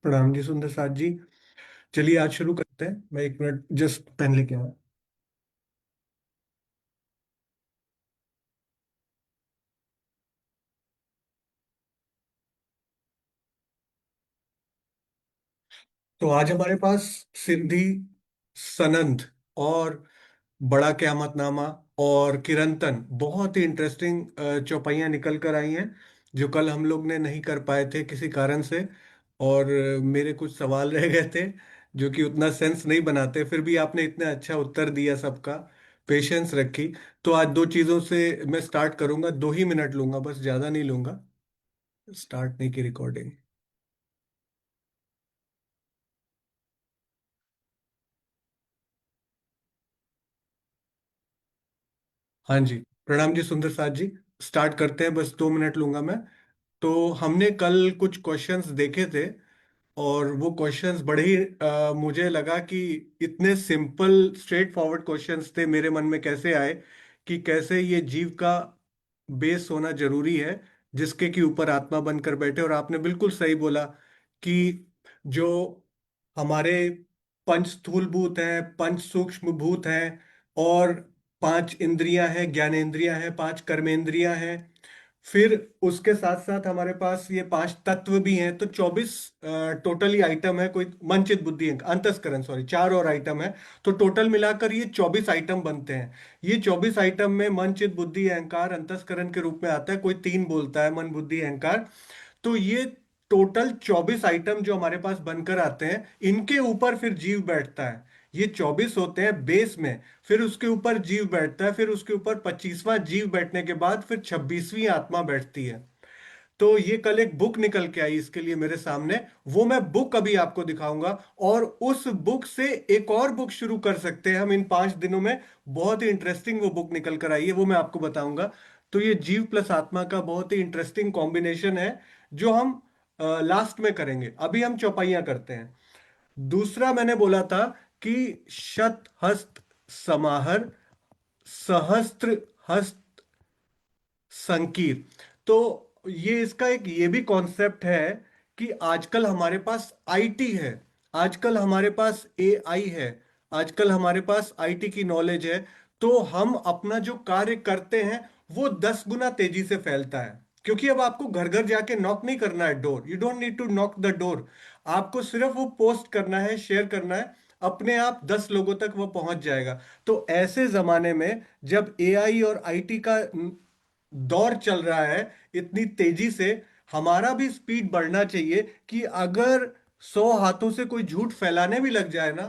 प्रणाम जी सुंदर साथ जी। चलिए आज शुरू करते हैं। मैं एक मिनट जस्ट पेन लेके आया। तो आज हमारे पास सिंधी सनंद और बड़ा क़यामतनामा और किरंतन बहुत ही इंटरेस्टिंग चौपाइयाँ निकल कर आई हैं, जो कल हम लोग ने नहीं कर पाए थे किसी कारण से। और मेरे कुछ सवाल रह गए थे जो कि उतना सेंस नहीं बनाते, फिर भी आपने इतना अच्छा उत्तर दिया सबका, पेशेंस रखी। तो आज दो चीज़ों से मैं स्टार्ट करूंगा, 2 ही मिनट लूंगा, बस ज़्यादा नहीं लूंगा। स्टार्ट नहीं की रिकॉर्डिंग। हाँ जी। प्रणाम जी सुंदर साथ जी। स्टार्ट करते हैं, बस 2 मिनट लूंगा मैं। तो हमने कल कुछ क्वेश्चंस देखे थे, और वो क्वेश्चंस बड़े ही मुझे लगा कि इतने सिंपल स्ट्रेट फॉरवर्ड क्वेश्चंस थे, मेरे मन में कैसे आए कि कैसे ये जीव का बेस होना जरूरी है, जिसके के ऊपर आत्मा बनकर बैठे। और आपने बिल्कुल सही बोला कि जो हमारे पंच स्थूल भूत हैं, पंच सूक्ष्म भूत हैं, और 5 इंद्रियां हैं, ज्ञानेंद्रियां हैं, 5 कर्मेंद्रियां हैं, फिर उसके साथ साथ हमारे पास ये 5 तत्व भी हैं। तो 24 टोटली आइटम है। कोई मनचित बुद्धि अंतस्करण, सॉरी, चार और आइटम है। तो टोटल मिलाकर ये 24 आइटम बनते हैं। ये 24 आइटम में मन चित बुद्धि अहंकार अंतस्करण के रूप में आता है। कोई तीन बोलता है, मन बुद्धि अहंकार। तो ये टोटल 24 आइटम जो हमारे पास बनकर आते हैं, इनके ऊपर फिर जीव बैठता है। ये 24 होते हैं बेस में, फिर उसके ऊपर जीव बैठता है, फिर उसके ऊपर 25वां जीव बैठने के बाद फिर 26वीं आत्मा बैठती है। तो ये कल एक बुक निकल के आई इसके लिए मेरे सामने, वो मैं बुक अभी आपको दिखाऊंगा। और उस बुक से एक और बुक शुरू कर सकते हैं हम इन 5 दिनों में। बहुत ही इंटरेस्टिंग वो बुक निकल कर आई है, वो मैं आपको बताऊंगा। तो ये जीव प्लस आत्मा का बहुत ही इंटरेस्टिंग कॉम्बिनेशन है, जो हम लास्ट में करेंगे। अभी हम चौपाइयां करते हैं। दूसरा मैंने बोला था कि शत हस्त समाहर, सहस्त्र हस्त संकीर। तो ये इसका एक ये भी कॉन्सेप्ट है कि आजकल हमारे पास आईटी है, आजकल हमारे पास एआई है, आजकल हमारे पास आईटी की नॉलेज है। तो हम अपना जो कार्य करते हैं वो 10 गुना तेजी से फैलता है, क्योंकि अब आपको घर घर जाके नॉक नहीं करना है door. You don't need to knock the door. आपको सिर्फ वो पोस्ट करना है, शेयर करना है, अपने आप 10 लोगों तक वो पहुंच जाएगा। तो ऐसे जमाने में जब एआई और आईटी का दौर चल रहा है इतनी तेजी से, हमारा भी स्पीड बढ़ना चाहिए। कि अगर 100 हाथों से कोई झूठ फैलाने भी लग जाए ना,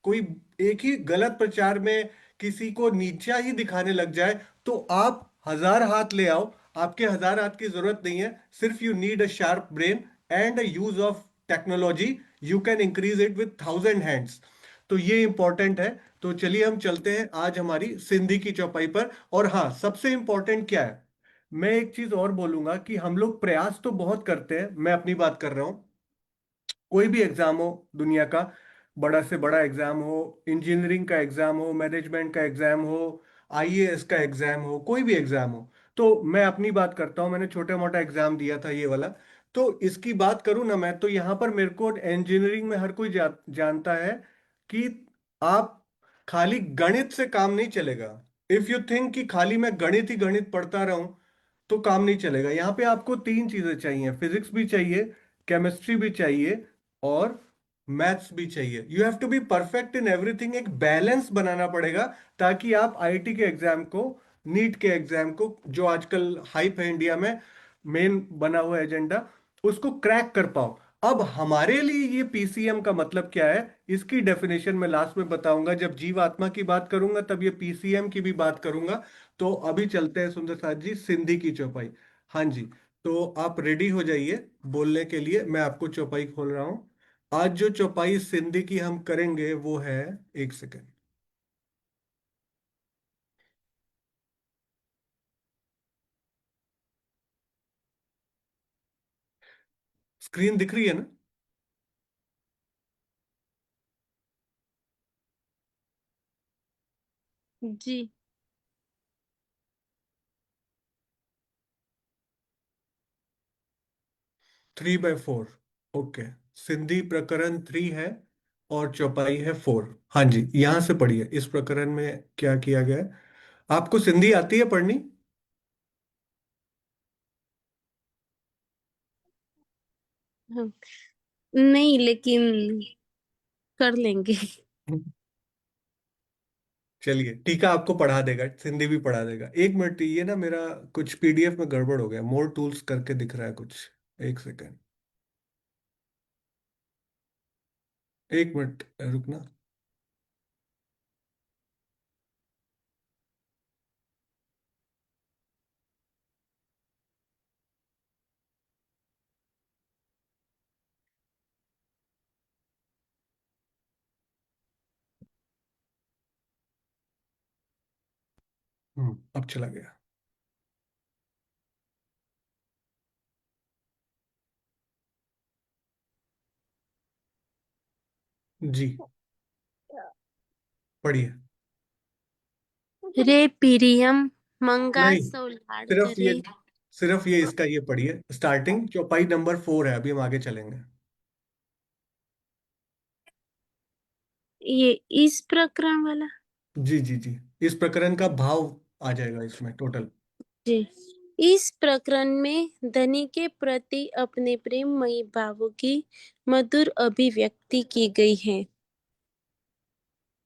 कोई एक ही गलत प्रचार में किसी को नीचा ही दिखाने लग जाए, तो आप 1000 हाथ ले आओ। आपके 1000 हाथ की जरूरत नहीं है, सिर्फ you need a sharp brain and use of technology. You can increase it with 1000 hands. तो ये इंपॉर्टेंट है। तो चलिए हम चलते हैं आज हमारी सिंधी की चौपाई पर। और हाँ, सबसे इंपॉर्टेंट क्या है, मैं एक चीज और बोलूंगा कि हम लोग प्रयास तो बहुत करते हैं, मैं अपनी बात कर रहा हूं। कोई भी एग्जाम हो दुनिया का, बड़ा से बड़ा एग्जाम हो, इंजीनियरिंग का एग्जाम हो, मैनेजमेंट का एग्जाम हो, आईएएस का एग्जाम हो, कोई भी एग्जाम हो। तो मैं अपनी बात करता हूं, मैंने छोटा मोटा एग्जाम दिया था ये वाला। तो इसकी बात करूं ना मैं, तो यहां पर मेरे को इंजीनियरिंग में हर कोई जानता है कि आप खाली गणित से काम नहीं चलेगा। इफ यू थिंक कि खाली मैं गणित ही गणित पढ़ता रहूं तो काम नहीं चलेगा। यहाँ पे आपको तीन चीजें चाहिए, फिजिक्स भी चाहिए, केमिस्ट्री भी चाहिए, और मैथ्स भी चाहिए। You have to be perfect in everything. एक बैलेंस बनाना पड़ेगा, ताकि आप आईटी के एग्जाम को, नीट के एग्जाम को, जो आजकल हाइप है इंडिया में, मेन बना हुआ एजेंडा, उसको क्रैक कर पाओ। अब हमारे लिए ये पीसीएम का मतलब क्या है, इसकी डेफिनेशन मैं लास्ट में बताऊंगा। जब जीव आत्मा की बात करूंगा तब ये पीसीएम की भी बात करूंगा। तो अभी चलते हैं सुंदर साथ जी सिंधी की चौपाई। हाँ जी। तो आप रेडी हो जाइए बोलने के लिए, मैं आपको चौपाई खोल रहा हूं। आज जो चौपाई सिंधी की हम करेंगे वो है, एक सेकेंड, स्क्रीन दिख रही है ना? जी। 3/4। ओके। सिंधी प्रकरण 3 है और चौपाई है 4। हाँ जी, यहां से पढ़िए इस प्रकरण में क्या किया गया है। आपको सिंधी आती है पढ़नी? हाँ, नहीं लेकिन कर लेंगे। चलिए ठीक है, आपको पढ़ा देगा, सिंधी भी पढ़ा देगा। एक मिनट, ये ना मेरा कुछ पीडीएफ में गड़बड़ हो गया, मोर टूल्स करके दिख रहा है कुछ। एक सेकेंड, एक मिनट रुकना। अब चला गया। जी, पढ़िए। रे पीरियम मंगा नहीं, सो लाड सिर्फ ये, करे। सिर्फ ये इसका ये पढ़िए, स्टार्टिंग चौपाई नंबर 4 है, अभी हम आगे चलेंगे। ये इस प्रकरण वाला। जी जी जी, इस प्रकरण का भाव आ जाएगा इसमें टोटल। जी, इस प्रकरण में धनी के प्रति अपने प्रेममयी भावों की मधुर अभिव्यक्ति की गई है।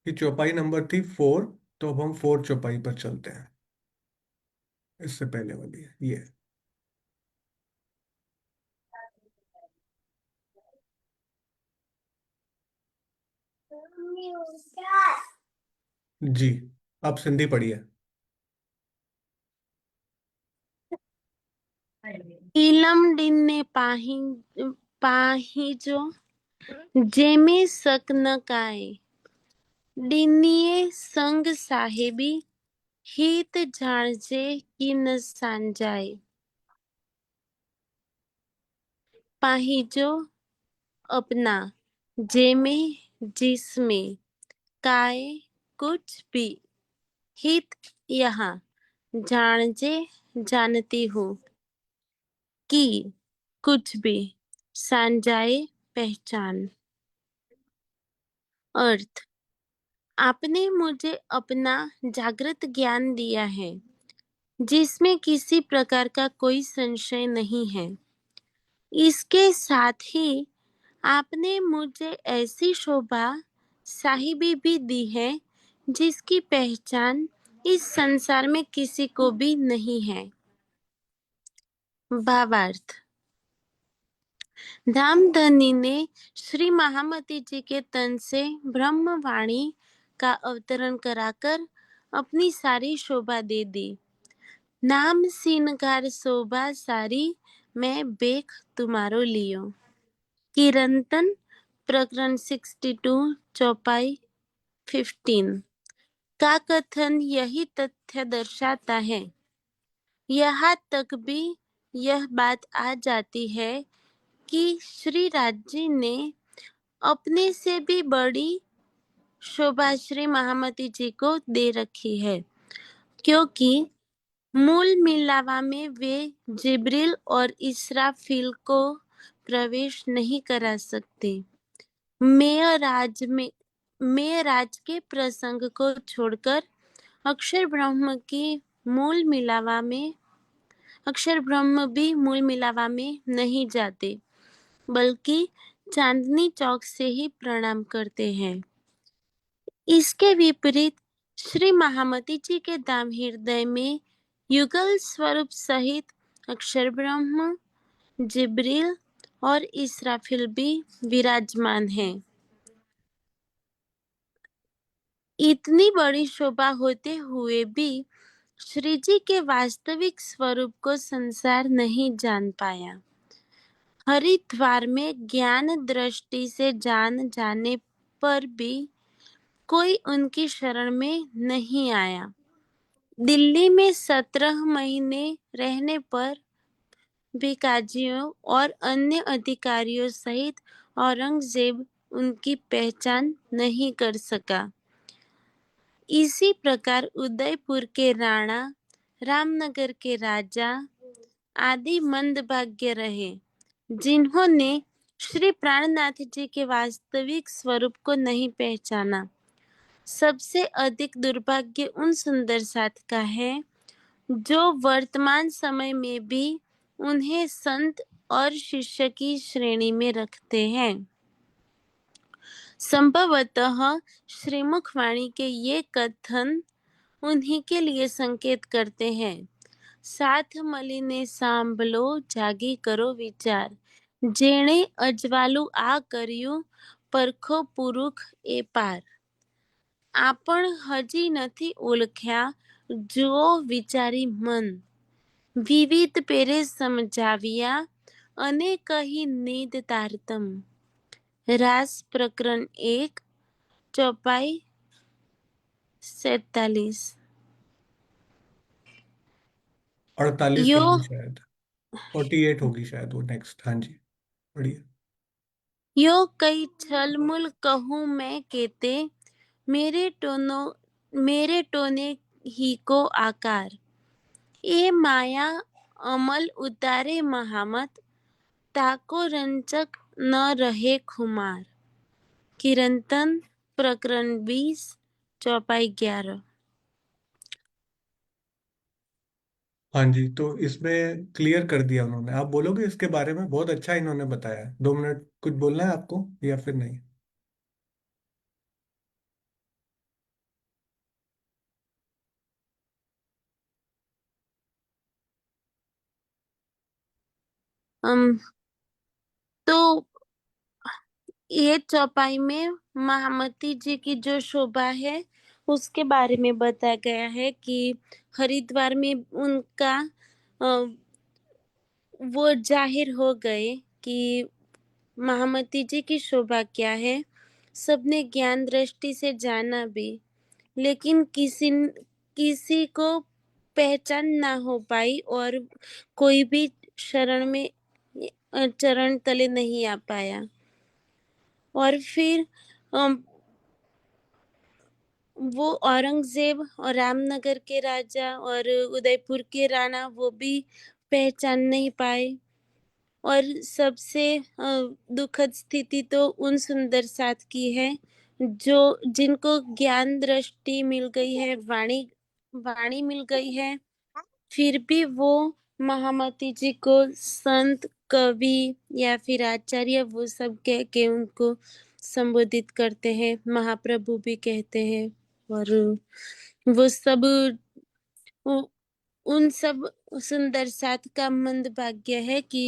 कि चौपाई नंबर थी 4, तो अब हम 4 चौपाई पर चलते हैं। इससे पहले वाली है ये। जी, अब सिंधी पढ़िए। इलम डिन ने पाही जो जेमे सक न काए डिनिये संग साहेबी हित झांझे की न सांजाए। पाहिजो अपना, जेमे जिसमें, काय कुछ भी, हित यहाँ, जान जानती हूँ, कि कुछ भी, सांजाए पहचान। अर्थ, आपने मुझे अपना जागृत ज्ञान दिया है जिसमें किसी प्रकार का कोई संशय नहीं है। इसके साथ ही आपने मुझे ऐसी शोभा साहिबी भी दी है जिसकी पहचान इस संसार में किसी को भी नहीं है। भावार्थ, धामधनी ने श्री महामती जी के तन से ब्रह्मवाणी का अवतरण कराकर अपनी सारी शोभा दे दी। नाम सिनकार शोभा सारी मैं बेख तुम्हारो लियो। किरंतन प्रकरण 62 चौपाई 15 का कथन यही तथ्य दर्शाता है। यहाँ तक भी यह बात आ जाती है कि श्री राज ने अपने से भी बड़ी शोभा श्री महामती जी को दे रखी है, क्योंकि मूल मिलावा में वे जिब्रील और इसराफिल को प्रवेश नहीं करा सकते। मेयराज में मेयराज के प्रसंग को छोड़कर अक्षर ब्रह्म की मूल मिलावा में अक्षर ब्रह्म भी मूल मिलावा में नहीं जाते, बल्कि चांदनी चौक से ही प्रणाम करते हैं। इसके विपरीत श्री महामती जी के धाम हृदय में युगल स्वरूप सहित अक्षर ब्रह्म, जिब्रील और इसराफिल भी विराजमान हैं। इतनी बड़ी शोभा होते हुए भी श्री जी के वास्तविक स्वरूप को संसार नहीं जान पाया। हरिद्वार में ज्ञान दृष्टि से जान जाने पर भी कोई उनकी शरण में नहीं आया। दिल्ली में 17 महीने रहने पर भी काजियों और अन्य अधिकारियों सहित औरंगजेब उनकी पहचान नहीं कर सका। इसी प्रकार उदयपुर के राणा, रामनगर के राजा आदि मंदभाग्य रहे, जिन्होंने श्री प्राणनाथ जी के वास्तविक स्वरूप को नहीं पहचाना। सबसे अधिक दुर्भाग्य उन सुंदर साथ का है जो वर्तमान समय में भी उन्हें संत और शिष्य की श्रेणी में रखते हैं। संभवतः श्रीमुख वाणी के ये कथन उन्हीं के लिए संकेत करते हैं। साथ મળીને સાંભળો જાગી કરો વિચાર જેણે અજવાળું આ કર્યું પરખો પુરુખ એ પાર આપણ હજી નથી ઓળખ્યા જુઓ વિચારી મન વિવિધ પેરે સમજાવ્યા અને કહી નિદ તારતમ રાસ પ્રકરણ 1 ચોપાઈ 47। 48 यो होगी शायद, 48 होगी शायद वो नेक्स्ट। हाँ जी, बढ़िया। यो कई छलमुल कहूँ मैं केते मेरे टोनो मेरे टोने ही को आकार ए माया अमल उतारे महामत ताको रंचक न रहे खुमार। किरंतन प्रकरण 20 चौपाई 11। हाँ जी, तो इसमें क्लियर कर दिया उन्होंने। आप बोलोगे इसके बारे में? बहुत अच्छा इन्होंने बताया है। 2 मिनट कुछ बोलना है आपको या फिर नहीं? अम तो ये चौपाई में महामती जी की जो शोभा है उसके बारे में बताया गया है कि हरिद्वार में उनका अ, वो जाहिर हो गए कि महामती जी की शोभा क्या है। सबने ज्ञान दृष्टि से जाना भी, लेकिन किसी को पहचान ना हो पाई और कोई भी शरण में चरण तले नहीं आ पाया। और फिर अम, वो औरंगजेब और रामनगर के राजा और उदयपुर के राणा वो भी पहचान नहीं पाए। और सबसे दुखद स्थिति तो उन सुंदर साथ की है जो जिनको ज्ञान दृष्टि मिल गई है, वाणी वाणी मिल गई है, फिर भी वो महामती जी को संत, कवि या फिर आचार्य वो सब कह के उनको संबोधित करते हैं, महाप्रभु भी कहते हैं। और वो सब उ- उन सब सुंदर साथ का मंद भाग्य है कि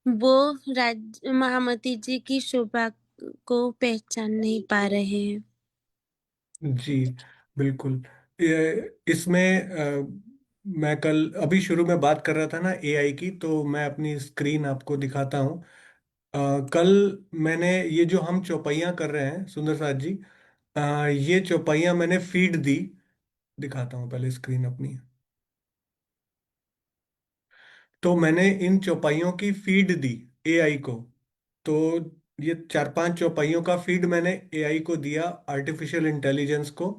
वो महामती जी की शोभा को पहचान नहीं पा रहे हैं। जी बिल्कुल। इसमें मैं कल अभी शुरू में बात कर रहा था ना एआई की, तो मैं अपनी स्क्रीन आपको दिखाता हूँ। कल मैंने ये जो हम चौपाइयाँ कर रहे हैं सुंदर साथ जी, ये चौपाइयाँ मैंने फीड दी। दिखाता हूँ पहले स्क्रीन अपनी। तो मैंने इन चौपाइयों की फीड दी एआई को। तो ये 4-5 चौपाइयों का फीड मैंने एआई को दिया, आर्टिफिशियल इंटेलिजेंस को।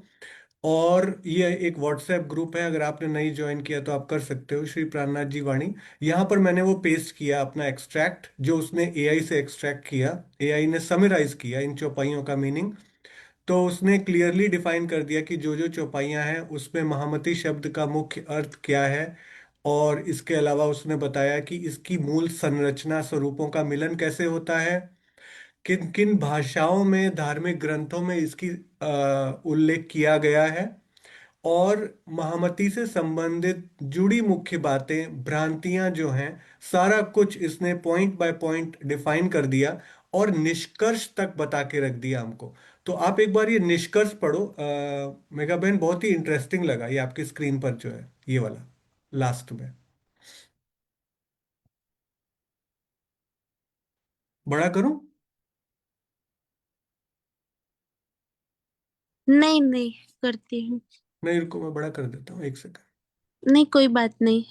और ये एक व्हाट्सएप ग्रुप है, अगर आपने नहीं ज्वाइन किया तो आप कर सकते हो, श्री प्राणनाथ जी वाणी। यहाँ पर मैंने वो पेस्ट किया अपना एक्सट्रैक्ट जो उसने एआई से एक्सट्रैक्ट किया। एआई ने समराइज किया इन चौपाइयों का मीनिंग। तो उसने क्लियरली डिफाइन कर दिया कि जो जो चौपाइयाँ हैं उसमें महामती शब्द का मुख्य अर्थ क्या है। और इसके अलावा उसने बताया कि इसकी मूल संरचना स्वरूपों का मिलन कैसे होता है, किन किन भाषाओं में, धार्मिक ग्रंथों में इसकी उल्लेख किया गया है, और महामती से संबंधित जुड़ी मुख्य बातें, भ्रांतियां जो हैं, सारा कुछ इसने पॉइंट बाय पॉइंट डिफाइन कर दिया और निष्कर्ष तक बता के रख दिया हमको। तो आप एक बार ये निष्कर्ष पढ़ो, मेगा बहन, बहुत ही इंटरेस्टिंग लगा ये आपकी स्क्रीन पर जो है ये वाला लास्ट में। बड़ा करूं? नहीं नहीं, करती हूँ। नहीं, रुको, मैं बड़ा कर देता हूँ, एक सेकंड। नहीं कोई बात नहीं।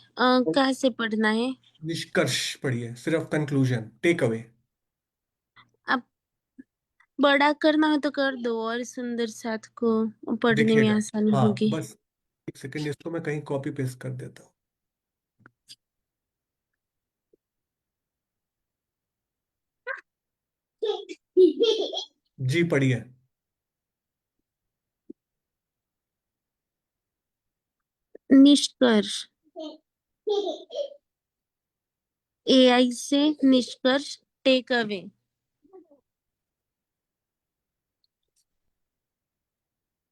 कहाँ से पढ़ना है? निष्कर्ष पढ़िए, सिर्फ कंक्लूजन, टेक अवे। अब बड़ा करना हो तो कर दो और सुंदर साथ को पढ़ने में दिखेगा। आसानी हाँ होगी। बस, एक सेकंड, इसको मैं कहीं कॉपी पेस्ट कर देता हूँ। जी पढ़िए। निष्कर्ष। एआई से निष्कर्ष। Take away.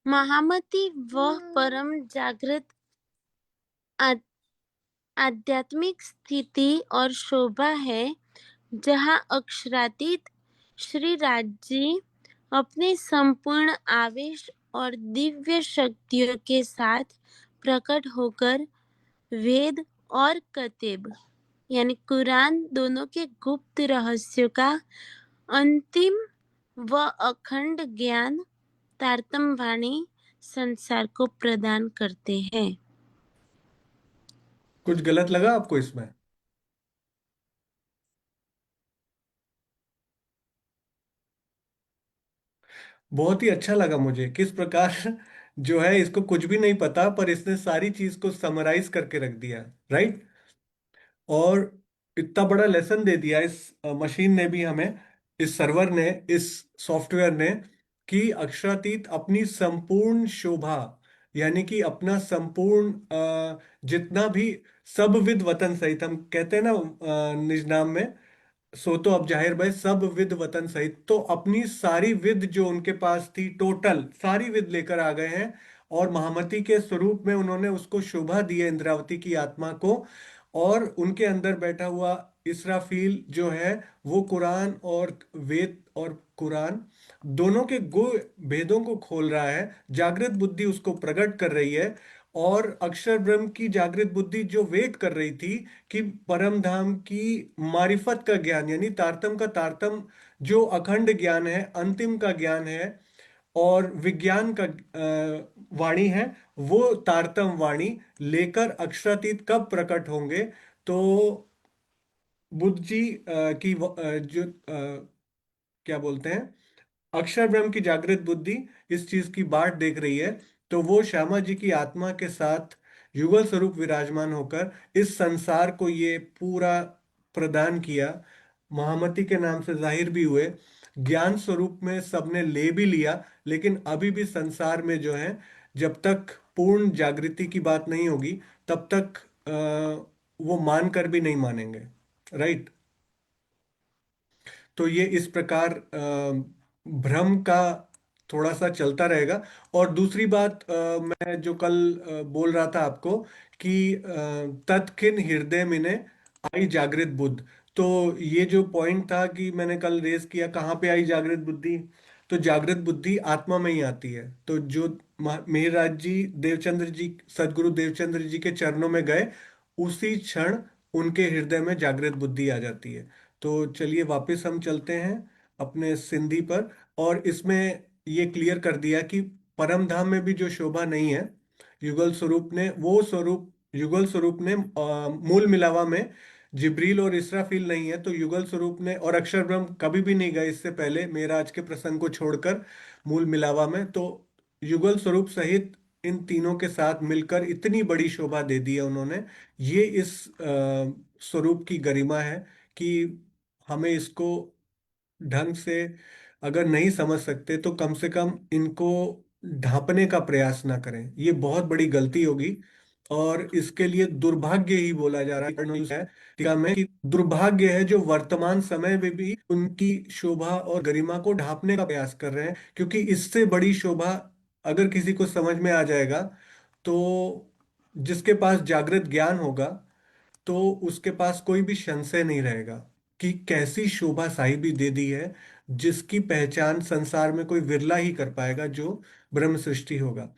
महामती वह परम जागृत आ- आध्यात्मिक स्थिति और शोभा है जहाँ अक्षरातीत श्री राज जी अपने संपूर्ण आवेश और दिव्य शक्तियों के साथ प्रकट होकर वेद और कतेब यानी कुरान दोनों के गुप्त रहस्यों का अंतिम व अखंड ज्ञान तारतम वाणी संसार को प्रदान करते हैं। कुछ गलत लगा आपको इसमें? बहुत ही अच्छा लगा मुझे किस प्रकार जो है, इसको कुछ भी नहीं पता पर इसने सारी चीज को समराइज करके रख दिया, राइट। और इतना बड़ा लेसन दे दिया इस मशीन ने भी हमें, इस सर्वर ने, इस सॉफ्टवेयर ने, कि अक्षरातीत अपनी संपूर्ण शोभा, यानी कि अपना संपूर्ण जितना भी सब विद वतन सहित, हम कहते हैं ना निज नाम में, सो तो अब जाहिर भाई सब विद वतन सहित, तो अपनी सारी विद जो उनके पास थी टोटल सारी विद लेकर आ गए हैं। और महामती के स्वरूप में उन्होंने उसको शोभा दी है, इंद्रावती की आत्मा को। और उनके अंदर बैठा हुआ इसराफील जो है, वो कुरान और वेद और कुरान दोनों के गो भेदों को खोल रहा है। जागृत बुद्धि उसको प्रकट कर रही है। और अक्षर ब्रह्म की जागृत बुद्धि जो वेट कर रही थी कि परम धाम की मारिफत का ज्ञान, यानी तारतम का तारतम जो अखंड ज्ञान है, अंतिम का ज्ञान है और विज्ञान का वाणी है, वो तारतम वाणी लेकर अक्षरातीत कब प्रकट होंगे। तो बुद्ध जी जो क्या बोलते हैं, अक्षर ब्रह्म की जागृत बुद्धि इस चीज की बाट देख रही है। तो वो श्यामा जी की आत्मा के साथ युगल स्वरूप विराजमान होकर इस संसार को ये पूरा प्रदान किया। महामती के नाम से जाहिर भी हुए, ज्ञान स्वरूप में सबने ले भी लिया। लेकिन अभी भी संसार में जो है, जब तक पूर्ण जागृति की बात नहीं होगी तब तक वो मान कर भी नहीं मानेंगे, राइट। तो ये इस प्रकार भ्रम का थोड़ा सा चलता रहेगा। और दूसरी बात, मैं जो कल बोल रहा था आपको कि तत्किन हृदय मिने आई जागृत बुद्ध। तो ये जो पॉइंट था कि मैंने कल रेज किया, कहाँ पे आई जागृत बुद्धि। तो जागृत बुद्धि आत्मा में ही आती है। तो जो मेहराज जी देवचंद्र जी, सदगुरु देवचंद्र जी के चरणों में गए, उसी क्षण उनके हृदय में जागृत बुद्धि आ जाती है। तो चलिए वापस हम चलते हैं अपने सिंधी पर। और इसमें ये क्लियर कर दिया कि परम धाम में भी जो शोभा नहीं है, युगल स्वरूप ने वो स्वरूप, युगल स्वरूप ने मूल मिलावा में जिब्रील और इसराफील नहीं है, तो युगल स्वरूप ने और अक्षर ब्रह्म कभी भी नहीं गए इससे पहले, मेरा आज के प्रसंग को छोड़कर मूल मिलावा में। तो युगल स्वरूप सहित इन तीनों के साथ मिलकर इतनी बड़ी शोभा दे दी है उन्होंने। ये इस स्वरूप की गरिमा है कि हमें इसको ढंग से अगर नहीं समझ सकते तो कम से कम इनको ढांपने का प्रयास ना करें, ये बहुत बड़ी गलती होगी। और इसके लिए दुर्भाग्य ही बोला जा रहा है टीका में, कि दुर्भाग्य है जो वर्तमान समय में भी उनकी शोभा और गरिमा को ढांपने का प्रयास कर रहे हैं। क्योंकि इससे बड़ी शोभा अगर किसी को समझ में आ जाएगा, तो जिसके पास जागृत ज्ञान होगा, तो उसके पास कोई भी संशय नहीं रहेगा कि कैसी शोभा साहिबी दे दी है, जिसकी पहचान संसार में कोई विरला ही कर पाएगा, जो ब्रह्म सृष्टि होगा।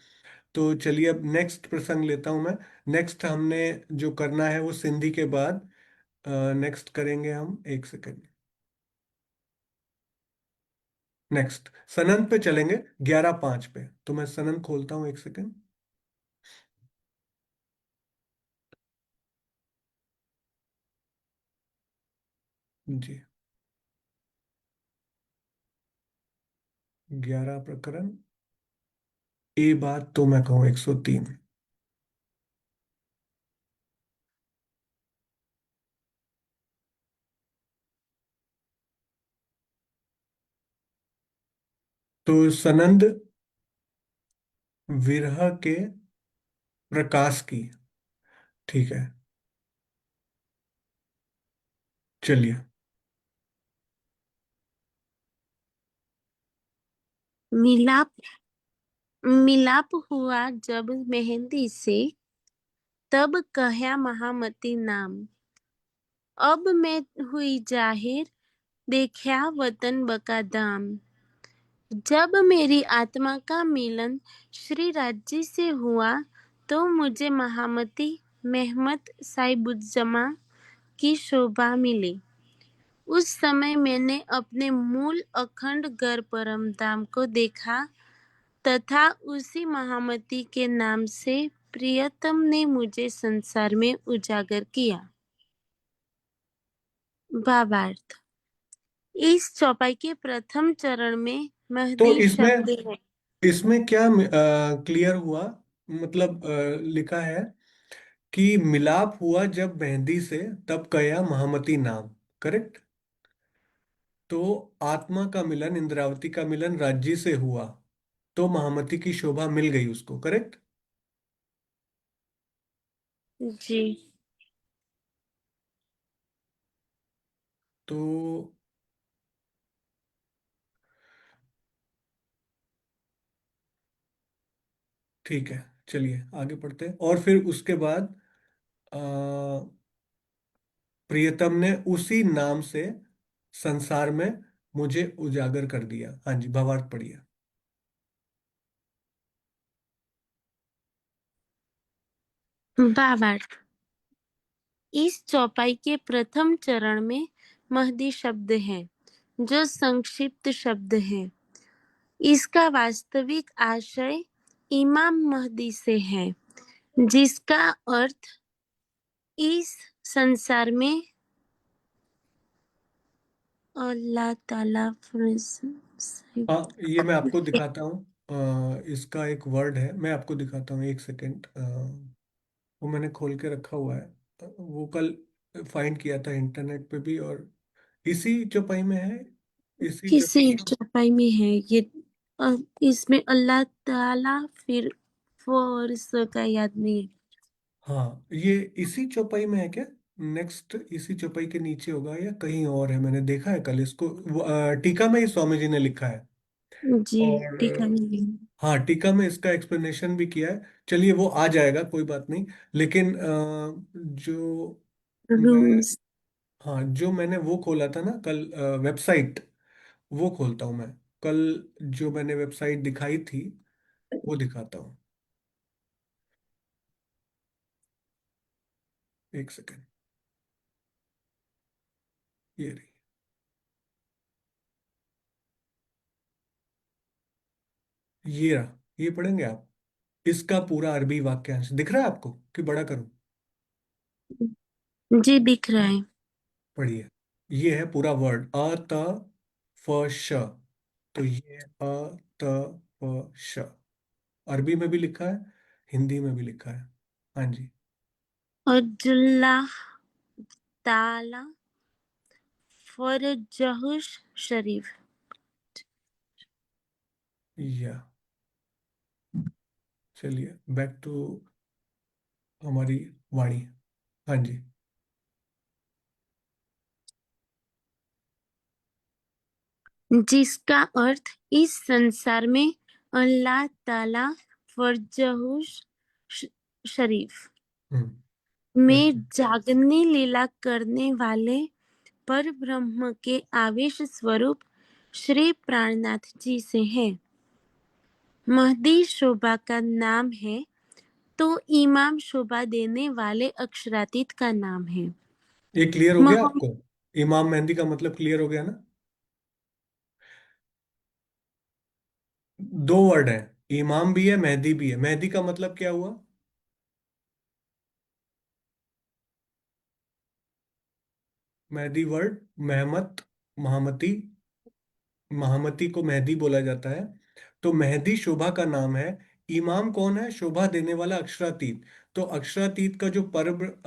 तो चलिए अब नेक्स्ट प्रसंग लेता हूं मैं। नेक्स्ट हमने जो करना है वो सिंधी के बाद नेक्स्ट करेंगे हम, एक सेकेंड। नेक्स्ट सनन पे चलेंगे, 11:05 पे। तो मैं सनन खोलता हूँ, एक सेकेंड। जी, 11 प्रकरण, ए बात तो मैं कहूँ 103। तो सनंद विरह के प्रकाश की। ठीक है, चलिए। मिलाप मिलाप हुआ जब मेहंदी से, तब कहया महामती नाम। अब मैं हुई जाहिर, देखा वतन बका दाम। जब मेरी आत्मा का मिलन श्री राज्य से हुआ, तो मुझे महामती मेहमत साहिबुज्जमा की शोभा मिली। उस समय मैंने अपने मूल अखंड घर परमधाम को देखा, तथा उसी महामती के नाम से प्रियतम ने मुझे संसार में उजागर किया। भावार्थ। इस चौपाई के प्रथम चरण में तो महदी इसमें शब्द है। इसमें क्या क्लियर हुआ, मतलब लिखा है कि मिलाप हुआ जब मेहंदी से, तब कया महामती नाम। करेक्ट। तो आत्मा का मिलन, इंद्रावती का मिलन राज्य से हुआ, तो महामती की शोभा मिल गई उसको। करेक्ट। जी। तो ठीक है, चलिए आगे पढ़ते हैं। और फिर उसके बाद अ, प्रियतम ने उसी नाम से संसार में मुझे उजागर कर दिया। हाँ जी, भावार्थ पढ़िए। भावार्थ। इस चौपाई के प्रथम चरण में महदी शब्द है, जो संक्षिप्त शब्द है। इसका वास्तविक आशय इमाम महदी से है, जिसका अर्थ इस संसार में अल्लाह ताला हाँ, ये मैं आपको दिखाता हूँ। इसका एक वर्ड है, मैं आपको दिखाता हूँ, एक सेकेंड। वो मैंने खोल के रखा हुआ है। वो कल फाइंड किया था इंटरनेट पे भी, और इसी चौपाई में है। इसी किसी चौपाई। चौपाई में है ये। इसमें अल्लाह ताला फिर फोर्स का याद नहीं है। हाँ, ये इसी चौपाई में है क्या? नेक्स्ट इसी चौपाई के नीचे होगा या कहीं और है? मैंने देखा है कल इसको, टीका में ही स्वामी जी ने लिखा है। जी। और टीका में नहीं। हाँ, टीका में इसका एक्सप्लेनेशन भी किया है। चलिए, वो आ जाएगा, कोई बात नहीं। लेकिन जो मैं रूम्स। हाँ, जो मैंने वो खोला था ना कल, वेबसाइट, वो खोलता हूँ मैं कल। जो मैंने वेबसाइट दिखाई थी, वो दिखाता हूँ। एक सेकेंड। ये रही। ये रहा। ये पढ़ेंगे आप? इसका पूरा अरबी वाक्यांश दिख रहा है आपको कि बड़ा करूं? जी दिख रहा है। पढ़िए। ये है पूरा वर्ड, अ त फ श। तो ये है अ त फ श। अरबी में भी लिखा है, हिंदी में भी लिखा है। हाँ जी। और जुल्ला ताला फरजहुश शरीफ। या चलिए, बैक टू हमारी वाणी। हाँ जी। जिसका अर्थ इस संसार में अल्लाह ताला फरजहुश श- शरीफ हम्म। में बिल्कुल। जागने लीला करने वाले पर ब्रह्म के आवेश स्वरूप श्री प्राणनाथ जी से है। महदी शोभा का नाम है, तो इमाम शोभा देने वाले अक्षरातीत का नाम है। ये क्लियर हो गया मोहम्मद। आपको? इमाम मेहंदी का मतलब क्लियर हो गया ना? दो वर्ड है, इमाम भी है, मेहदी भी है। मेहदी का मतलब क्या हुआ? मेहदी वर्ड, महमत, महामती। महामती को मेहदी बोला जाता है। तो मेहदी शोभा का नाम है। इमाम कौन है? शोभा देने वाला अक्षरातीत। तो अक्षरातीत का जो पर्व, अ,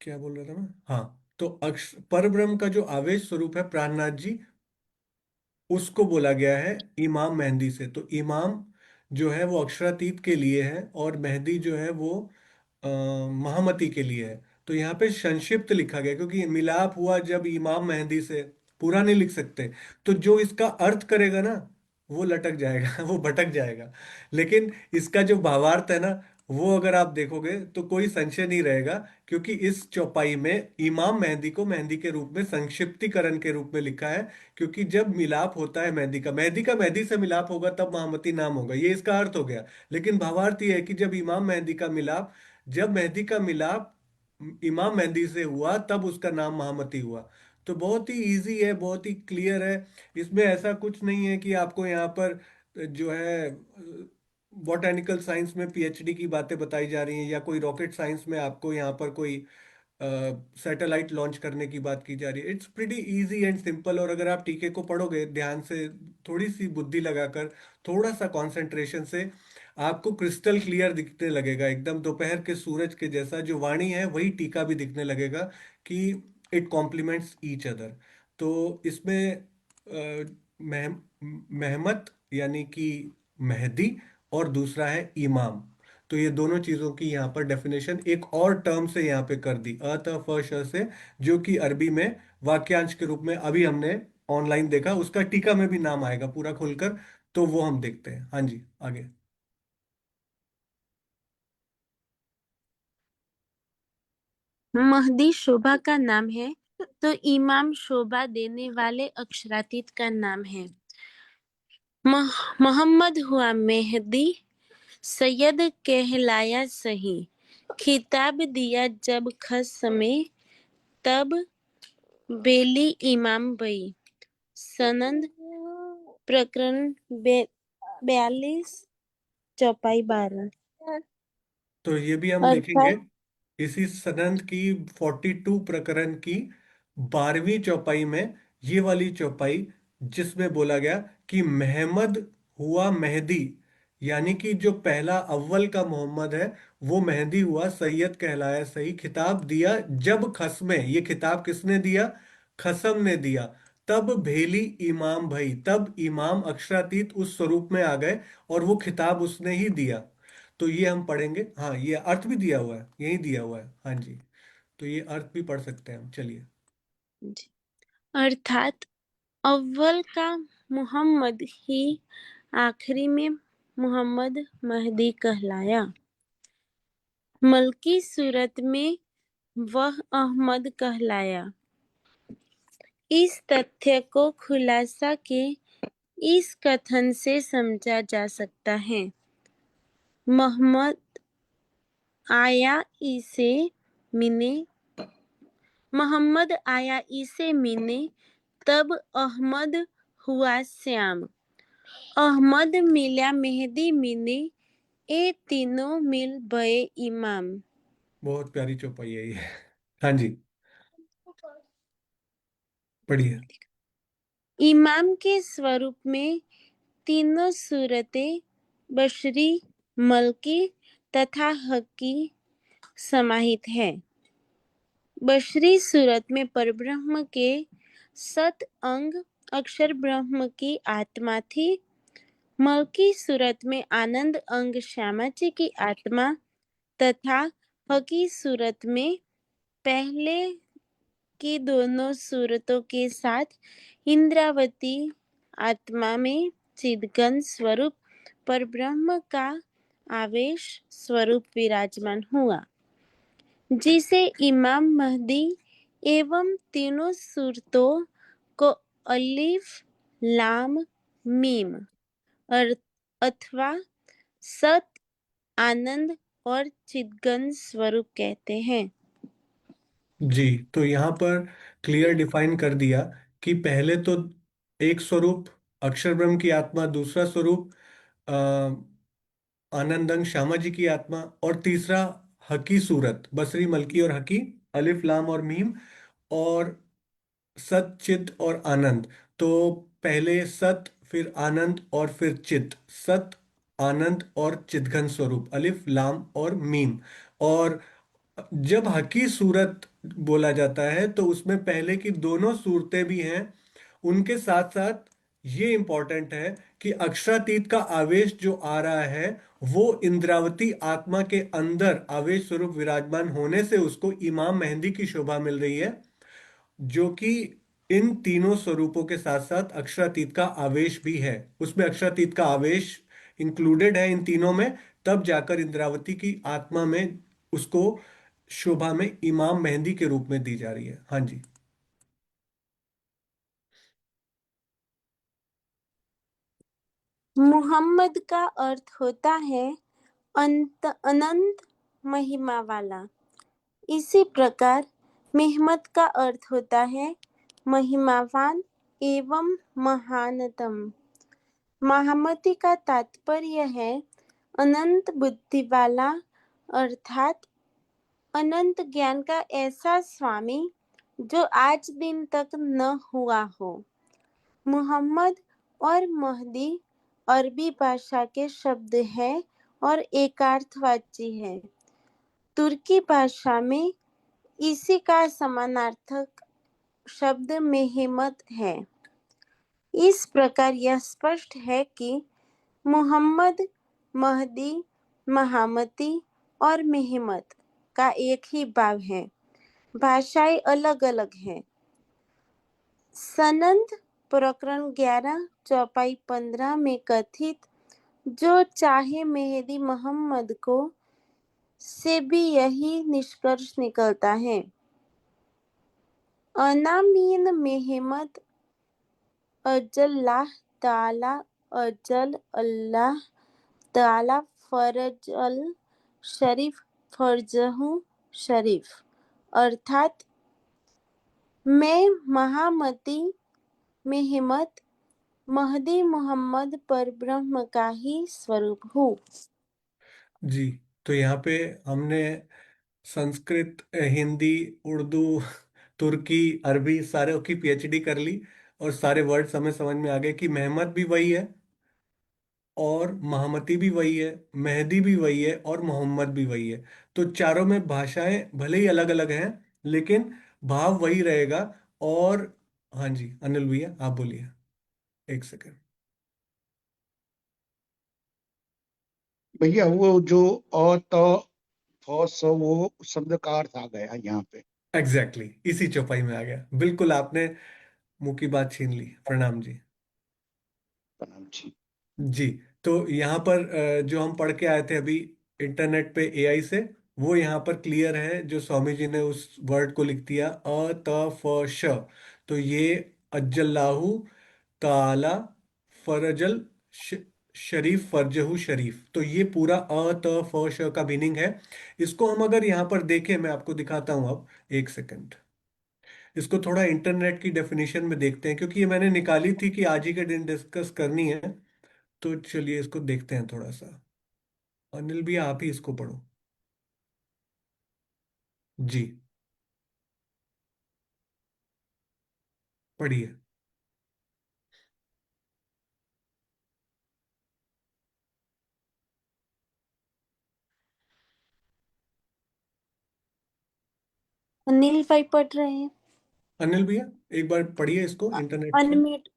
क्या बोल रहा था मैं? हाँ, तो अक्ष परब्रह्म का जो आवेश स्वरूप है प्राणनाथ जी, उसको बोला गया है इमाम मेहंदी से। तो इमाम जो है वो अक्षरातीत के लिए है, और मेहदी जो है वो महामती के लिए है। तो यहाँ पे संक्षिप्त लिखा गया क्योंकि मिलाप हुआ जब इमाम मेहंदी से, पूरा नहीं लिख सकते। तो जो इसका अर्थ करेगा ना वो लटक जाएगा वो भटक जाएगा। लेकिन इसका जो भावार्थ है ना, वो अगर आप देखोगे तो कोई संशय नहीं रहेगा, क्योंकि इस चौपाई में इमाम मेहंदी को मेहंदी के रूप में संक्षिप्तीकरण के रूप में लिखा है। क्योंकि जब मिलाप होता है मेहंदी का मेहंदी से मिलाप होगा तब महामती नाम होगा, ये इसका अर्थ हो गया। लेकिन भावार्थ ये है कि जब इमाम मेहंदी का मिलाप, जब मेहंदी का मिलाप इमाम मेहंदी से हुआ तब उसका नाम महामती हुआ। तो बहुत ही इजी है, बहुत ही क्लियर है। इसमें ऐसा कुछ नहीं है कि आपको यहाँ पर जो है बॉटेनिकल साइंस में पीएचडी की बातें बताई जा रही हैं, या कोई रॉकेट साइंस में आपको यहाँ पर कोई सैटेलाइट लॉन्च करने की बात की जा रही है। It's pretty easy and simple. और अगर आप टीके को पढ़ोगे ध्यान से, थोड़ी सी बुद्धि लगाकर, थोड़ा सा कंसंट्रेशन से, आपको क्रिस्टल क्लियर दिखने लगेगा, एकदम दोपहर के सूरज के जैसा जो वाणी है वही टीका भी दिखने लगेगा, कि इट कॉम्प्लीमेंट्स ईच अदर। तो इसमें महमत यानी कि मेहदी, और दूसरा है इमाम। तो ये दोनों चीजों की यहाँ पर डेफिनेशन एक और टर्म से यहाँ पे कर दी, अ त फ श से, जो कि अरबी में वाक्यांश के रूप में अभी हमने ऑनलाइन देखा, उसका टीका में भी नाम आएगा पूरा खुलकर। तो वो हम देखते हैं। हाँ जी, आगे। महदी शोभा का नाम है, तो इमाम शोभा देने वाले अक्षरातीत का नाम है। मोहम्मद हुआ मेहदी, सैयद कहलाया सही। खिताब दिया जब खस में, तब बेली इमाम बई। सनद प्रकरण 42, चौपाई 12। तो ये भी हम देखेंगे, अर्थात इसी सनंद की 42 प्रकरण की 12वीं चौपाई में, ये वाली चौपाई जिसमें बोला गया कि महमद हुआ मेहदी, यानी कि जो पहला अव्वल का मोहम्मद है वो मेहदी हुआ, सैयद कहलाया सही। खिताब दिया जब खसमें, ये खिताब किसने दिया? खसम ने दिया। तब भेली इमाम भई, तब इमाम अक्षरातीत उस स्वरूप में आ गए, और वो खिताब उसने ही दिया। तो ये हम पढ़ेंगे। हाँ, ये अर्थ भी दिया हुआ है, यही दिया हुआ है। हाँ जी, तो ये अर्थ भी पढ़ सकते हैं हम, चलिए। अर्थात अव्वल का मुहम्मद ही आखिरी में मुहम्मद महदी कहलाया। मल्की सूरत में वह अहमद कहलाया। इस तथ्य को खुलासा के इस कथन से समझा जा सकता है। मोहम्मद आया इसे मिने मोहम्मद आया इसे मिने, तब अहमद हुआ श्याम। अहमद मिल्या मेहदी मिने, ए तीनों मिल बये इमाम। बहुत प्यारी चौपाई है ये। हाँ जी, पढ़िए। इमाम के स्वरूप में तीनों सूरतें बशरी, मलकी तथा हकी समाहित है। बशरी सूरत में परब्रह्म के 7 अंग अक्षर ब्रह्म की आत्मा थी। मलकी सूरत में आनंद अंग श्यामा जी की आत्मा तथा हकी सूरत में पहले की दोनों सूरतों के साथ इंद्रावती आत्मा में चिदघन स्वरूप परब्रह्म का आवेश स्वरूप विराजमान हुआ, जिसे इमाम महदी एवं तीनों सूरतों को अलिफ लाम मीम अथवा सत, आनंद और चिदघन स्वरूप कहते हैं। जी, तो यहाँ पर क्लियर डिफाइन कर दिया कि पहले तो एक स्वरूप अक्षर ब्रह्म की आत्मा, दूसरा स्वरूप आनंदंग श्यामा जी की आत्मा, और तीसरा हकी सूरत, बसरी मलकी और हकी, अलिफ लाम और मीम, और सत चित और आनंद। तो पहले सत, फिर आनंद, और फिर चित। सत, आनंद और चिदघन स्वरूप, अलिफ लाम और मीम। और जब हकी सूरत बोला जाता है तो उसमें पहले की दोनों सूरतें भी हैं, उनके साथ साथ ये इंपॉर्टेंट है कि अक्षरातीत का आवेश जो आ रहा है वो इंद्रावती आत्मा के अंदर आवेश स्वरूप विराजमान होने से उसको इमाम मेहंदी की शोभा मिल रही है, जो कि इन तीनों स्वरूपों के साथ साथ अक्षरातीत का आवेश भी है। उसमें अक्षरातीत का आवेश इंक्लूडेड है इन तीनों में, तब जाकर इंद्रावती की आत्मा में उसको शोभा में इमाम मेहंदी के रूप में दी जा रही है। हाँ जी। मुहम्मद का अर्थ होता है अनंत महिमा वाला। इसी प्रकार मेहमत का अर्थ होता है महिमावान एवं महानतम। महामती का तात्पर्य है अनंत बुद्धि वाला, अर्थात अनंत ज्ञान का ऐसा स्वामी जो आज दिन तक न हुआ हो। मुहम्मद और महदी अरबी भाषा के शब्द हैं और एकार्थवाची है। तुर्की भाषा में इसी का समानार्थक शब्द मेहमत है। इस प्रकार यह स्पष्ट है कि मुहम्मद, महदी, महामती और मेहमत का एक ही भाव है। भाषाएं अलग अलग हैं। सनद प्रकरण 11 चौपाई 15 में कथित जो चाहे मेहदी मोहम्मद को से भी यही निष्कर्ष निकलता है। अनामीन मेहमत अजल्लाह ताला अजल अल्लाह ताला फरजल शरीफ फरजहू शरीफ, अर्थात मैं महामती मेहमत महदी मोहम्मद पर ब्रह्म का ही स्वरूप हूँ। जी, तो यहाँ पे हमने संस्कृत, हिंदी, उर्दू, तुर्की, अरबी सारे की पीएचडी कर ली, और सारे वर्ड्स हमें समझ में आ गए कि मेहमत भी वही है, और महामती भी वही है, मेहदी भी वही है, और मोहम्मद भी वही है। तो चारों में भाषाएं भले ही अलग अलग हैं, लेकिन भाव वही रहेगा। और हाँ जी, अनिल भैया आप बोलिए, एक सेकंड। भैया वो जो अ त फ स वो शब्द का अर्थ आ गया यहाँ पे। एग्जैक्टली exactly, इसी चौपाई में आ गया, बिल्कुल आपने मुंह की बात छीन ली। प्रणाम जी। प्रणाम जी। जी, तो यहाँ पर जो हम पढ़ के आए थे अभी इंटरनेट पे एआई से, वो यहाँ पर क्लियर है, जो स्वामी जी ने उस वर्ड को लिख दिया अ त फ श। तो ये अज्जल्लाहु ताला फरजल श, शरीफ फरजहू शरीफ, तो ये पूरा अ त फ श का मीनिंग है। इसको हम अगर यहाँ पर देखें, मैं आपको दिखाता हूँ अब, एक सेकंड। इसको थोड़ा इंटरनेट की डेफिनेशन में देखते हैं, क्योंकि ये मैंने निकाली थी कि आज ही के दिन डिस्कस करनी है। तो चलिए इसको देखते हैं थोड़ा सा। अनिल भी आप ही इसको पढ़ो। जी, पढ़िए। अनिल भाई पढ़ रहे हैं। अनिल भैया एक बार पढ़िए इसको इंटरनेट से। अनम्यूट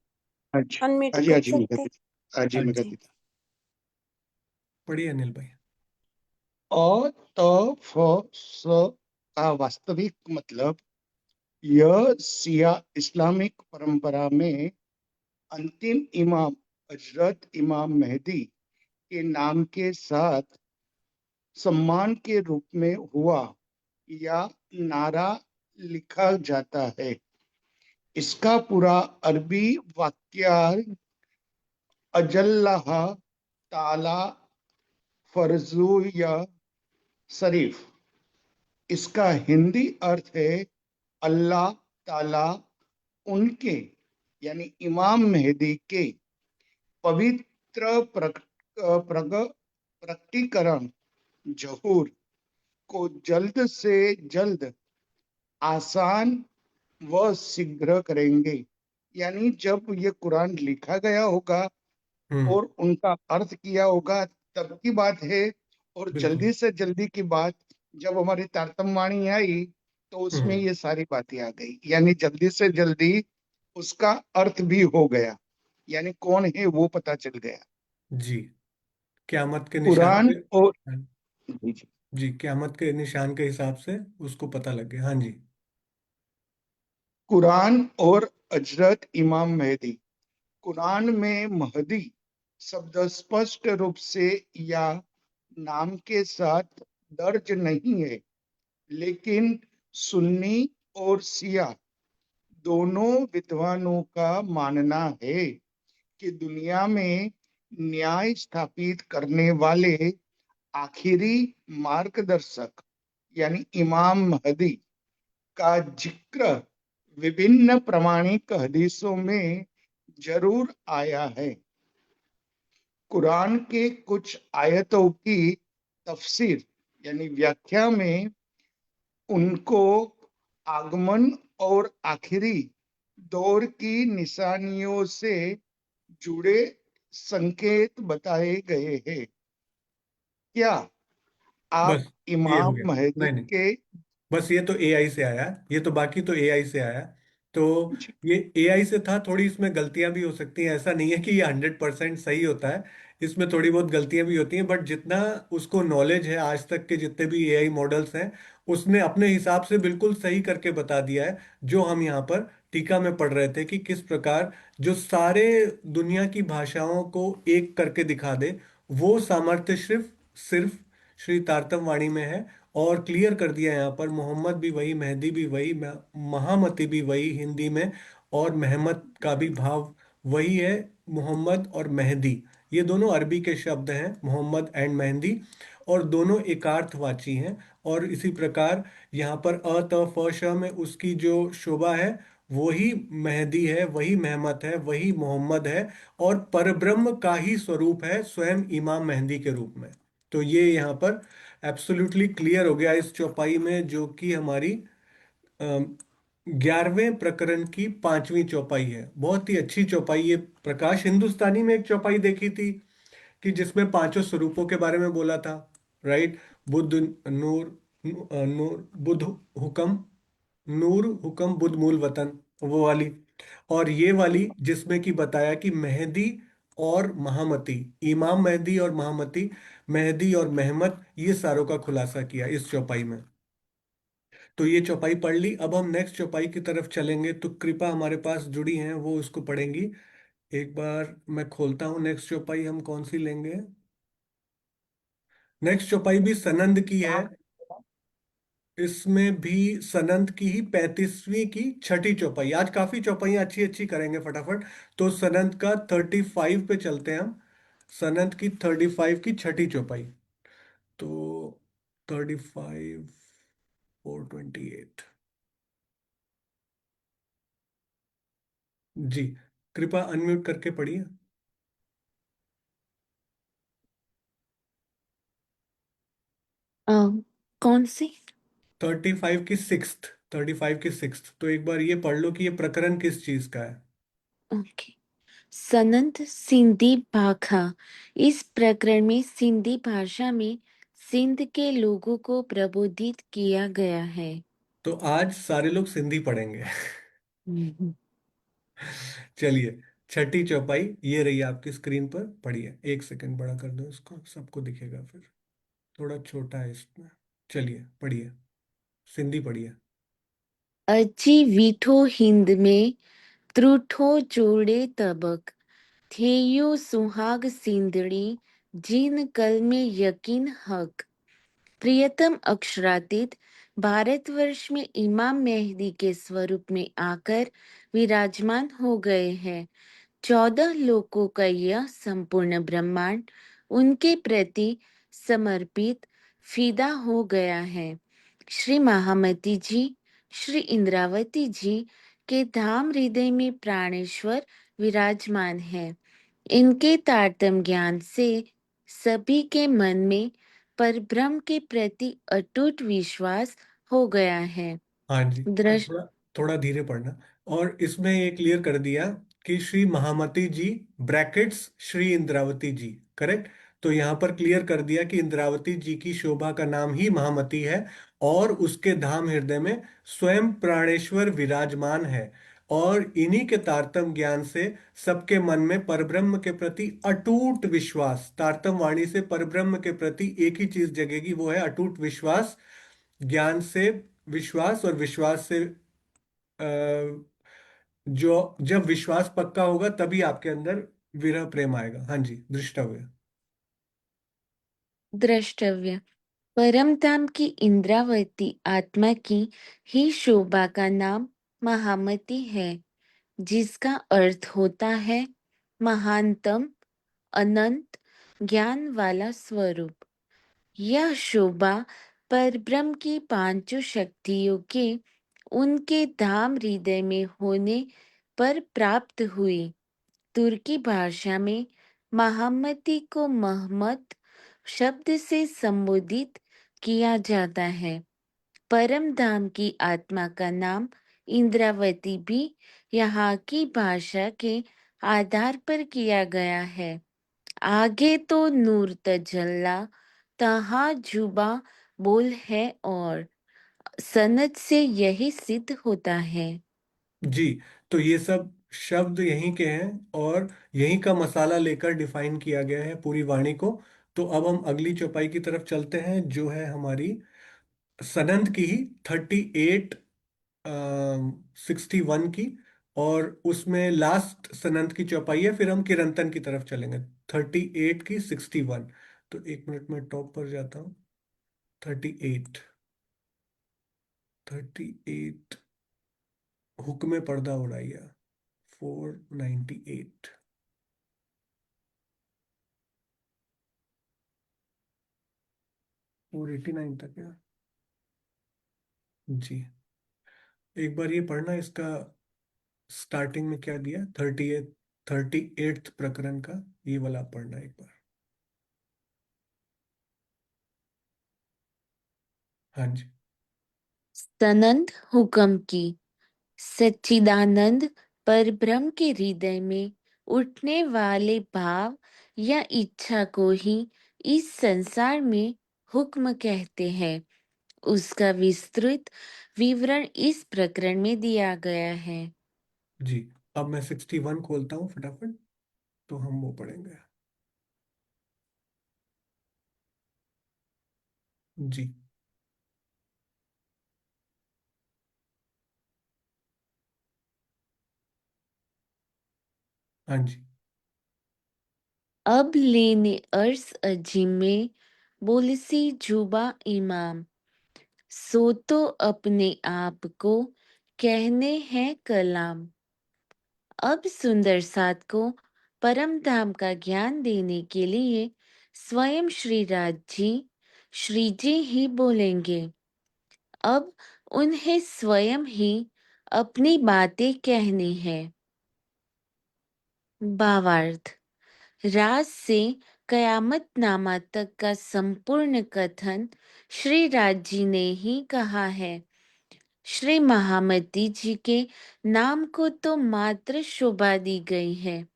आज अनम्यूट आज कर आज ही मैं सकते हैं। कहती आज ही हाँ मैं जी, कहती था। पढ़िए अनिल भाई। अ त फ स का वास्तविक मतलब यह सिया इस्लामिक परंपरा में अंतिम इमाम हजरत इमाम मेहदी के नाम के साथ सम्मान के रूप में हुआ या नारा लिखा जाता है। इसका पूरा अरबी वाक्यार्थ अजल्लाह ताला फरजू या शरीफ। इसका हिंदी अर्थ है अल्लाह ताला उनके यानी इमाम मेहदी के पवित्र प्रकटीकरण जहूर को जल्द से जल्द आसान व शीघ्र करेंगे। यानी जब ये कुरान लिखा गया होगा हम्म। और उनका अर्थ किया होगा तब की बात है। और बिल्कुल। जल्दी से जल्दी की बात जब हमारी तारतम्यवाणी आई तो उसमें हम्म। ये सारी बातें आ गई, यानी जल्दी से जल्दी उसका अर्थ भी हो गया। यानी कौन है वो पता चल गया। जी, क्यामत के निशान कुरान पे। और हाँ, जी जी। जी, क्यामत के निशान के हिसाब से उसको पता लग गया। हाँ जी। कुरान और हजरत इमाम मेहदी। कुरान में महदी शब्द स्पष्ट रूप से या नाम के साथ दर्ज नहीं है, लेकिन सुन्नी और शिया दोनों विद्वानों का मानना है कि दुनिया में न्याय स्थापित करने वाले आखिरी मार्गदर्शक यानी इमाम महदी का जिक्र विभिन्न प्रमाणिक हदीसों में जरूर आया है। कुरान के कुछ आयतों की तफसीर यानी व्याख्या में उनको आगमन और आखिरी दौर की निशानियों से जुड़े संकेत बताए गए हैं। क्या आप बस ये हो इमाम गया। महदी नहीं नहीं, के बस ये तो एआई से आया, ये तो बाकी तो एआई से आया। तो ये एआई से था, थोड़ी इसमें गलतियां भी हो सकती हैं, ऐसा नहीं है कि ये 100% सही होता है। इसमें थोड़ी बहुत गलतियां भी होती हैं, बट जितना उसको नॉलेज है, आज तक के जितने भी एआई मॉडल्स हैं, उसने अपने हिसाब से बिल्कुल सही करके बता दिया है। जो हम यहाँ पर टीका में पढ़ रहे थे कि किस प्रकार जो सारे दुनिया की भाषाओं को एक करके दिखा दे, वो सामर्थ्य सिर्फ सिर्फ श्री तारतम वाणी में है। और क्लियर कर दिया यहाँ पर, मोहम्मद भी वही, मेहदी भी वही, महामती भी वही हिंदी में, और महमद का भी भाव वही है। मोहम्मद और मेहदी, ये दोनों अरबी के शब्द हैं, मोहम्मद एंड मेहंदी, और दोनों एकार्थवाची हैं। और इसी प्रकार यहाँ पर अ त फ श में उसकी जो शोभा है, वही मेहदी है, वही महमद है, वही मोहम्मद है, और परब्रह्म का ही स्वरूप है स्वयं इमाम मेहंदी के रूप में। तो ये यहाँ पर एब्सोल्युटली क्लियर हो गया इस चौपाई में, जो कि हमारी 11वें प्रकरण की 5वीं चौपाई है। बहुत ही अच्छी चौपाई ये। प्रकाश हिंदुस्तानी में एक चौपाई देखी थी कि जिसमें पांचों स्वरूपों के बारे में बोला था, राइट? बुद्ध, नूर, नूर बुद्ध, हुक्म, नूर, हुक्म, बुद्ध, मूल, वतन, वो वाली। और ये वाली जिसमें कि बताया कि मेहदी और महामती, इमाम मेहदी और महामती, मेहदी और महमद, ये सारों का खुलासा किया इस चौपाई में। तो ये चौपाई पढ़ ली, अब हम नेक्स्ट चौपाई की तरफ चलेंगे। तो कृपा हमारे पास जुड़ी हैं, वो उसको पढ़ेंगी। एक बार मैं खोलता हूँ नेक्स्ट चौपाई, हम कौन सी लेंगे। नेक्स्ट चौपाई भी सनंद की है। इसमें भी सनंद की ही 35वीं की छठी चौपाई। आज काफी चौपाइयाँ अच्छी अच्छी करेंगे फटाफट। तो सनंद का 35 पे चलते हैं हम। सनंद की 35 की छठी चौपाई। तो 35 428। जी, कृपा अनम्यूट करके पढ़िए। अ, कौन सी? 35 की 6th तो एक बार ये पढ़ लो कि ये प्रकरण किस चीज का है। ओके। सनंत सिंधी भाखा। इस प्रकरण में सिंधी भाषा में सिंध के लोगों को प्रबोधित किया गया है। तो आज सारे लोग सिंधी पढ़ेंगे। हम्म। चलिए, छठी चौपाई ये रही आपकी स्क्रीन पर, पढ़िए। एक सेकंड बड़ा कर दो इसको, सबको दिखेगा फिर। थोड़ा छोटा है इसमें। चलिए पढ़िए, सिंधी पढ़िए। अची वीठो हिंद में त्रुठो जोड़े तबक थेयो सुहाग सिंधड़ी जिन कल में यकीन हक। प्रियतम अक्षरातीत भारतवर्ष में इमाम मेहदी के स्वरूप में आकर विराजमान हो गए हैं। 14 लोकों का यह संपूर्ण ब्रह्मांड उनके प्रति समर्पित फिदा हो गया है। श्री महामती जी, श्री इंद्रावती जी के धाम हृदय में प्राणेश्वर विराजमान है। इनके तारतम ज्ञान से सभी के मन में परब्रह्म के प्रति अटूट विश्वास हो गया है। हाँ जी, दृष्ट थोड़ा थोड़ा धीरे पढ़ना। और इसमें ये क्लियर कर दिया कि श्री महामती जी ब्रैकेट्स श्री इंद्रावती जी, करेक्ट। तो यहाँ पर क्लियर कर दिया कि इंद्रावती जी की शोभा का नाम ही महामती है, और उसके धाम हृदय में स्वयं प्राणेश्वर विराजमान है। और इन्हीं के तारतम ज्ञान से सबके मन में परब्रह्म के प्रति अटूट विश्वास, तारतम वाणी से परब्रह्म के प्रति एक ही चीज जगेगी, वो है अटूट विश्वास। ज्ञान से विश्वास, और विश्वास से जो जब विश्वास पक्का होगा तभी आपके अंदर विरह प्रेम आएगा। हाँ जी, दृष्टव्य। द्रष्टव्य। परम धाम की इंद्रावती आत्मा की ही शोभा का नाम महामती है, जिसका अर्थ होता है महानतम, अनंत, ज्ञान वाला स्वरूप। यह शोभा परब्रह्म की पांचों शक्तियों के उनके धाम हृदय में होने पर प्राप्त हुई। तुर्की भाषा में महामती को महमत शब्द से संबोधित किया जाता है। परम धाम की आत्मा का नाम इंद्रावती भी यहाँ की भाषा के आधार पर किया गया है। आगे तो नूर तजल्ला तहाँ जुबा बोल है, और सनद से यही सिद्ध होता है। जी, तो ये सब शब्द यहीं के हैं और यहीं का मसाला लेकर डिफाइन किया गया है पूरी वाणी को। तो अब हम अगली चौपाई की तरफ चलते हैं, जो है हमारी सनंद की ही 38 61 की। और उसमें लास्ट सनंद की चौपाई है, फिर हम किरंतन की तरफ चलेंगे। 38 की 61। तो एक मिनट में टॉप पर जाता हूँ। 38, 38, हुक्म पर्दा उड़ाइया। 498, 489 तक है। जी, एक बार ये पढ़ना, इसका स्टार्टिंग में क्या दिया, 38th प्रकरण का ये वाला पढ़ना एक बार। हाँ जी। सनंद हुक्म की। सच्चिदानंद परब्रह्म के हृदय में उठने वाले भाव या इच्छा को ही इस संसार में हुक्म कहते हैं। उसका विस्तृत विवरण इस प्रकरण में दिया गया है। जी, अब मैं 61 खोलता हूँ फटाफट, तो हम वो पढ़ेंगे। जी। हाँ जी। अब लेने अर्स अजीम में बोलसी जुबा इमाम, सो तो अपने आप को कहने हैं कलाम। अब सुंदर साध को परम धाम का ज्ञान देने के लिए स्वयं श्री जी ही बोलेंगे। अब उन्हें स्वयं ही अपनी बातें कहनी है। भावार्थ। राज से कयामत नामा तक का संपूर्ण कथन श्री राज जी ने ही कहा है। श्री महामती जी के नाम को तो मात्र शोभा दी गई है।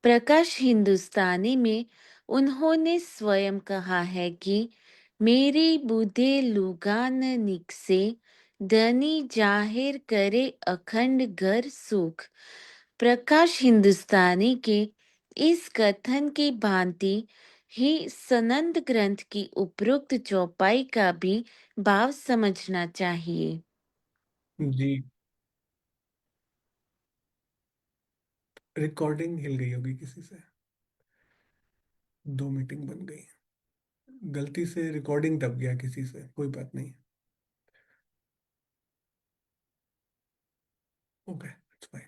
प्रकाश हिंदुस्तानी में उन्होंने स्वयं कहा है कि मेरी बुधे लुगान निकसे, धनी जाहिर करे अखंड घर सुख। प्रकाश हिंदुस्तानी के इस कथन की भांति ही सनंद ग्रंथ की उपरोक्त चौपाई का भी भाव समझना चाहिए। जी, रिकॉर्डिंग हिल गई होगी किसी से, दो मीटिंग बन गई, गलती से रिकॉर्डिंग दब गया किसी से, कोई बात नहीं। Okay, it's fine.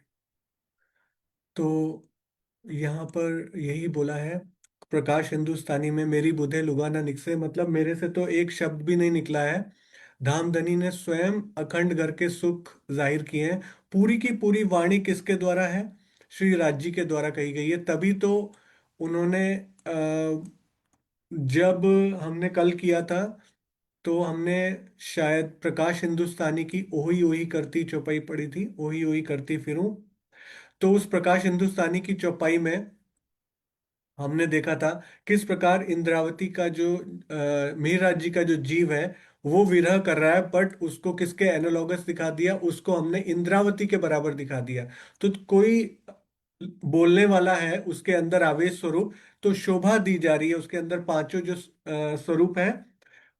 तो यहाँ पर यही बोला है, प्रकाश हिंदुस्तानी में मेरी बुधे लुगाना निकसे, मतलब मेरे से तो एक शब्द भी नहीं निकला है। धामधनी ने स्वयं अखंड घर के सुख जाहिर किए हैं। पूरी की पूरी वाणी किसके द्वारा है? श्री राज के द्वारा कही गई है। तभी तो उन्होंने जब हमने कल किया था, तो हमने शायद प्रकाश हिंदुस्तानी की ओही ओही करती चौपाई पढ़ी थी, ओही ओही करती फिरूं। तो उस प्रकाश हिंदुस्तानी की चौपाई में हमने देखा था किस प्रकार इंद्रावती का जो मिहिर राज जी का जो जीव है, वो विरह कर रहा है, बट उसको किसके एनालॉगस दिखा दिया, उसको हमने इंद्रावती के बराबर दिखा दिया। तो कोई बोलने वाला है, उसके अंदर आवेश स्वरूप, तो शोभा दी जा रही है उसके अंदर पांचों जो स्वरूप है,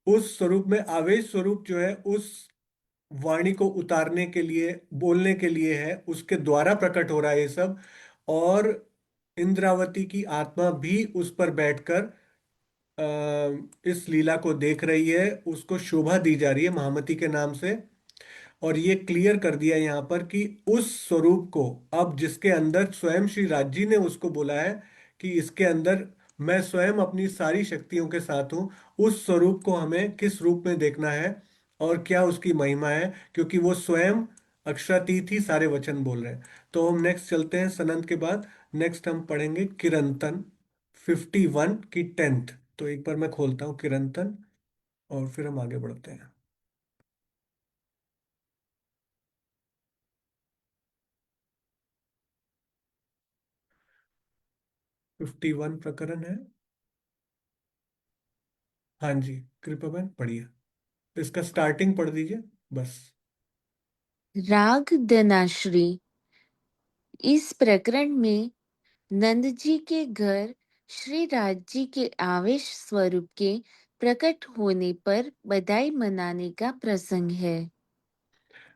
उस स्वरूप में आवेश स्वरूप जो है उस वाणी को उतारने के लिए, बोलने के लिए है, उसके द्वारा प्रकट हो रहा है ये सब। और इंद्रावती की आत्मा भी उस पर बैठकर इस लीला को देख रही है, उसको शोभा दी जा रही है महामती के नाम से। और ये क्लियर कर दिया यहाँ पर कि उस स्वरूप को, अब जिसके अंदर स्वयं श्री राज जी ने उसको बोला है कि इसके अंदर मैं स्वयं अपनी सारी शक्तियों के साथ हूँ, उस स्वरूप को हमें किस रूप में देखना है और क्या उसकी महिमा है, क्योंकि वो स्वयं अक्षरातीत ही सारे वचन बोल रहे हैं। तो हम नेक्स्ट चलते हैं सनंत के बाद। नेक्स्ट हम पढ़ेंगे किरंतन 51 की 10th। तो एक बार मैं खोलता हूँ किरंतन और फिर हम आगे बढ़ते हैं। 51 प्रकरण है। हाँ जी, कृपया मैम पढ़िए, इसका स्टार्टिंग पढ़ दीजिए बस। राग धनाश्री। इस प्रकरण में नंद जी के घर श्री राज जी के आवेश स्वरूप के प्रकट होने पर बधाई मनाने का प्रसंग है।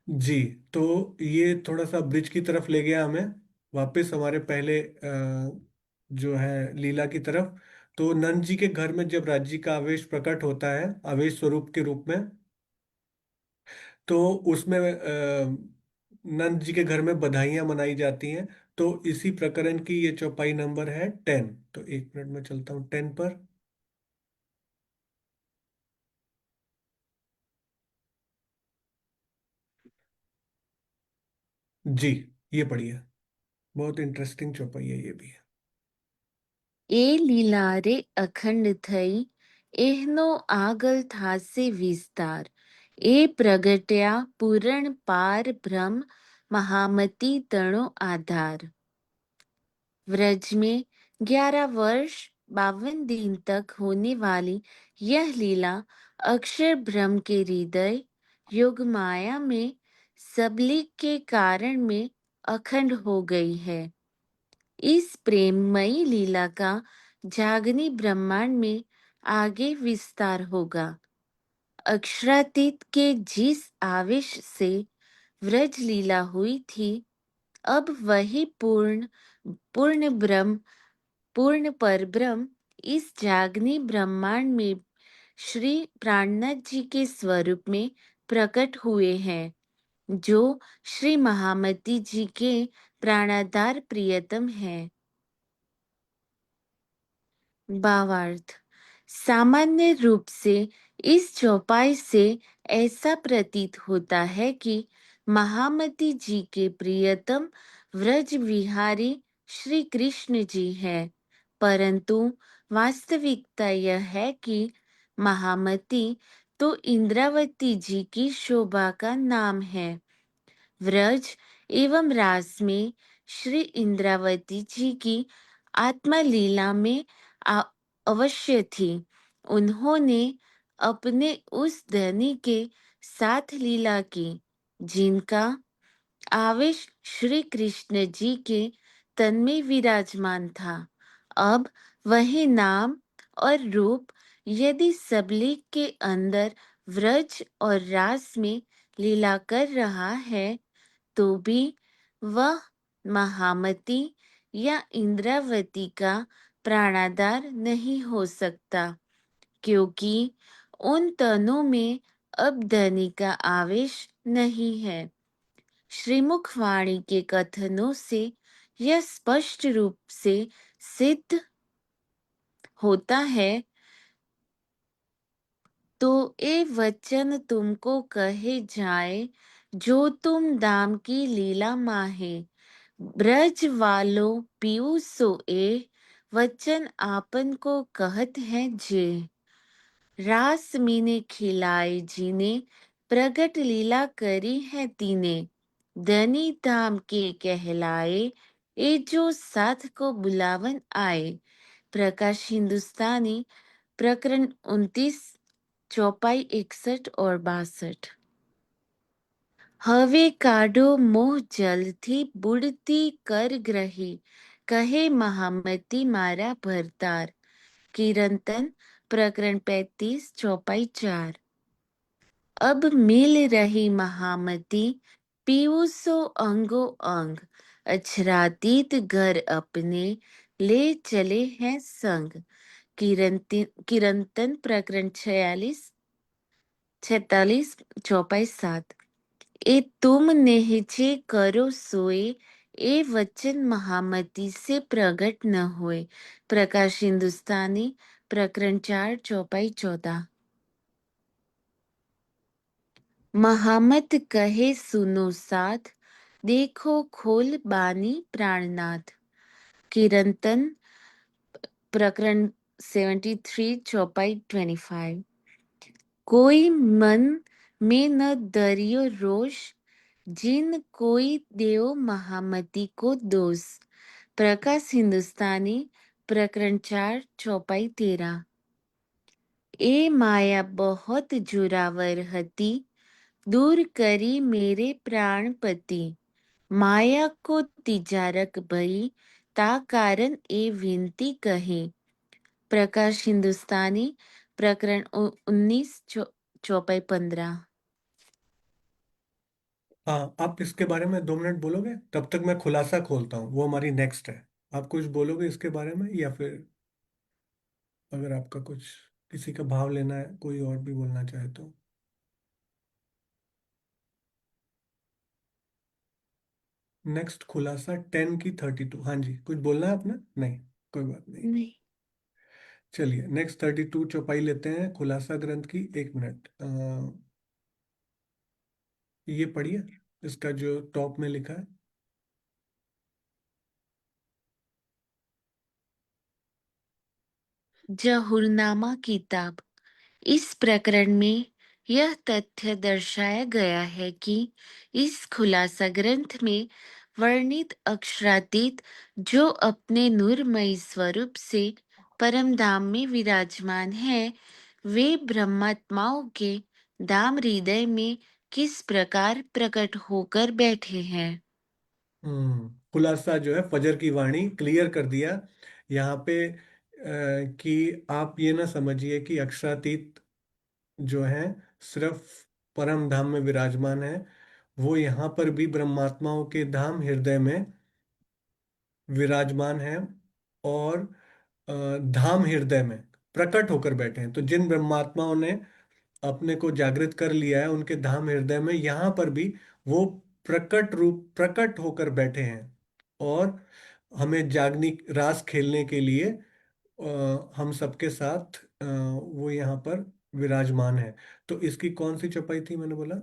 जी, तो ये थोड़ा सा ब्रिज की तरफ ले गया हमें, वापस हमारे पहले जो है लीला की तरफ। तो नंद जी के घर में जब राज्य का आवेश प्रकट होता है आवेश स्वरूप के रूप में, तो उसमें नंद जी के घर में बधाइयां मनाई जाती हैं। तो इसी प्रकरण की ये चौपाई नंबर है 10। तो एक मिनट में चलता हूँ 10 पर। जी, ये पढ़िए, बहुत इंटरेस्टिंग चौपाई है ये भी। એ લીલા રે અખંડ થઈ એહનો આગલ થાસે વિસ્તાર એ પ્રગટ્યા પૂરણ પાર બ્રહ્મ महामती तणो आधार। व्रज में 11 वर्ष 52 दिन तक होने वाली यह लीला अक्षर ब्रह्म के हृदय योग माया में सबलिक के कारण में अखंड हो गई है। इस प्रेममयी लीला का जागनी ब्रह्मांड में आगे विस्तार होगा। अक्षरातीत के जिस आवेश से व्रज लीला हुई थी, अब वही पूर्ण पूर्ण ब्रह्म पूर्ण परब्रह्म इस जागनी ब्रह्मांड में श्री प्राणनाथ जी के स्वरूप में प्रकट हुए हैं, जो श्री महामती जी के प्राणाधार प्रियतम हैं। भावार्थ। सामान्य रूप से इस चौपाई से ऐसा प्रतीत होता है कि महामती जी के प्रियतम व्रज विहारी श्री कृष्ण जी हैं, परंतु वास्तविकता यह है कि महामती तो इंद्रावती जी की शोभा का नाम है। व्रज एवं रास में श्री इंद्रावती जी की आत्मा लीला में आ- अवश्य थी। उन्होंने अपने उस धनी के साथ लीला की, जिनका आवेश श्री कृष्ण जी के तन में विराजमान था। अब वही नाम और रूप यदि सबलिक के अंदर व्रज और रास में लीला कर रहा है, तो भी वह महामती या इंद्रावती का प्राणाधार नहीं हो सकता, क्योंकि उन तनों में अब धनी का आवेश नहीं है। श्रीमुख वाणी के कथनों से यह स्पष्ट रूप से सिद्ध होता है। तो ये वचन तुमको कहे जाए, जो तुम दाम की लीला माहे, ब्रज वालों पीयूसो ए वचन आपन को कहत है जे। रास मीने खिलाए जीने प्रगट लीला करी है तीने, धनी धाम के कहलाए ए जो साथ को बुलावन आए। प्रकाश हिंदुस्तानी प्रकरण 29 चौपाई 61 और 62। હવે કાઢો મોહ જલથી બુડતી કર ગ્રહી કહે મહામતી મારા ભરતાર। કિરંતન प्रकरण 35 चौपाई 4। अब मिल रही महामती पीयूषो अंगो अंग अछरातीत घर अपने ले चले हैं संग। किरंतन प्रकरण 46 चौपाई 7। ए तुम निहचे करो सोए ए वचन महामती से प्रकट न होए। प्रकाश हिंदुस्तानी प्रकरण 4 चौपाई 14। महामत कहे सुनो साथ देखो खोल बानी प्राणनाथ। किरंतन प्रकरण 73 चौपाई 25। कोई मन में न दरियो रोष जिन कोई देव महामती को दोष। प्रकाश हिंदुस्तानी प्रकरण 4 चौपाई 13। ए माया बहुत जुरावर हती दूर करी मेरे प्राणपति। माया को तिजारक भई ता कारण ए विनती कही। प्रकाश हिंदुस्तानी प्रकरण 19 चौपाई 15। हाँ, आप इसके बारे में 2 मिनट बोलोगे, तब तक मैं खुलासा खोलता हूँ, वो हमारी नेक्स्ट है। आप कुछ बोलोगे इसके बारे में, या फिर अगर आपका कुछ किसी का भाव लेना है, कोई और भी बोलना चाहे तो। नेक्स्ट खुलासा 10 की 32। हाँ जी, कुछ बोलना है आपने? नहीं, कोई बात नहीं। नहीं। चलिए, नेक्स्ट 32 चौपाई लेते हैं खुलासा ग्रंथ की। 1 मिनट, ये पढ़िए, इसका जो टॉप में लिखा है। जहुरनामा किताब। इस प्रकरण में यह तथ्य दर्शाया गया है कि इस खुलासा ग्रंथ में वर्णित अक्षरातीत जो अपने नूरमयी स्वरूप से परम धाम में विराजमान है वे ब्रह्मात्माओं के धाम हृदय में किस प्रकार प्रकट होकर बैठे हैं। खुलासा जो है फजर की वाणी क्लियर कर दिया यहाँ पे, कि आप ये ना समझिए कि अक्षरातीत जो है सिर्फ परम धाम में विराजमान है। वो यहाँ पर भी ब्रह्मात्माओं के धाम हृदय में विराजमान है, और धाम हृदय में प्रकट होकर बैठे हैं। तो जिन ब्रह्मात्माओं ने अपने को जागृत कर लिया है, उनके धाम हृदय में यहाँ पर भी वो प्रकट होकर बैठे हैं, और हमें जागनी रास खेलने के लिए हम सबके साथ वो यहाँ पर विराजमान है। तो इसकी कौन सी चौपाई थी, मैंने बोला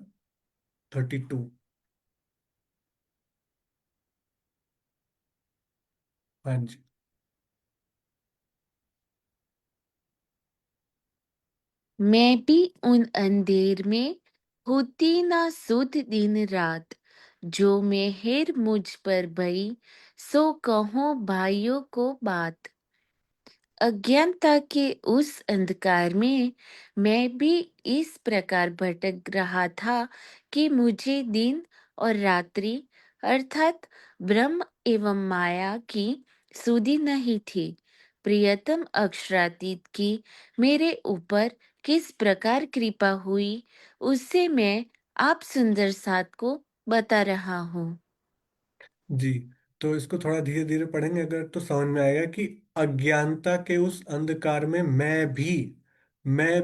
32। हाँ जी। मैं भी उन अंधेर में होती ना सुध दिन रात जो मेहर मुझ पर भई सो कहो भाइयों को बात। अज्ञानता के उस अंधकार में मैं भी इस प्रकार भटक रहा था कि मुझे दिन और रात्रि अर्थात ब्रह्म एवं माया की सुधि नहीं थी। प्रियतम अक्षरातीत की मेरे ऊपर किस प्रकार कृपा हुई उससे मैं आप सुंदर साथ को बता रहा हूँ। जी, तो इसको थोड़ा धीरे धीरे पढ़ेंगे अगर, तो समझ में आएगा कि अज्ञानता के उस अंधकार में मैं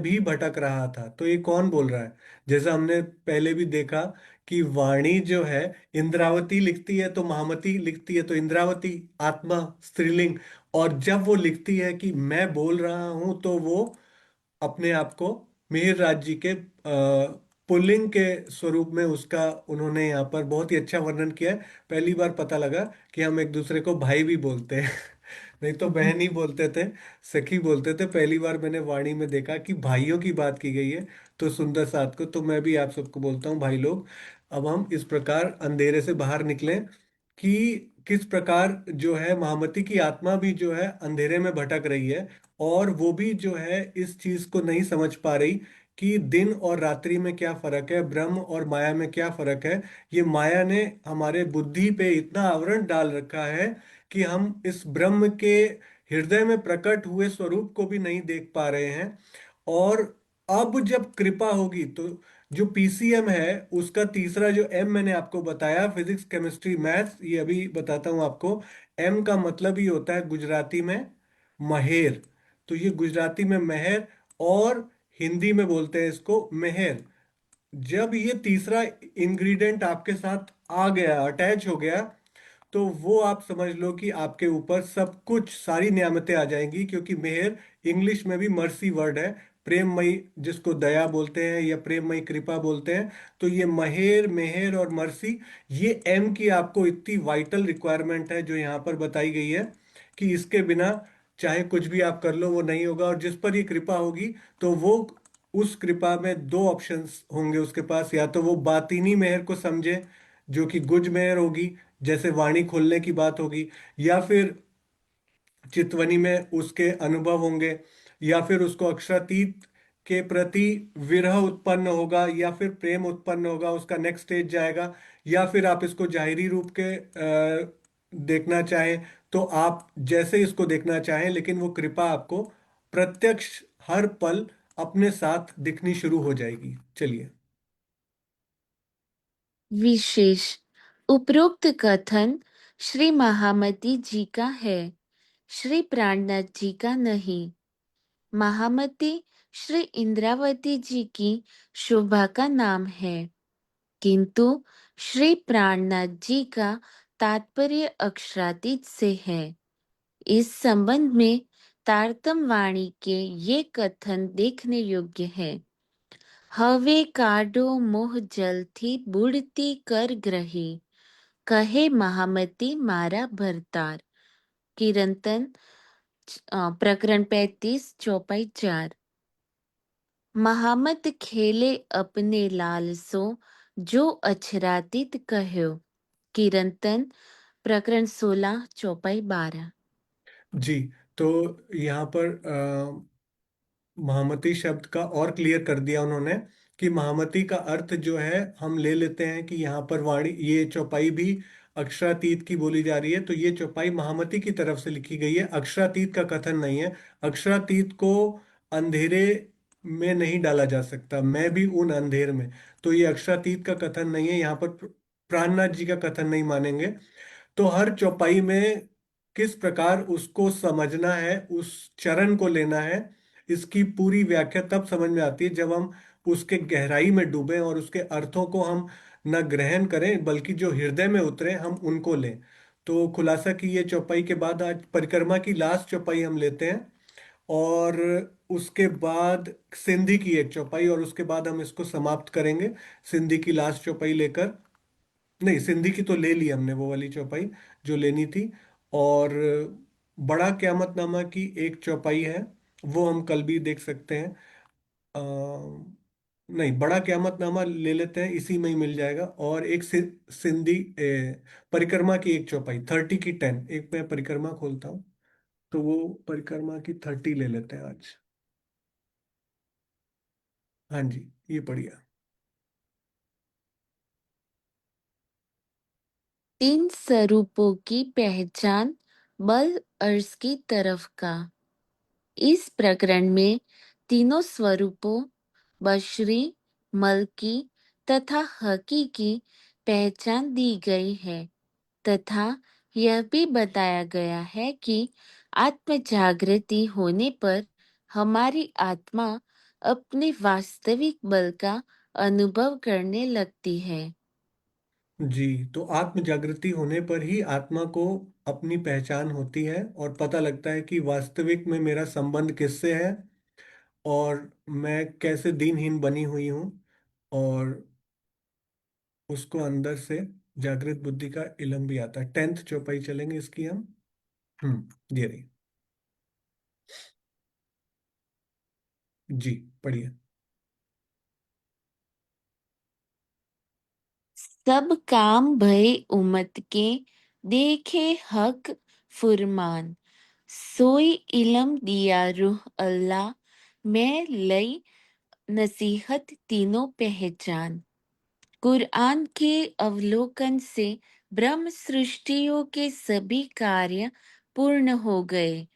भी भटक रहा था। तो ये कौन बोल रहा है? जैसा हमने पहले भी देखा कि वाणी जो है, इंद्रावती लिखती है तो महामती लिखती है, तो इंद्रावती आत्मा स्त्रीलिंग, और जब वो लिखती है कि मैं बोल रहा हूं, तो वो अपने आप को मिहिर राज जी के पुल्लिंग के स्वरूप में उसका उन्होंने यहाँ पर बहुत ही अच्छा वर्णन किया है। पहली बार पता लगा कि हम एक दूसरे को भाई भी बोलते हैं नहीं तो बहन ही बोलते थे, सखी बोलते थे। पहली बार मैंने वाणी में देखा कि भाइयों की बात की गई है। तो सुंदर साथ को तो मैं भी आप सबको बोलता हूँ भाई लोग। अब हम इस प्रकार अंधेरे से बाहर निकलें कि किस प्रकार जो है महामती की आत्मा भी जो है अंधेरे में भटक रही है, और वो भी जो है इस चीज को नहीं समझ पा रही कि दिन और रात्रि में क्या फर्क है, ब्रह्म और माया में क्या फर्क है। ये माया ने हमारे बुद्धि पे इतना आवरण डाल रखा है कि हम इस ब्रह्म के हृदय में प्रकट हुए स्वरूप को भी नहीं देख पा रहे हैं। और अब जब कृपा होगी तो जो पीसीएम है उसका तीसरा जो एम मैंने आपको बताया, फिजिक्स केमिस्ट्री मैथ्स, ये अभी बताता हूँ आपको। एम का मतलब ही होता है गुजराती में महेर। तो ये गुजराती में मेहर, और हिंदी में बोलते हैं इसको मेहर। जब ये तीसरा इंग्रेडिएंट आपके साथ आ गया, अटैच हो गया, तो वो आप समझ लो कि आपके ऊपर सब कुछ, सारी नियामतें आ जाएंगी। क्योंकि मेहर इंग्लिश में भी मर्सी वर्ड है, प्रेममयी, जिसको दया बोलते हैं या प्रेममयी कृपा बोलते हैं। तो ये महेर, मेहर और मर्सी, ये एम की आपको इतनी वाइटल रिक्वायरमेंट है जो यहाँ पर बताई गई है कि इसके बिना चाहे कुछ भी आप कर लो वो नहीं होगा। और जिस पर ये कृपा होगी तो वो, उस कृपा में दो ऑप्शंस होंगे उसके पास। या तो वो बातिनी मेहर को समझे जो कि गुज मेहर होगी, जैसे वाणी खोलने की बात होगी, या फिर चितवनी में उसके अनुभव होंगे, या फिर उसको अक्षरातीत के प्रति विरह उत्पन्न होगा, या फिर प्रेम उत्पन्न होगा, उसका नेक्स्ट स्टेज जाएगा। या फिर आप इसको जाहिरी रूप के देखना चाहें तो आप जैसे इसको देखना चाहें, लेकिन वो कृपा आपको प्रत्यक्ष हर पल अपने साथ दिखनी शुरू हो जाएगी। चलिए। विशेष उपरोक्त कथन श्री महामती जी का है, श्री प्राणनाथ जी का नहीं। महामती श्री इंद्रावती जी की शोभा का नाम है, किंतु श्री प्राणनाथ जी का तात्पर्य अक्षरातीत से है। इस संबंध में तारतम वाणी के ये कथन देखने योग्य है। हवे काडो मोह जलथी बुड़ती कर ग्रही, कहे महामती मारा भरतार। कीर्तन प्रकरण 35 चौपाई 4। महामत खेले अपने लाल सो, जो अक्षरातीत कहो। कीर्तन प्रकरण 16 चौपाई 12। जी। तो यहाँ पर महामती शब्द का और क्लियर कर दिया उन्होंने कि महामती का अर्थ जो है हम ले लेते हैं कि यहाँ पर वाणी, ये चौपाई भी अक्षरातीत की बोली जा रही है, तो ये चौपाई महामती की तरफ से लिखी गई है, अक्षरातीत का कथन नहीं है। अक्षरातीत को अंधेरे में नहीं डाला जा सकता, मैं भी उन अंधेर में। तो ये अक्षरातीत का कथन नहीं है, यहाँ पर प्राणनाथ जी का कथन नहीं मानेंगे। तो हर चौपाई में किस प्रकार उसको समझना है, उस चरण को लेना है, इसकी पूरी व्याख्या तब समझ में आती है जब हम उसके गहराई में डूबें और उसके अर्थों को हम न ग्रहण करें बल्कि जो हृदय में उतरे हम उनको लें। तो खुलासा की ये चौपाई के बाद आज परिक्रमा की लास्ट चौपाई हम लेते हैं, और उसके बाद सिंधी की एक चौपाई, और उसके बाद हम इसको समाप्त करेंगे सिंधी की लास्ट चौपाई लेकर। नहीं, सिंधी की तो ले ली हमने, वो वाली चौपाई जो लेनी थी। और बड़ा क़यामतनामा की एक चौपाई है, वो हम कल भी देख सकते हैं। नहीं, बड़ा क़यामतनामा ले लेते हैं, इसी में ही मिल जाएगा। और एक सिंधी परिक्रमा की एक चौपाई 30 की 10, एक मैं परिक्रमा खोलता हूँ, तो वो परिक्रमा की 30 ले लेते हैं आज। हाँ जी, ये बढ़िया। तीन स्वरूपों की पहचान बल अर्ज की तरफ का। इस प्रकरण में तीनों स्वरूपों बशरी, मलकी तथा हकी की पहचान दी गई है, तथा यह भी बताया गया है कि आत्म जागृति होने पर हमारी आत्मा अपने वास्तविक बल का अनुभव करने लगती है। जी। तो आत्म जागृति होने पर ही आत्मा को अपनी पहचान होती है और पता लगता है कि वास्तविक में मेरा संबंध किससे है, और मैं कैसे दीनहीन बनी हुई हूँ। और उसको अंदर से जागृत बुद्धि का इलम भी आता है। 10th चौपाई चलेंगे इसकी हम। ये रही। जी, पढ़िए। सब काम भय उमत के, देखे हक फुरमान। सोई इलम दिया रूह अल्लाह, मैं लई नसीहत तीनों पहचान। कुरान के अवलोकन से ब्रह्म सृष्टियों के सभी कार्य पूर्ण हो गए।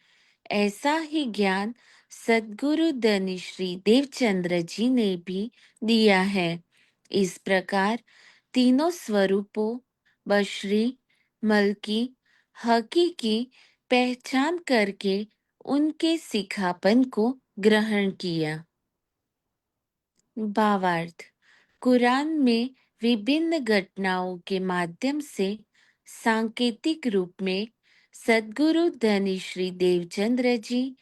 ऐसा ही ज्ञान सद्गुरु धनी श्री देवचंद्र जी ने भी दिया है। इस प्रकार तीनों स्वरूपों बशरी, मलकी, हकी की पहचान करके उनके सिखापन को ग्रहण किया। भावार्थ। कुरान में विभिन्न घटनाओं के माध्यम से सांकेतिक रूप में सद्गुरु धनी श्री देवचंद्र जी,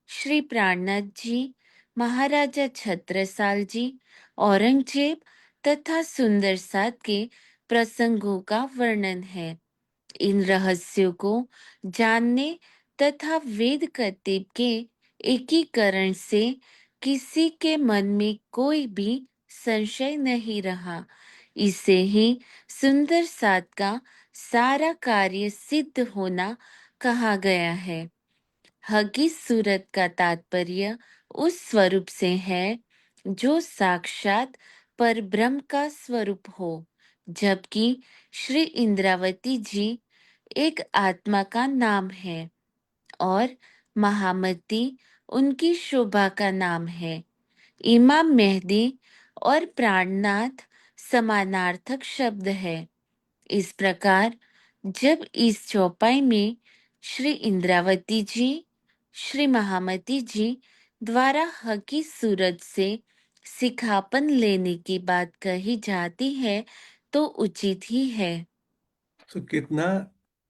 श्री प्राणनाथ जी, महाराजा छत्रसाल जी, औरंगजेब तथा सुंदर साथ के प्रसंगों का वर्णन है। इन रहस्यों को जानने तथा वेद कतीब के एकीकरण से किसी के मन में कोई भी संशय नहीं रहा। इसे ही सुंदर साथ का सारा कार्य सिद्ध होना कहा गया है। हकीस सूरत का तात्पर्य उस स्वरूप से है जो साक्षात पर ब्रह्म का स्वरूप हो, जबकि श्री इंद्रावती जी एक आत्मा का नाम है और महामती उनकी शोभा का नाम है। इमाम मेहदी और प्राणनाथ समानार्थक शब्द है। इस प्रकार जब इस चौपाई में श्री इंद्रावती जी, श्री महामती जी द्वारा हकी सूरत से सिखापन लेने की बात कही जाती है तो उचित ही है। तो कितना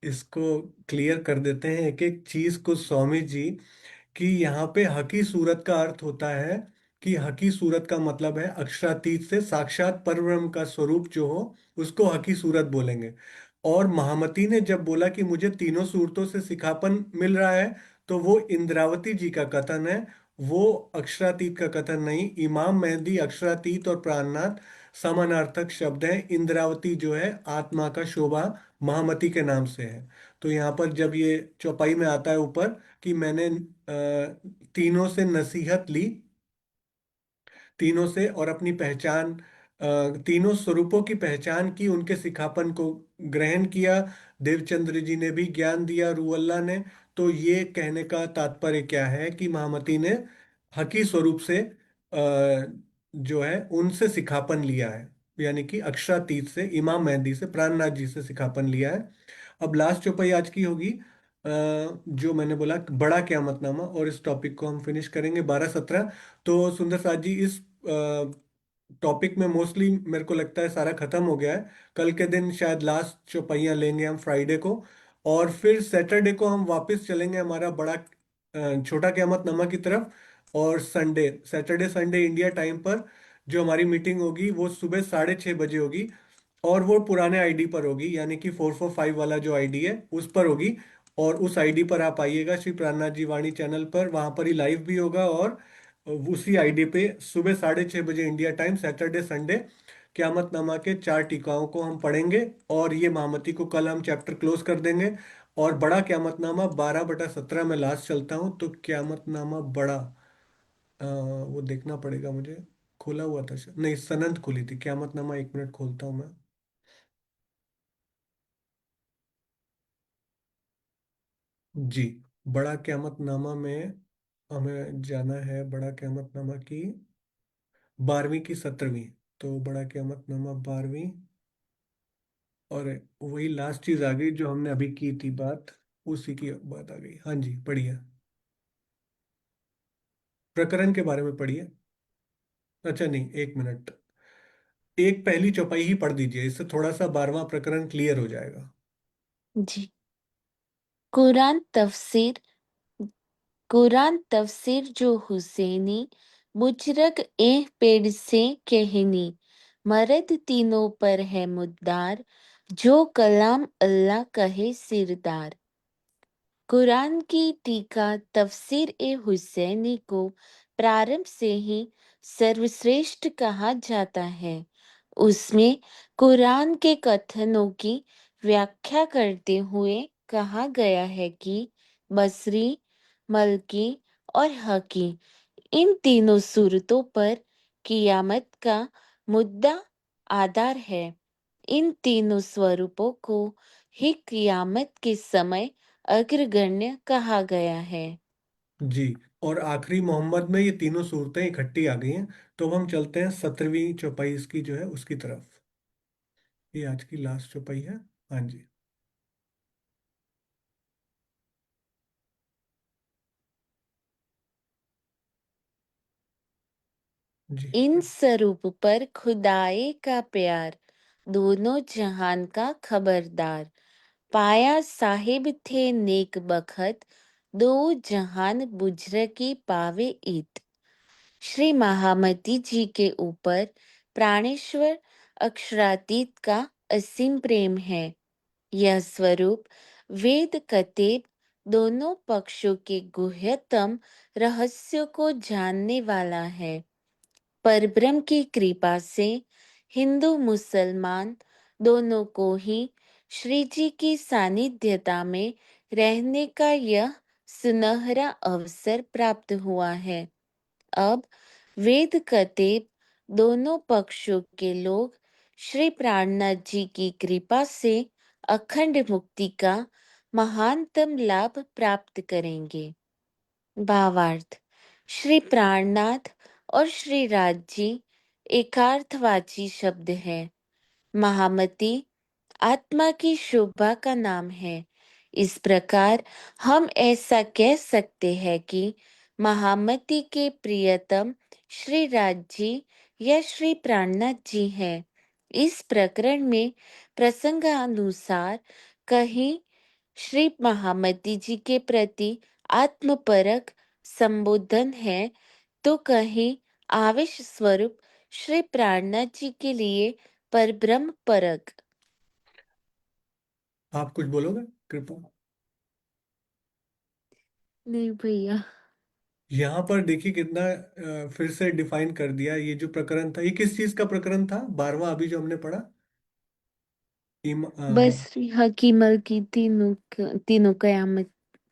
इसको क्लियर कर देते हैं एक एक चीज को स्वामी जी, कि यहाँ पे हकी सूरत का अर्थ होता है कि हकी सूरत का मतलब है अक्षरातीत से साक्षात परब्रह्म का स्वरूप जो हो उसको हकी सूरत बोलेंगे। और महामती ने जब बोला कि मुझे तीनों सूरतों से सिखापन मिल रहा है, तो वो इंद्रावती जी का कथन है, वो अक्षरातीत का कथन नहीं। इमाम मेहदी अक्षरातीत और प्राणनाथ समानार्थक शब्द हैं। इंद्रावती जो है आत्मा का शोभा महामती के नाम से है। तो यहाँ पर जब ये चौपाई में आता है ऊपर कि मैंने तीनों से नसीहत ली, तीनों से, और अपनी पहचान तीनों स्वरूपों की पहचान की, उनके सिखापन को ग्रहण किया, देवचंद्र जी ने भी ज्ञान दिया, रूअल्लाह ने। तो ये कहने का तात्पर्य क्या है कि महामती ने हकी स्वरूप से जो है उनसे सिखापन लिया है, यानी कि अक्षरातीत से, इमाम मेहदी से, प्राणनाथ जी से सिखापन लिया है। अब लास्ट चौपाई आज की होगी जो मैंने बोला बड़ा क़यामतनामा, और इस टॉपिक को हम फिनिश करेंगे 12-17। तो सुंदर साथ जी, इस टॉपिक में मोस्टली मेरे को लगता है सारा खत्म हो गया है। कल के दिन शायद लास्ट चौपाइयाँ लेंगे हम फ्राइडे को, और फिर सैटरडे को हम वापस चलेंगे हमारा बड़ा छोटा क़यामतनामा की तरफ। और Sunday, Saturday Sunday India time पर जो हमारी मीटिंग होगी वो सुबह 6:30 बजे होगी, और वो पुराने आईडी पर होगी, यानी कि 445 वाला जो आईडी है उस पर होगी। और उस आईडी पर आप आइएगा श्री प्राणनाथ जी वाणी चैनल पर, वहां पर ही लाइव भी होगा। और उसी आईडी पे सुबह 6:30 बजे इंडिया टाइम सैटरडे संडे क़यामतनामा के 4 टीकाओं को हम पढ़ेंगे, और ये महामती को कल हम चैप्टर क्लोज कर देंगे। और बड़ा क़यामतनामा 12/17 में लास्ट चलता हूँ। तो क़यामतनामा बड़ा वो देखना पड़ेगा मुझे, खोला हुआ था नहीं, सनद खुली थी क़यामतनामा। 1 मिनट खोलता हूँ मैं। जी, बड़ा क़यामतनामा में हमें जाना है, बड़ा क़यामतनामा की 12वीं की 17वीं। तो बड़ा क़यामतनामा 12वीं, और वही लास्ट चीज आ गई जो हमने अभी की थी बात, उसी की बात आ गई। हाँ जी, पढ़िए, प्रकरण के बारे में पढ़िए। अच्छा नहीं, 1 मिनट, एक पहली चौपाई ही पढ़ दीजिए, इससे थोड़ा सा 12वां प्रकरण क्लियर हो जाएगा। जी। कुरान तफसीर कुरान तफसीर जो हुसैनी मुजरक एह पेड़ से कहनी, मर्द तीनों पर है मुद्दार, जो कलाम अल्लाह कहे सिरदार। कुरान की टीका तफसीर ए हुसैनी को प्रारंभ से ही सर्वश्रेष्ठ कहा जाता है। उसमें कुरान के कथनों की व्याख्या करते हुए कहा गया है कि बसरी, मलकी और हकी इन तीनों सूरतों पर कियामत का मुद्दा आधार है। इन तीनों स्वरूपों को ही कियामत के समय अग्रगण्य कहा गया है। जी। और आखिरी मोहम्मद में ये तीनों सूरतें इकट्ठी आ गई हैं। तो अब हम चलते हैं 17वीं चौपाई इसकी जो है उसकी तरफ। ये आज की लास्ट चौपाई है। हाँ जी। जी। इन स्वरूप पर खुदाए का प्यार, दोनों जहान का खबरदार। पाया साहिब थे नेक बखत, दो जहान बुजर की पावे ईत। श्री महामती जी के ऊपर प्राणेश्वर अक्षरातीत का असीम प्रेम है। यह स्वरूप वेद कतेब दोनों पक्षों के गुह्यतम रहस्यों को जानने वाला है। परब्रह्म की कृपा से हिंदू मुसलमान दोनों को ही श्री जी की सानिध्यता में रहने का यह सुनहरा अवसर प्राप्त हुआ है। अब वेद कतेब दोनों पक्षों के लोग श्री प्राणनाथ जी की कृपा से अखंड मुक्ति का महानतम लाभ प्राप्त करेंगे। भावार्थ, श्री प्राणनाथ और श्री राज जी एकार्थवाची शब्द है। महामती आत्मा की शोभा का नाम है। इस प्रकार हम ऐसा कह सकते हैं कि महामती के प्रियतम श्री राज जी या श्री प्राणनाथ जी हैं। इस प्रकरण में प्रसंगानुसार कहीं श्री महामती जी के प्रति आत्मपरक संबोधन है, तो कहीं आवेश स्वरूप श्री प्राणनाथ जी के लिए परब्रह्म परक। आप कुछ बोलोगे कृपा? नहीं भैया। यहाँ पर देखिए कितना फिर से डिफाइन कर दिया। ये जो प्रकरण था, ये किस चीज का प्रकरण था? 12वां अभी जो हमने पढ़ा। बस हकीमल की तीनों कयामत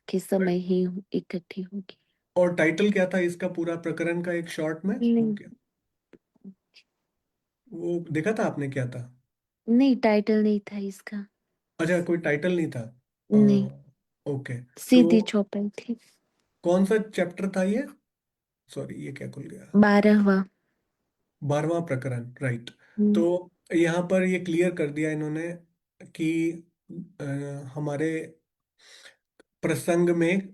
के समय ही इकट्ठी होगी। और टाइटल क्या था इसका पूरा प्रकरण का, एक शॉर्ट में वो नहीं, क्या? वो देखा था आपने क्या था? नहीं टाइटल नहीं था इसका। अच्छा, कोई टाइटल नहीं था। नहीं, ओके। तो सीधी चौपाई थी। कौन सा चैप्टर था ये? सॉरी, ये क्या खुल गया? 12वां। 12वां प्रकरण, राइट। तो हम्म, यहाँ पर ये क्लियर कर दिया इन्होंने कि अ, हमारे प्रसंग में,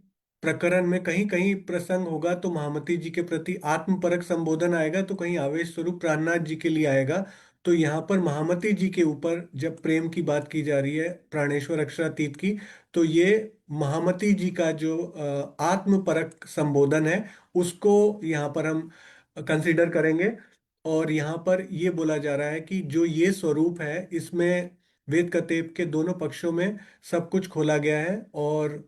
प्रकरण में कहीं कहीं प्रसंग होगा तो महामती जी के प्रति आत्मपरक संबोधन आएगा, तो कहीं आवेश स्वरूप प्राणनाथ जी के लिए आएगा। तो यहाँ पर महामती जी के ऊपर जब प्रेम की बात की जा रही है, प्राणेश्वर अक्षरातीत की, तो ये महामती जी का जो आत्मपरक संबोधन है, उसको यहाँ पर हम कंसिडर करेंगे। और यहाँ पर ये बोला जा रहा है कि जो ये स्वरूप है, इसमें वेद कतेब के दोनों पक्षों में सब कुछ खोला गया है। और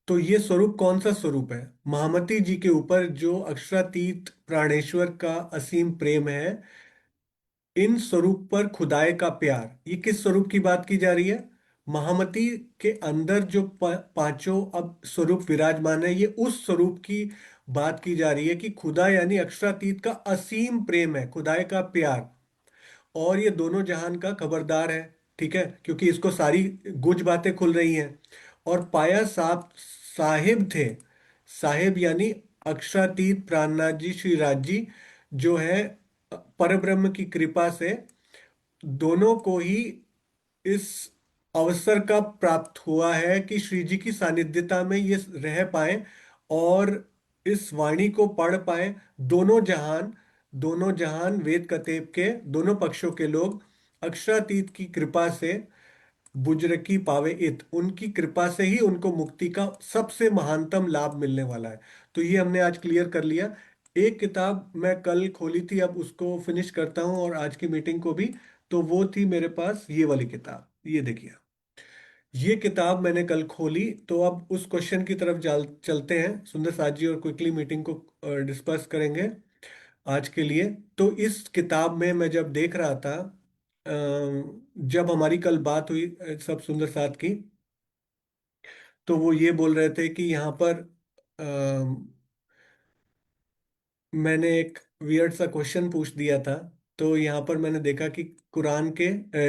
तो ये स्वरूप कौन सा स्वरूप है? महामती जी के ऊपर जो अक्षरातीत प्राणेश्वर का असीम प्रेम है, इन स्वरूप पर खुदाए का प्यार। ये किस स्वरूप की बात की जा रही है? महामती के अंदर जो पांचों अब स्वरूप विराजमान है, ये उस स्वरूप की बात की जा रही है कि खुदा यानी अक्षरातीत का असीम प्रेम है, खुदाए का प्यार। और ये दोनों जहान का खबरदार है। ठीक है, क्योंकि इसको सारी गुज बातें खुल रही हैं। और पाया साहिब थे। साहिब यानी अक्षरातीत प्राणनाथ जी, श्री राज जी, जो है परब्रह्म की कृपा से दोनों को ही इस अवसर का प्राप्त हुआ है कि श्री जी की सानिध्यता में ये रह पाए और इस वाणी को पढ़ पाए। दोनों जहान वेद कतेब के दोनों पक्षों के लोग अक्षरातीत की कृपा से बुजरकी पावे इत, उनकी कृपा से ही उनको मुक्ति का सबसे महानतम लाभ मिलने वाला है। तो ये हमने आज क्लियर कर लिया। एक किताब मैं कल खोली थी, अब उसको फिनिश करता हूँ और आज की मीटिंग को भी। तो वो थी मेरे पास ये वाली किताब, ये देखिए। ये किताब मैंने कल खोली, तो अब उस क्वेश्चन की तरफ चलते हैं सुंदर साथ जी, और क्विकली मीटिंग को डिस्कस करेंगे आज के लिए। तो इस किताब में मैं जब देख रहा था, जब हमारी कल बात हुई सब सुंदर साथ की, तो वो ये बोल रहे थे कि यहाँ पर मैंने एक वियर्ड सा क्वेश्चन पूछ दिया था। तो यहाँ पर मैंने देखा कि कुरान के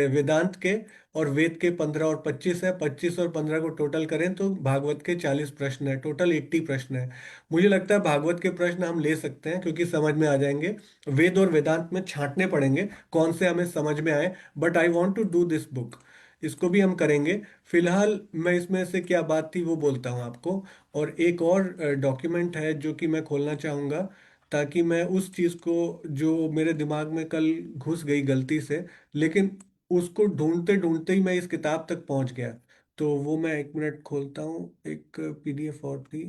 वेदांत के और वेद के 15 और 25 है। 25 और 15 को टोटल करें तो भागवत के 40 प्रश्न है। टोटल 80 प्रश्न है। मुझे लगता है भागवत के प्रश्न हम ले सकते हैं क्योंकि समझ में आ जाएंगे। वेद और वेदांत में छांटने पड़ेंगे कौन से हमें समझ में आए। But I want to do this book. इसको भी हम करेंगे। फिलहाल मैं इसमें से क्या बात थी वो बोलता हूँ आपको। और एक और डॉक्यूमेंट है जो कि मैं खोलना चाहूँगा, ताकि मैं उस चीज को जो मेरे दिमाग में कल घुस गई गलती से, लेकिन उसको ढूंढते ढूंढते ही मैं इस किताब तक पहुंच गया। तो वो मैं 1 मिनट खोलता हूँ। एक पीडीएफ और थी,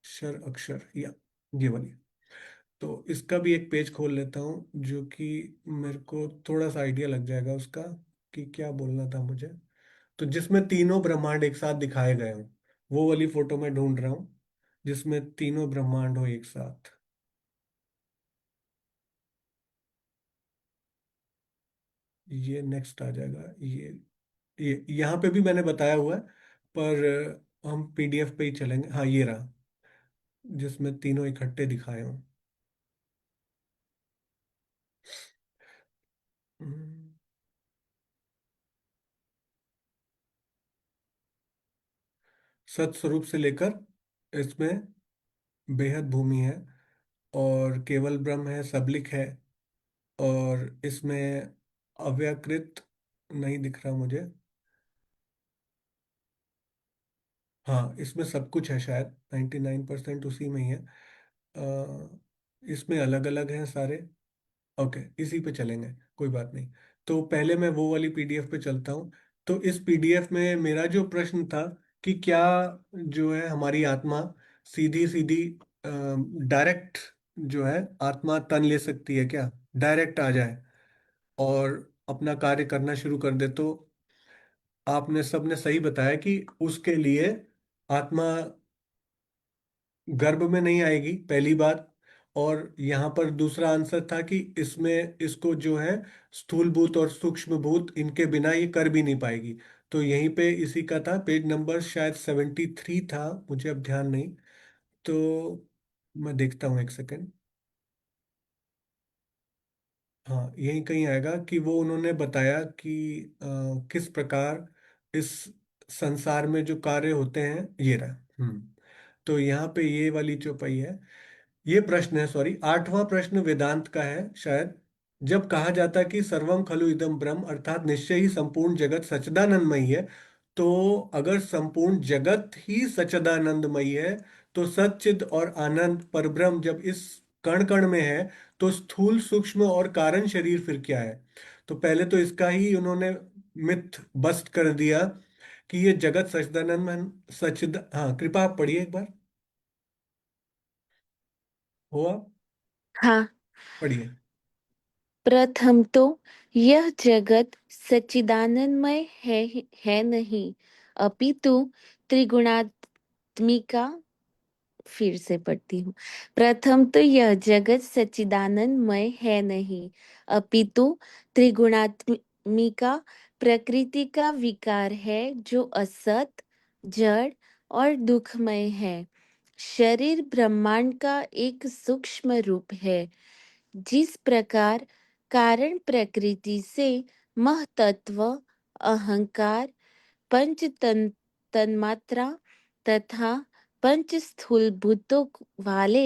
शर अक्षर या ये वाली। तो इसका भी एक पेज खोल लेता हूँ जो कि मेरे को थोड़ा सा आइडिया लग जाएगा उसका कि क्या बोलना था मुझे। तो जिसमें तीनों ब्रह्मांड एक साथ दिखाए गए हों, वो वाली फोटो मैं ढूंढ रहा हूँ जिसमें तीनों ब्रह्मांड हो एक साथ। ये नेक्स्ट आ जाएगा। ये यहाँ पे भी मैंने बताया हुआ है, पर हम पीडीएफ पे ही चलेंगे। हाँ, ये रहा जिसमें तीनों इकट्ठे दिखाए हों। हम्म, सत स्वरूप से लेकर इसमें बेहद भूमि है, और केवल ब्रह्म है, सबलिक है, और इसमें अव्यकृत नहीं दिख रहा मुझे। हाँ, इसमें सब कुछ है शायद। 99% उसी में ही है। इसमें अलग अलग हैं सारे। ओके, इसी पे चलेंगे, कोई बात नहीं। तो पहले मैं वो वाली पीडीएफ पे चलता हूँ। तो इस पीडीएफ में मेरा जो प्रश्न था कि क्या जो है हमारी आत्मा सीधी सीधी डायरेक्ट जो है आत्मा तन ले सकती है क्या, डायरेक्ट आ जाए और अपना कार्य करना शुरू कर दे। तो आपने सबने सही बताया कि उसके लिए आत्मा गर्भ में नहीं आएगी, पहली बात। और यहाँ पर दूसरा आंसर था कि इसमें इसको जो है स्थूल भूत और सूक्ष्म भूत इनके बिना ये कर भी नहीं पाएगी। तो यहीं पे इसी का था, पेज नंबर शायद 73 था, मुझे अब ध्यान नहीं। तो मैं देखता हूँ, एक सेकेंड। हाँ, यही कहीं आएगा कि वो उन्होंने बताया कि किस प्रकार इस संसार में जो कार्य होते हैं, ये रहा। तो यहाँ पे ये वाली चौपाई है। ये प्रश्न है, सॉरी, 8वां प्रश्न वेदांत का है शायद। जब कहा जाता है कि सर्वम खलु इदम ब्रह्म, अर्थात निश्चय ही संपूर्ण जगत सच्चिदानंदमयी है, तो अगर संपूर्ण जगत ही सच्चिदानंदमयी है, तो सच्चिद और आनंद परब्रह्म जब इस कण कण में है, तो स्थूल सूक्ष्म और कारण शरीर फिर क्या है। तो पहले तो इसका ही उन्होंने मिथ बस्ट कर दिया कि ये जगत सच्चिदानंद सच्चिद। हाँ, कृपा आप पढ़िए एक बार। हो आप हाँ। पढ़िए। प्रथम तो यह जगत सच्चिदानंदमय है नहीं, अपितु त्रिगुणात्मिका। फिर से पढ़ती हूँ। प्रथम तो यह जगत सच्चिदानंदमय है नहीं, अपितु त्रिगुणात्मिका प्रकृति का विकार है, जो असत, जड़ और दुखमय है। शरीर ब्रह्मांड का एक सूक्ष्म रूप है। जिस प्रकार कारण प्रकृति से महतत्व, अहंकार, पंच तन्मात्रा तथा पंच स्थूल भूतों वाले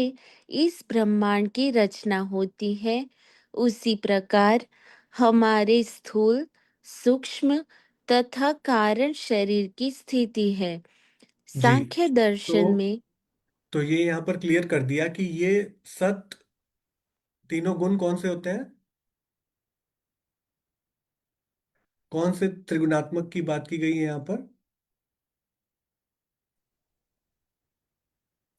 इस ब्रह्मांड की रचना होती है, उसी प्रकार हमारे स्थूल, सूक्ष्म तथा कारण शरीर की स्थिति है। जी। सांख्य तो दर्शन में तो ये यहाँ पर क्लियर कर दिया कि ये सत तीनों गुण कौन से होते हैं, कौन से त्रिगुणात्मक की बात की गई है यहाँ पर।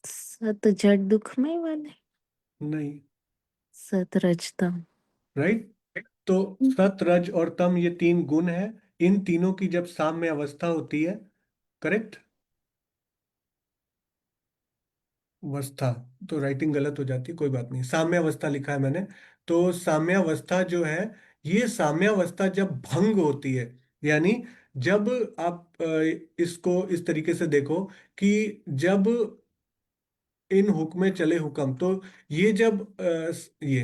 सत जड़ दुखमय वाले, नहीं। सत रजतम। राइट। तो सत रज और तम ये 3 गुण हैं। इन तीनों की जब साम्य अवस्था होती है, करेक्ट, अवस्था, तो राइटिंग गलत हो जाती है, कोई बात नहीं, साम्य अवस्था लिखा है मैंने। तो साम्य अवस्था जो है, ये साम्य अवस्था जब भंग होती है, यानी जब आप इसको इस तरीके से देखो कि जब इन हुक्मे चले हुक्म। तो ये जब ये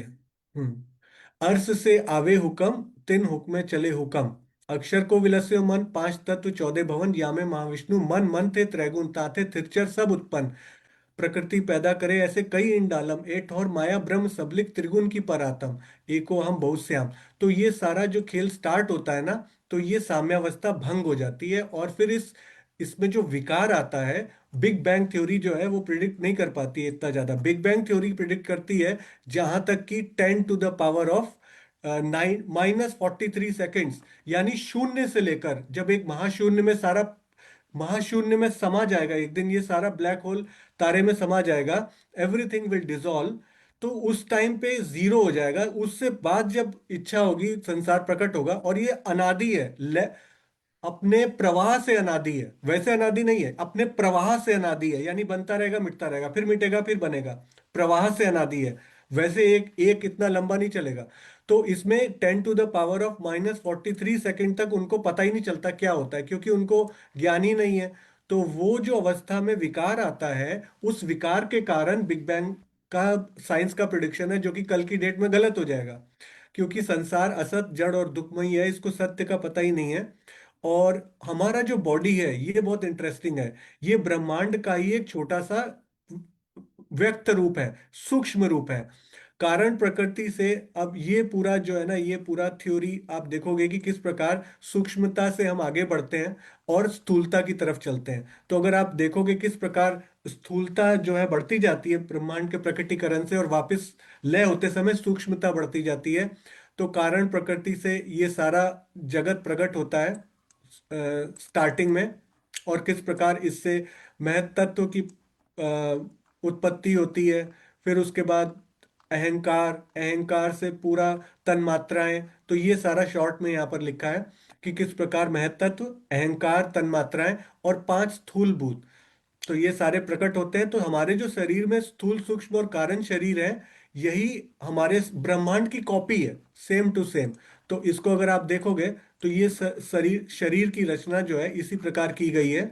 अर्श से आवे हुक्म, तिन हुक्मे चले हुक्म। अक्षर को विलस्यो मन, पांच तत्व चौदह भवन, यामे महाविष्णु मन, मन थे त्रैगुण, ताथे थिरचर सब उत्पन्न। प्रकृति पैदा करे ऐसे कई इंडालम, एक ठौर माया ब्रह्म सबलिक त्रिगुण की परातम, एको हम बहुत श्याम। तो ये सारा जो खेल स्टार्ट होता है ना, तो ये साम्यावस्था भंग हो जाती है, और फिर इसमें जो विकार आता है, बिग बैंग थ्योरी जो है वो प्रिडिक्ट नहीं कर पाती है इतना ज्यादा। बिग बैंग थ्योरी प्रिडिक्ट करती है जहां तक कि 10 to the power of 9 -43 seconds, यानी शून्य से लेकर, जब एक महाशून्य में सारा महाशून्य में समा जाएगा एक दिन, ये सारा ब्लैक होल तारे में समा जाएगा, एवरीथिंग विल डिसॉल्व। तो उस टाइम पे जीरो हो जाएगा। उससे बाद जब इच्छा होगी संसार प्रकट होगा, और ये अनादि है, अपने प्रवाह से अनादि है, वैसे अनादि नहीं है, अपने प्रवाह से अनादि है, यानी बनता रहेगा मिटता रहेगा, फिर मिटेगा फिर बनेगा, प्रवाह से अनादि है। वैसे एक एक इतना लंबा नहीं चलेगा। तो इसमें 10 to the power of -43 second तक उनको पता ही नहीं चलता क्या होता है, क्योंकि उनको ज्ञान ही नहीं है। तो वो जो अवस्था में विकार आता है, उस विकार के कारण बिग बैंग का साइंस का प्रिडिक्शन है, जो कि कल की डेट में गलत हो जाएगा, क्योंकि संसार असत जड़ और दुखमय है, इसको सत्य का पता ही नहीं है। और हमारा जो बॉडी है ये बहुत इंटरेस्टिंग है। ये ब्रह्मांड का ही एक छोटा सा व्यक्त रूप है, सूक्ष्म रूप है, कारण प्रकृति से। अब ये पूरा जो है ना, ये पूरा थ्योरी आप देखोगे कि किस प्रकार सूक्ष्मता से हम आगे बढ़ते हैं और स्थूलता की तरफ चलते हैं। तो अगर आप देखोगे किस प्रकार स्थूलता जो है बढ़ती जाती है ब्रह्मांड के प्रकटीकरण से, और वापस लय होते समय सूक्ष्मता बढ़ती जाती है। तो कारण प्रकृति से ये सारा जगत प्रकट होता है स्टार्टिंग में, और किस प्रकार इससे महत तत्व की उत्पत्ति होती है। फिर उसके बाद अहंकार, अहंकार से पूरा तन्मात्राएं। तो ये सारा शॉर्ट में यहाँ पर लिखा है कि किस प्रकार महत तत्व, अहंकार, तन्मात्राएं और पांच स्थूल भूत, तो ये सारे प्रकट होते हैं। तो हमारे जो शरीर में स्थूल, सूक्ष्म और कारण शरीर है, यही हमारे ब्रह्मांड की कॉपी है, सेम टू सेम। तो इसको अगर आप देखोगे तो ये शरीर शरीर की रचना जो है इसी प्रकार की गई है,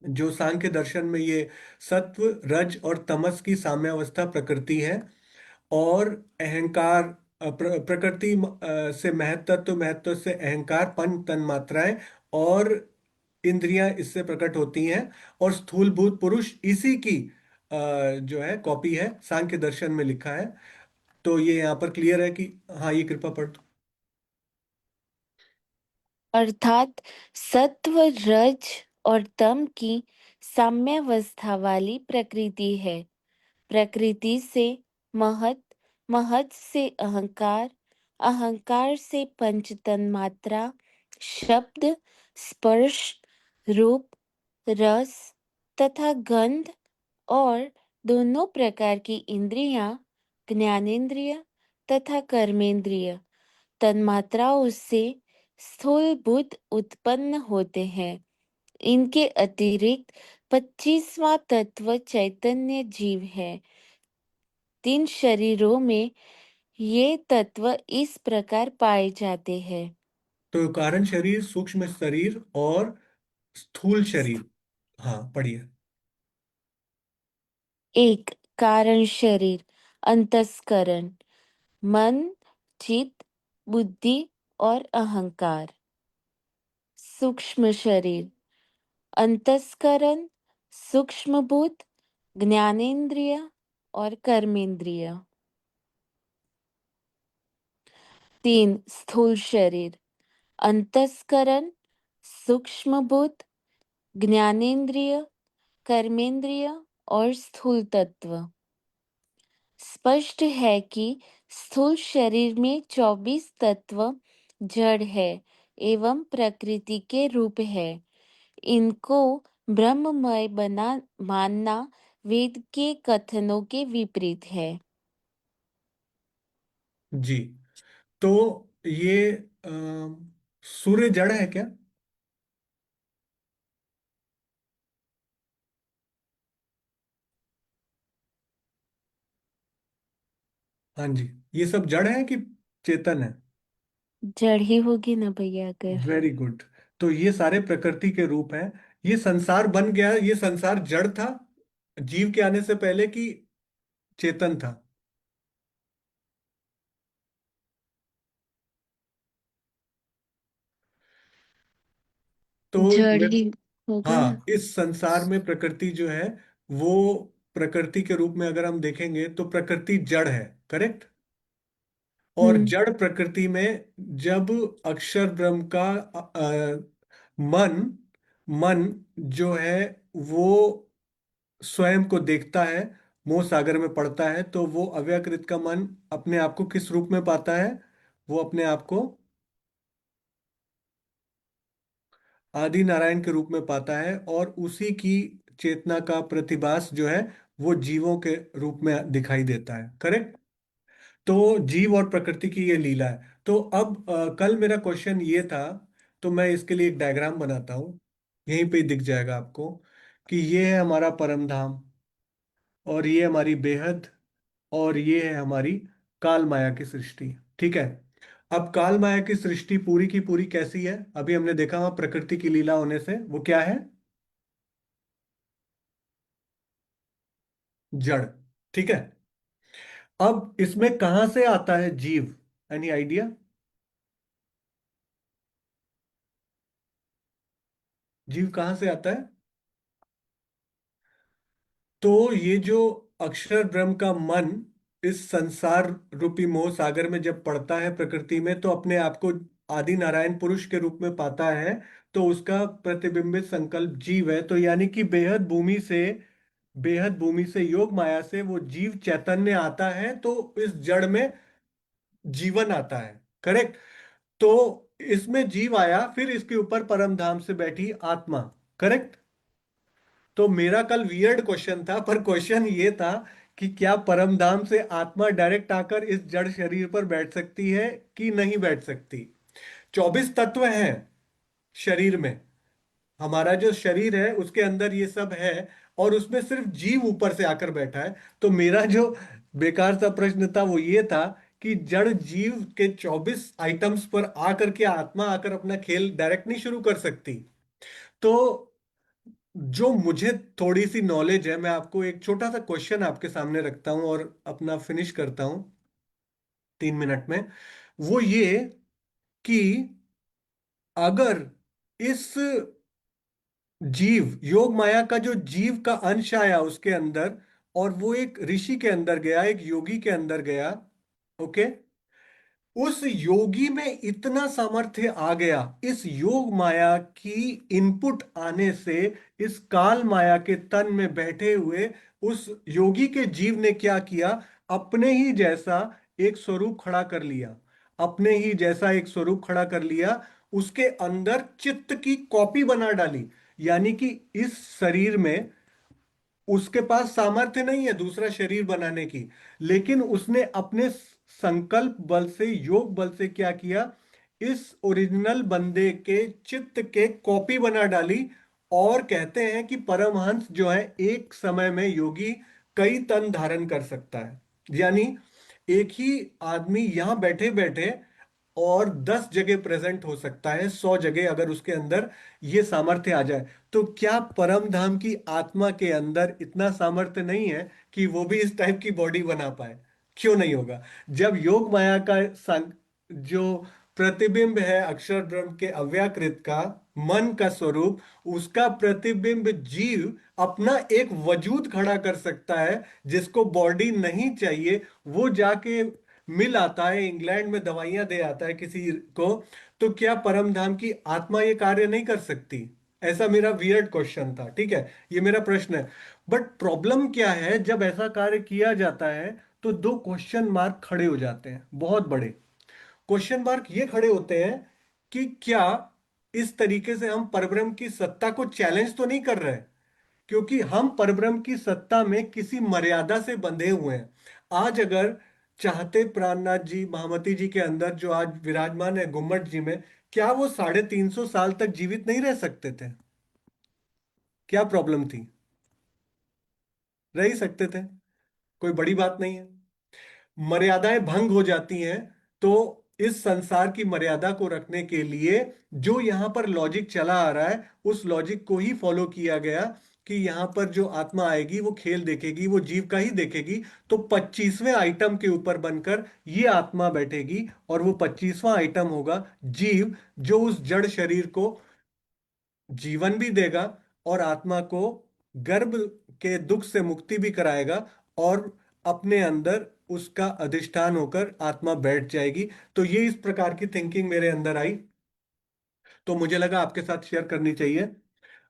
जो सांख्य दर्शन में ये सत्व, रज और तमस की साम्यावस्था प्रकृति है। और अहंकार, प्रकृति से महत्त्व, महत्व से अहंकार, पंच तन मात्राएं और इंद्रियां इससे प्रकट होती हैं। और स्थूलभूत पुरुष इसी की जो है कॉपी है, सांख्य दर्शन में लिखा है। तो ये यहाँ पर क्लियर है कि हाँ, ये कृपा पढ़ दो। अर्थात सत्व, रज और तम की साम्यावस्था वाली प्रकृति है। प्रकृति से महत, महत से अहंकार, अहंकार से पंच तन्मात्रा, शब्द, स्पर्श, रूप, रस तथा गंध और दोनों प्रकार की इंद्रियां, ज्ञानेंद्रिय तथा कर्मेंद्रिय, तन्मात्राओं से स्थूल बुद्ध उत्पन्न होते हैं। इनके अतिरिक्त 25वां तत्व चैतन्य जीव है। 3 शरीरों में ये तत्व इस प्रकार पाए जाते हैं। तो कारण शरीर, सूक्ष्म शरीर और स्थूल शरीर। हाँ, पढ़िए। 1. कारण शरीर, अंतस्करण, मन, चित्त, बुद्धि और अहंकार। सूक्ष्म शरीर, अंतस्करण, सूक्ष्म भूत, ज्ञानेंद्रिय और कर्मेंद्रिय। 3. स्थूल शरीर, अंतस्करण, सूक्ष्म भूत, ज्ञानेंद्रिय, कर्मेंद्रिय और स्थूल तत्व। स्पष्ट है कि स्थूल शरीर में 24 तत्व जड़ है एवं प्रकृति के रूप है। इनको ब्रह्ममय बना मानना वेद के कथनों के विपरीत है। जी। तो ये सूर्य जड़ है क्या? हाँ जी। ये सब जड़ है कि चेतन है? जड़ ही होगी ना भैया अगर। Very good. तो ये सारे प्रकृति के रूप हैं। ये संसार बन गया, ये संसार जड़ था, जीव के आने से पहले कि चेतन था? तो जड़ ही होगा ना। हाँ, इस संसार में प्रकृति जो है वो, प्रकृति के रूप में अगर हम देखेंगे तो प्रकृति जड़ है, करेक्ट। और हम्म। जड़ प्रकृति में जब अक्षर ब्रह्म का मन मन जो है वो स्वयं को देखता है, मोह सागर में पड़ता है, तो वो अव्याकृत का मन अपने आप को किस रूप में पाता है? वो अपने आप को आदि नारायण के रूप में पाता है, और उसी की चेतना का प्रतिभास जो है वो जीवों के रूप में दिखाई देता है, करेक्ट। तो जीव और प्रकृति की ये लीला है। तो अब कल मेरा क्वेश्चन ये था, तो मैं इसके लिए एक डायग्राम बनाता हूँ, यहीं पे ही दिख जाएगा आपको कि ये है हमारा परम धाम, और ये हमारी बेहद, और ये है हमारी काल माया की सृष्टि, ठीक है। अब काल माया की सृष्टि पूरी की पूरी कैसी है? अभी हमने देखा वहां प्रकृति की लीला होने से वो क्या है? जड़, ठीक है। अब इसमें कहां से आता है जीव? Any idea? जीव कहां से आता है? तो ये जो अक्षर ब्रह्म का मन इस संसार रूपी मोह सागर में जब पड़ता है प्रकृति में, तो अपने आप को आदि नारायण पुरुष के रूप में पाता है, तो उसका प्रतिबिंबित संकल्प जीव है। तो यानी कि बेहद भूमि से योग माया से वो जीव चैतन्य आता है, तो इस जड़ में जीवन आता है, करेक्ट। तो इसमें जीव आया, फिर इसके ऊपर परम धाम से बैठी आत्मा, करेक्ट। तो मेरा कल वियर्ड क्वेश्चन था, पर क्वेश्चन ये था कि क्या परम धाम से आत्मा डायरेक्ट आकर इस जड़ शरीर पर बैठ सकती है कि नहीं बैठ सकती? 24 तत्व हैं शरीर में, हमारा जो शरीर है उसके अंदर ये सब है, और उसमें सिर्फ जीव ऊपर से आकर बैठा है। तो मेरा जो बेकार सा प्रश्न था वो ये था कि जड़ जीव के 24 आइटम्स पर आकर के आत्मा आकर अपना खेल डायरेक्ट नहीं शुरू कर सकती? तो जो मुझे थोड़ी सी नॉलेज है, मैं आपको एक छोटा सा क्वेश्चन आपके सामने रखता हूं और अपना फिनिश करता हूं 3 मिनट में। वो ये कि अगर इस जीव योग माया का जो जीव का अंश आया उसके अंदर, और वो एक ऋषि के अंदर गया, एक योगी के अंदर गया, ओके, उस योगी में इतना सामर्थ्य आ गया इस योग माया की इनपुट आने से, इस काल माया के तन में बैठे हुए उस योगी के जीव ने क्या किया? अपने ही जैसा एक स्वरूप खड़ा कर लिया, अपने ही जैसा एक स्वरूप खड़ा कर लिया, उसके अंदर चित्त की कॉपी बना डाली। यानी कि इस शरीर में उसके पास सामर्थ्य नहीं है दूसरा शरीर बनाने की, लेकिन उसने अपने संकल्प बल से, योग बल से क्या किया? इस ओरिजिनल बंदे के चित्त के कॉपी बना डाली। और कहते हैं कि परमहंस जो है एक समय में योगी कई तन धारण कर सकता है। यानी एक ही आदमी यहां बैठे बैठे और 10 जगह प्रेजेंट हो सकता है, 100 जगह, अगर उसके अंदर ये सामर्थ्य आ जाए। तो क्या परम धाम की आत्मा के अंदर इतना सामर्थ्य नहीं है कि वो भी इस टाइप की बॉडी बना पाए? क्यों नहीं होगा? जब योग माया का जो प्रतिबिंब है अक्षर ब्रह्म के अव्याकृत का मन का स्वरूप, उसका प्रतिबिंब जीव अपना एक वजूद खड़ा कर सकता है, जिसको बॉडी नहीं चाहिए, वो जाके मिल आता है, इंग्लैंड में दवाइयां दे आता है किसी को। तो क्या परम धाम की आत्मा ये कार्य नहीं कर सकती? ऐसा मेरा वियर्ड क्वेश्चन था, ठीक है, ये मेरा प्रश्न है। बट प्रॉब्लम क्या है, जब ऐसा कार्य किया जाता है तो दो क्वेश्चन मार्क खड़े हो जाते हैं, बहुत बड़े क्वेश्चन मार्क ये खड़े होते हैं कि क्या इस तरीके से हम परब्रह्म की सत्ता को चैलेंज तो नहीं कर रहे? क्योंकि हम परब्रह्म की सत्ता में किसी मर्यादा से बंधे हुए हैं। आज अगर चाहते प्राणनाथ जी, महामती जी के अंदर जो आज विराजमान है गुम्मट जी में, क्या वो 350 साल तक जीवित नहीं रह सकते थे? क्या प्रॉब्लम थी? रह ही सकते थे, कोई बड़ी बात नहीं है। मर्यादाएं भंग हो जाती हैं, तो इस संसार की मर्यादा को रखने के लिए जो यहां पर लॉजिक चला आ रहा है, उस लॉजिक को ही फॉलो किया गया कि यहाँ पर जो आत्मा आएगी वो खेल देखेगी, वो जीव का ही देखेगी, तो 25वें आइटम के ऊपर बनकर ये आत्मा बैठेगी और वो 25वां आइटम होगा जीव, जो उस जड़ शरीर को जीवन भी देगा और आत्मा को गर्भ के दुख से मुक्ति भी कराएगा, और अपने अंदर उसका अधिष्ठान होकर आत्मा बैठ जाएगी। तो ये इस प्रकार की थिंकिंग मेरे अंदर आई, तो मुझे लगा आपके साथ शेयर करनी चाहिए।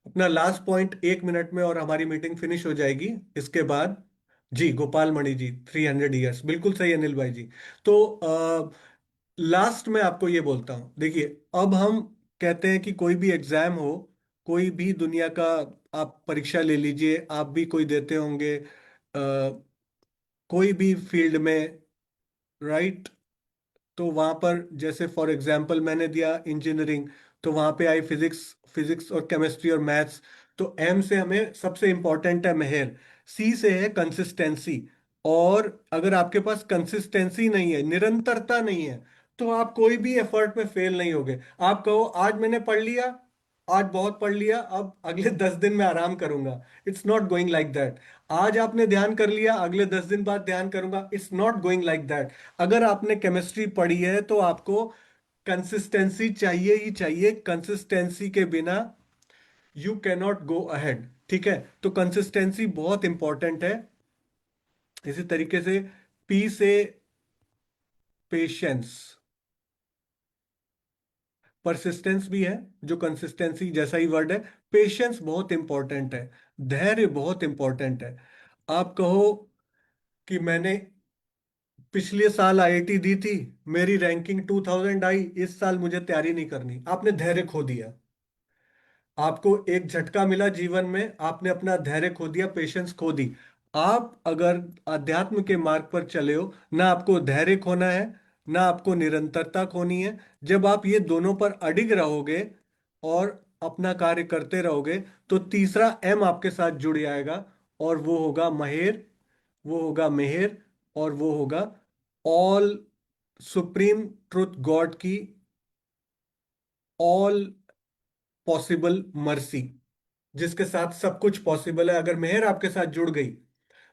अपना लास्ट पॉइंट 1 मिनट में और हमारी मीटिंग फिनिश हो जाएगी इसके बाद। जी गोपाल मणि जी, 300 ईयर्स, बिल्कुल सही अनिल भाई जी। तो लास्ट में आपको ये बोलता हूं, देखिए, अब हम कहते हैं कि कोई भी एग्जाम हो, कोई भी दुनिया का, आप परीक्षा ले लीजिए, आप भी कोई देते होंगे, कोई भी फील्ड में, राइट? तो वहां पर जैसे फॉर एग्जांपल मैंने दिया इंजीनियरिंग, तो वहां पे आई फिजिक्स, फिजिक्स और केमिस्ट्री और मैथ्स। तो एम से हमें सबसे इंपॉर्टेंट है मेहर, सी से है कंसिस्टेंसी। और अगर आपके पास कंसिस्टेंसी नहीं है, निरंतरता नहीं है, तो आप कोई भी एफर्ट में फेल नहीं होगे। आप कहो आज मैंने पढ़ लिया, आज बहुत पढ़ लिया, अब अगले 10 दिन में आराम करूंगा, it's not going like that. आज आपने ध्यान कर लिया, अगले 10 दिन बाद ध्यान करूंगा, it's not going like that. अगर आपने केमिस्ट्री पढ़ी है तो आपको कंसिस्टेंसी चाहिए ही चाहिए, कंसिस्टेंसी के बिना you can not go ahead. ठीक है, तो कंसिस्टेंसी बहुत इंपॉर्टेंट है। इसी तरीके से पी से पेशेंस, परसिस्टेंस भी है, जो कंसिस्टेंसी जैसा ही वर्ड है। पेशेंस बहुत इंपॉर्टेंट है, धैर्य बहुत इंपॉर्टेंट है। आप कहो कि मैंने पिछले साल आईआईटी दी थी, मेरी रैंकिंग 2000 आई, इस साल मुझे तैयारी नहीं करनी, आपने धैर्य खो दिया। आपको एक झटका मिला जीवन में, आपने अपना धैर्य खो दिया, पेशेंस खो दी। आप अगर अध्यात्म के मार्ग पर चले हो, ना आपको धैर्य खोना है, ना आपको निरंतरता खोनी है। जब आप ये दोनों पर अडिग रहोगे और अपना कार्य करते रहोगे, तो तीसरा एम आपके साथ जुड़ जाएगा, और वो होगा महेर, वो होगा मेहर, और वो होगा ऑल सुप्रीम ट्रुथ गॉड की ऑल पॉसिबल मर्सी, जिसके साथ सब कुछ पॉसिबल है। अगर मेहर आपके साथ जुड़ गई,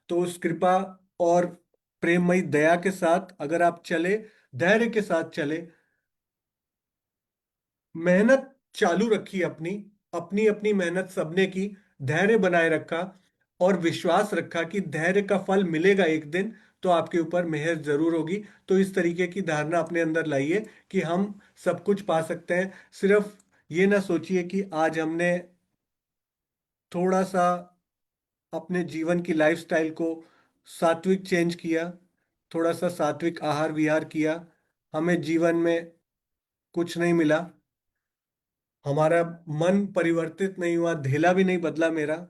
तो उस कृपा और प्रेममयी दया के साथ अगर आप चले, धैर्य के साथ चले, मेहनत चालू रखी अपनी, अपनी अपनी मेहनत सबने की, धैर्य बनाए रखा और विश्वास रखा कि धैर्य का फल मिलेगा एक दिन, तो आपके ऊपर मेहर जरूर होगी। तो इस तरीके की धारणा अपने अंदर लाइए कि हम सब कुछ पा सकते हैं। सिर्फ ये ना सोचिए कि आज हमने थोड़ा सा अपने जीवन की लाइफस्टाइल को सात्विक चेंज किया, थोड़ा सा सात्विक आहार विहार किया, हमें जीवन में कुछ नहीं मिला, हमारा मन परिवर्तित नहीं हुआ, धेला भी नहीं बदला मेरा,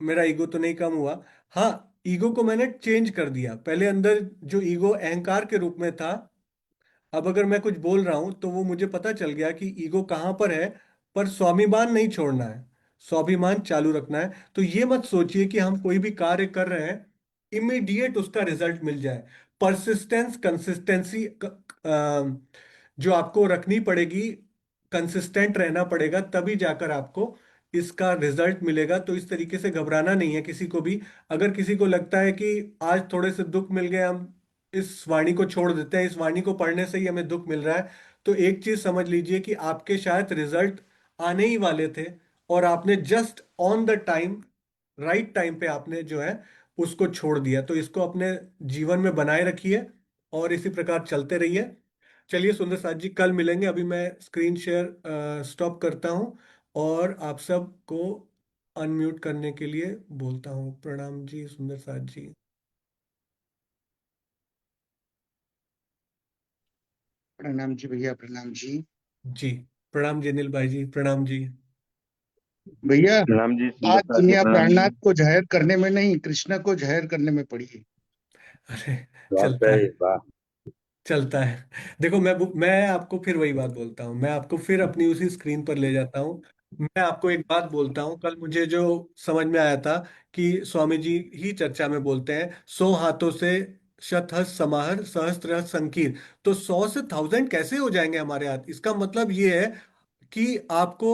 मेरा ईगो तो नहीं कम हुआ। हाँ, ईगो को मैंने चेंज कर दिया। पहले अंदर जो ईगो अहंकार के रूप में था, अब अगर मैं कुछ बोल रहा हूं तो वो मुझे पता चल गया कि ईगो कहां पर है, पर स्वाभिमान नहीं छोड़ना है, स्वाभिमान चालू रखना है। तो ये मत सोचिए कि हम कोई भी कार्य कर रहे हैं इमीडिएट उसका रिजल्ट मिल जाए। परसिस्टेंस, कंसिस्टेंसी जो आपको रखनी पड़ेगी, कंसिस्टेंट रहना पड़ेगा, तभी जाकर आपको इसका रिजल्ट मिलेगा। तो इस तरीके से घबराना नहीं है किसी को भी। अगर किसी को लगता है कि आज थोड़े से दुख मिल गए, हम इस वाणी को छोड़ देते हैं, इस वाणी को पढ़ने से ही हमें दुख मिल रहा है, तो एक चीज समझ लीजिए कि आपके शायद रिजल्ट आने ही वाले थे, और आपने just on the time, right time पे आपने जो है उसको छोड़ दिया। तो इसको अपने जीवन में बनाए रखिए और इसी प्रकार चलते रहिए। चलिए सुंदर साथ जी, कल मिलेंगे। अभी मैं स्क्रीन शेयर स्टॉप करता हूं और आप सबको अनम्यूट करने के लिए बोलता हूं। प्रणाम जी सुंदर साथ जी। प्रणाम जी भैया, प्रणाम जी। जी प्रणाम जी अनिल भाई जी, प्रणाम जी। भैया, प्रणाम जी आज सुंदर जी, दुनिया प्रणाम जी। प्राणनाथ को जहर करने में नहीं, कृष्णा को जहर करने में पड़ी है। अरे चलता वाकई है, वाह। चलता है। देखो मैं आपको फिर वही बात बोलता हूँ, मैं आपको फिर अपनी उसी स्क्रीन पर ले जाता हूँ। मैं आपको एक बात बोलता हूँ, कल मुझे जो समझ में आया था कि स्वामी जी ही चर्चा में बोलते हैं, 100 हाथों से शतहस्त समाहर, सहस्त्र संकीर। तो 100 से 1000 कैसे हो जाएंगे हमारे हाथ? इसका मतलब ये है कि आपको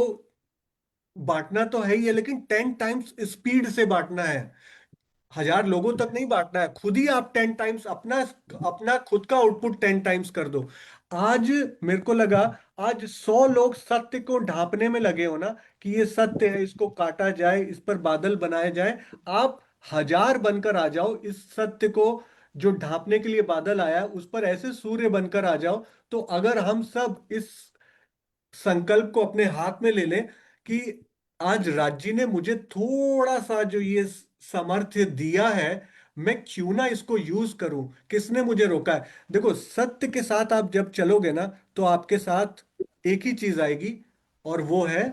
बांटना तो है ही है, लेकिन 10 टाइम्स स्पीड से बांटना है। 1000 लोगों तक नहीं बांटना है, खुद ही आप 10 टाइम्स अपना अपना खुद का आउटपुट 10 टाइम्स कर दो। आज मेरे को लगा, आज 100 लोग सत्य को ढांपने में लगे हो ना, कि ये सत्य है, इसको काटा जाए, इस पर बादल बनाया जाए। आप 1000 बनकर आ जाओ, इस सत्य को जो ढांपने के लिए बादल आया उस पर ऐसे सूर्य बनकर आ जाओ। तो अगर हम सब इस संकल्प को अपने हाथ में ले लें कि आज राज्य ने मुझे थोड़ा सा जो ये सामर्थ्य दिया है, मैं क्यों ना इसको यूज करूं। किसने मुझे रोका है? देखो, सत्य के साथ आप जब चलोगे ना, तो आपके साथ एक ही चीज आएगी, और वो है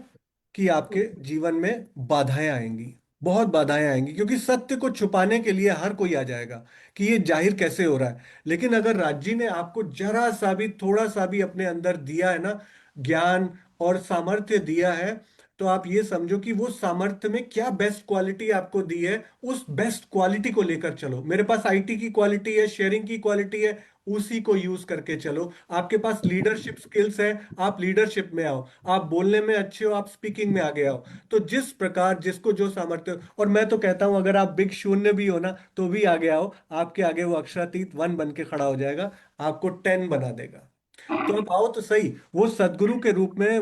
कि आपके जीवन में बाधाएं आएंगी। बहुत बाधाएं आएंगी, क्योंकि सत्य को छुपाने के लिए हर कोई आ जाएगा कि ये जाहिर कैसे हो रहा है। लेकिन अगर राज्य ने आपको जरा सा भी, थोड़ा सा भी अपने अंदर दिया है ना, ज्ञान और सामर्थ्य दिया है, तो आप ये समझो कि वो सामर्थ्य में क्या बेस्ट क्वालिटी आपको दी है, उस बेस्ट क्वालिटी को लेकर चलो। मेरे पास आईटी की क्वालिटी है, शेयरिंग की क्वालिटी है, उसी को यूज करके चलो। आपके पास लीडरशिप स्किल्स है, आप लीडरशिप में आओ। आप बोलने में अच्छे हो, आप स्पीकिंग में आगे आओ। तो जिस प्रकार जिसको जो सामर्थ्य हो, और मैं तो कहता हूं अगर आप बिग शून्य भी हो ना, तो भी आगे आओ। आपके आगे वो अक्षरातीत 1 बन के खड़ा हो जाएगा, आपको 10 बना देगा। तो अब आओ तो सही, वो सदगुरु के रूप में,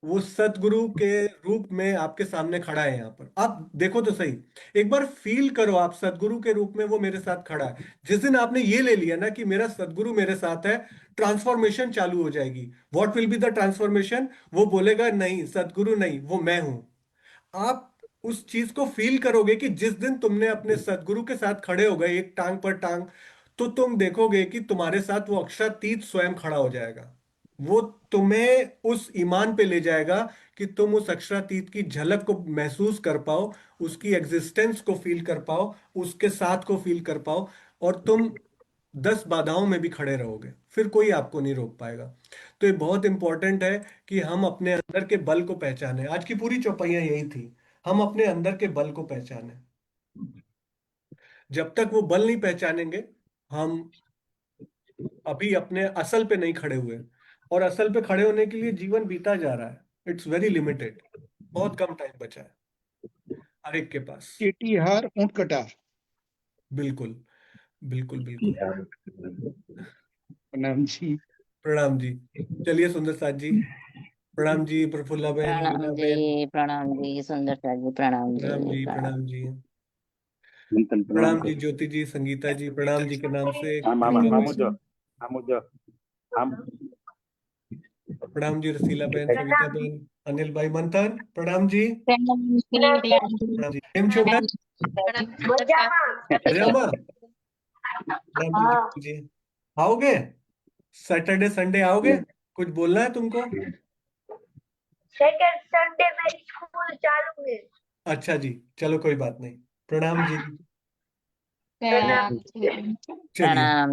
वो सतगुरु के रूप में आपके सामने खड़ा है। यहाँ पर आप देखो तो सही, एक बार फील करो, आप सतगुरु के रूप में वो मेरे साथ खड़ा है। जिस दिन आपने ये ले लिया ना कि मेरा सतगुरु मेरे साथ है, ट्रांसफॉर्मेशन चालू हो जाएगी। What will be the transformation? वो बोलेगा नहीं सतगुरु नहीं, वो मैं हूं। आप उस चीज को फील करोगे कि जिस दिन तुमने अपने सदगुरु के साथ खड़े हो गए एक टांग पर टांग, तो तुम देखोगे कि तुम्हारे साथ वो अक्षरातीत स्वयं खड़ा हो जाएगा। वो तुम्हें उस ईमान पे ले जाएगा कि तुम उस अक्षरातीत की झलक को महसूस कर पाओ, उसकी एग्जिस्टेंस को फील कर पाओ, उसके साथ को फील कर पाओ। और तुम 10 बाधाओं में भी खड़े रहोगे, फिर कोई आपको नहीं रोक पाएगा। तो ये बहुत इंपॉर्टेंट है कि हम अपने अंदर के बल को पहचाने। आज की पूरी चौपाइयां यही थी, हम अपने अंदर के बल को पहचाने। जब तक वो बल नहीं पहचानेंगे, हम अभी अपने असल पे नहीं खड़े हुए। और असल पे खड़े होने के लिए जीवन बीता जा रहा है, इट्स वेरी लिमिटेड। बहुत कम टाइम बचा है हर एक के पास। चीटी हार ऊंट कटार। बिल्कुल, बिल्कुल, बिल्कुल। प्रणाम जी। प्रणाम जी। चलिए सुंदर साथ जी। प्रणाम जी प्रफुल्ला बहन, मीना बहन। प्रणाम जी सुंदरता जी, प्रणाम जी प्रणाम जी, प्रणाम। प्रणाम जी। चिंतन प्रणाम प्रणाम जी कर। ज्योति जी, संगीता जी, प्रणाम जी के नाम से हम प्रणाम है। हम प्रणाम जी रसीला बहन, सविता बहन, अनिल भाई मंथन, प्रणाम जी। प्रणाम जी, केम छो बहन? मजामा? प्रणाम जी ज्योति जी। आओगे सैटरडे संडे, आओगे? कुछ बोलना है तुमको? सेकंड संडे मेरी स्कूल चालू है। अच्छा जी, चलो कोई बात नहीं। प्रणाम जी। प्रणाम चलिए, जी प्रणाम।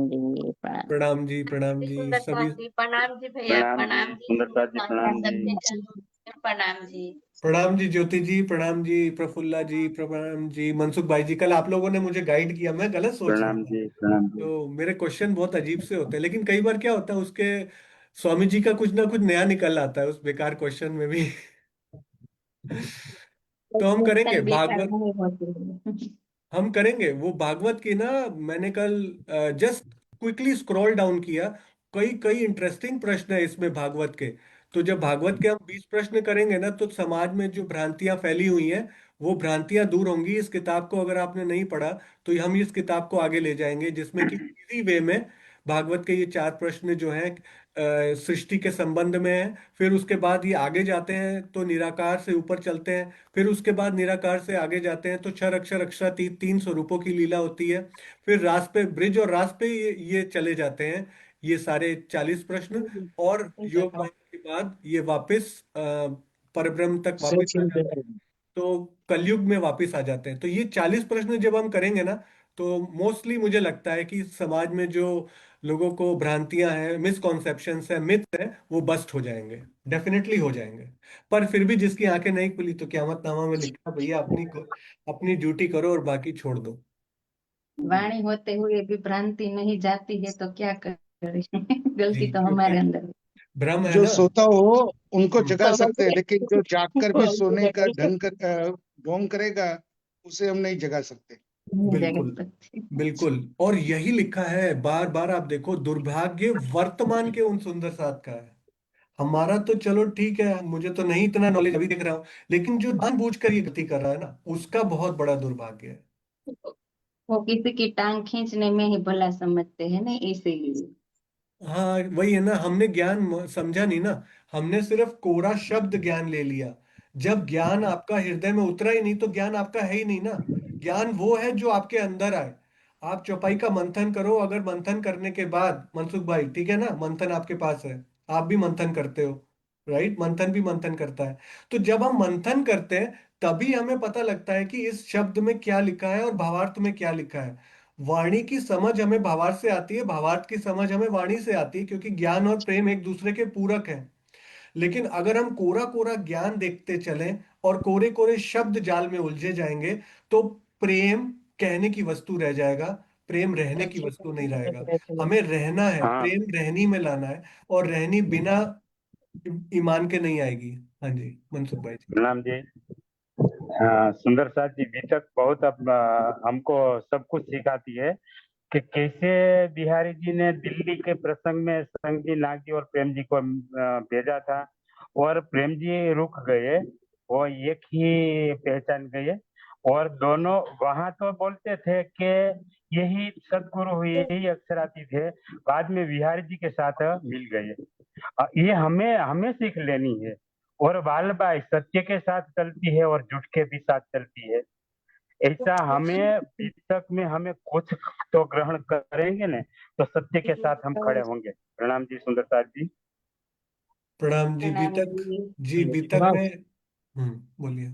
प्रणाम जी, प्रणाम जी सुंदरता सभी। जी, प्रणाम जी भैया, प्रणाम जी सुंदरता जी, प्रणाम जी। प्रणाम जी। प्रणाम जी ज्योति जी, प्रणाम जी प्रफुल्ला जी, प्रणाम जी मनसुख भाई जी। कल आप लोगों ने मुझे गाइड किया, मैं गलत सोच रहा प्रणाम था। जी, प्रणाम जी। तो मेरे क्वेश्चन बहुत अजीब से होते हैं, लेकिन कई बार क्या होता है, उसके स्वामी जी का कुछ ना कुछ नया निकल आता है उस बेकार क्वेश्चन में भी। तो हम करेंगे भागवत, हम करेंगे वो भागवत की ना। मैंने कल जस्ट क्विकली स्क्रॉल डाउन किया, कई कई इंटरेस्टिंग प्रश्न है इसमें भागवत के। तो जब भागवत के हम 20 प्रश्न करेंगे ना, तो समाज में जो भ्रांतियां फैली हुई हैं, वो भ्रांतियां दूर होंगी। इस किताब को अगर आपने नहीं पढ़ा, तो हम इस किताब को आगे ले जाएंगे, जिसमें कि इजी वे में भागवत के ये 4 प्रश्न जो हैं सृष्टि के संबंध में है। फिर उसके बाद ये आगे जाते हैं तो निराकार से ऊपर चलते हैं। फिर उसके बाद निराकार से आगे जाते हैं तो क्षर अक्षर अक्षरातीत 3 स्वरूपों की लीला होती है। फिर रास पे ब्रिज और रास पे ये चले जाते हैं, ये सारे 40 प्रश्न। और योग माया के बाद ये वापस परब्रह्म तक वापस आ जाते हैं, तो कलयुग में वापस आ जाते हैं। तो ये 40 प्रश्न जब हम करेंगे ना, तो मोस्टली मुझे लगता है कि समाज में जो लोगों को भ्रांतियां हैं, मिसकॉन्सेप्शंस हैं, मिथ है, वो बस्ट हो जाएंगे। डेफिनेटली हो जाएंगे। पर फिर भी जिसकी आंखें नहीं खुली, तो क़यामतनामा में लिखा भैया अपनी ड्यूटी करो और बाकी छोड़ दो। वाणी होते हुए भी भ्रांति नहीं जाती है तो क्या करें। जी, गलती तो क्योंकि हमारे अंदर है। भ्रम है जो ना। सोता हो उनको हम्म, जगा सकते हैं, लेकिन जो जागकर भी सोने का ढोंग करेगा उसे हम नहीं जगा सकते। बिल्कुल जगह सकते। बिल्कुल। और यही लिखा है बार बार, आप देखो, दुर्भाग्य वर्तमान के उन सुंदर साथ का है। हमारा तो चलो ठीक है, मुझे तो नहीं इतना नॉलेज अभी दिख रहा हूँ, लेकिन जो जानबूझकर ये गलती कर रहा है ना, उसका बहुत बड़ा दुर्भाग्य है। वो किसी की टांग खींचने में ही भला समझते हैं ना, इसीलिए। हाँ वही है ना, हमने ज्ञान समझा नहीं ना, हमने सिर्फ कोरा शब्द ज्ञान ले लिया। जब ज्ञान आपका हृदय में उतरा ही नहीं तो ज्ञान आपका है ही नहीं ना। ज्ञान वो है जो आपके अंदर आए। आप चौपाई का मंथन करो, अगर मंथन करने के बाद, मनसुख भाई ठीक है ना, मंथन आपके पास है, आप भी मंथन करते हो, राइट, मंथन भी मंथन करता है। तो जब हम मंथन करते हैं तभी हमें पता लगता है कि इस शब्द में क्या लिखा है और भावार्थ में क्या लिखा है। वाणी की समझ हमें भावार्थ से आती है, भावार्थ की समझ हमें वाणी से आती है, क्योंकि ज्ञान और प्रेम एक दूसरे के पूरक हैं। लेकिन अगर हम कोरा कोरा ज्ञान देखते चलें और कोरे कोरे शब्द जाल में उलझे जाएंगे तो प्रेम कहने की वस्तु रह जाएगा, प्रेम रहने की वस्तु नहीं रहेगा। हमें रहना है, हाँ प्रेम रहनी में लाना है, और रहनी बिना ईमान के नहीं आएगी। हाँ जी मनसुख भाई जी। प्रणाम जी। सुंदर साथ जी बीतक बहुत अब हमको सब कुछ सिखाती है कि कैसे बिहारी जी ने दिल्ली के प्रसंग में संगी नागी और प्रेम जी को भेजा था, और प्रेम जी रुक गए, वो एक ही पहचान गए, और दोनों वहां तो बोलते थे कि यही सदगुरु हुए, यही अक्षरातीत है, बाद में बिहारी जी के साथ मिल गए। ये हमें हमें सीख लेनी है। और बालबाई सत्य के साथ चलती है और झूठ के भी साथ चलती है। ऐसा हमें पुस्तक में हमें कुछ तो ग्रहण करेंगे ना, तो सत्य के साथ हम खड़े होंगे। प्रणाम जी सुंदरता जी। प्रणाम जी प्रणाम बीतक जी। जी। बीतक में बोलिए।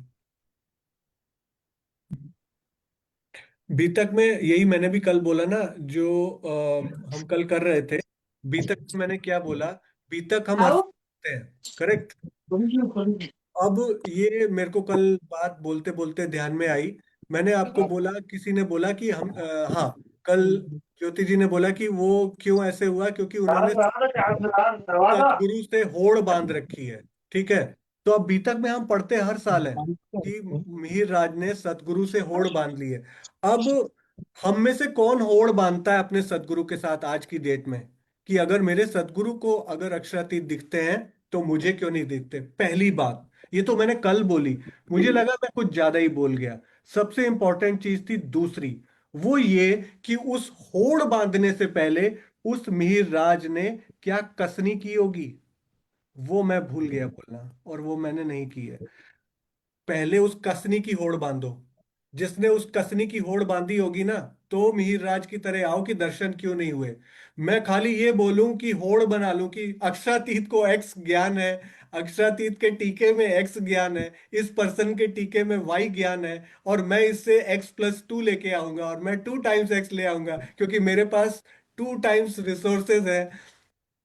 बीतक में यही मैंने भी कल बोला ना, जो हम कल कर रहे थे। बीतक में मैंने क्या बोला, बीतक हम हर आओ। सकते हैं, करेक्ट। अब ये मेरे को कल बात बोलते बोलते ध्यान में आई। मैंने आपको बोला, किसी ने बोला कि हम हाँ, कल ज्योति जी ने बोला कि वो क्यों ऐसे हुआ, क्योंकि उन्होंने सतगुरु से होड़ बांध रखी है। ठीक है। तो अब बीतक में हम पढ़ते हर साल हैं कि मिहिर राज ने सतगुरु से होड़ बांध ली है। अब हम में से कौन होड़ बांधता है अपने सतगुरु के साथ आज की डेट में, कि अगर मेरे सतगुरु को अगर अक्षरातीत दिखते हैं तो मुझे क्यों नहीं दिखते? पहली बात ये तो मैंने कल बोली, मुझे लगा मैं कुछ ज्यादा ही बोल गया। सबसे इंपॉर्टेंट चीज थी दूसरी, वो ये कि उस होड़ बांधने से पहले उस मिहिर राज ने क्या कसनी की होगी, वो मैं भूल गया बोलना, और वो मैंने नहीं की है। पहले उस कसनी की होड़ बांधो। जिसने उस कसनी की होड़ बांधी होगी ना, तो मिहिर राज की तरह आओ कि दर्शन क्यों नहीं हुए। मैं खाली ये बोलूं कि होड़ बना लूं कि अक्षरातीत को एक्स ज्ञान है, अक्षरातीत के टीके में एक्स ज्ञान है, इस पर्सन के टीके में वाई ज्ञान है, और मैं इससे x+2 लेके आऊंगा, और मैं 2 टाइम्स x ले आऊंगा क्योंकि मेरे पास 2 टाइम्स रिसोर्सेज है।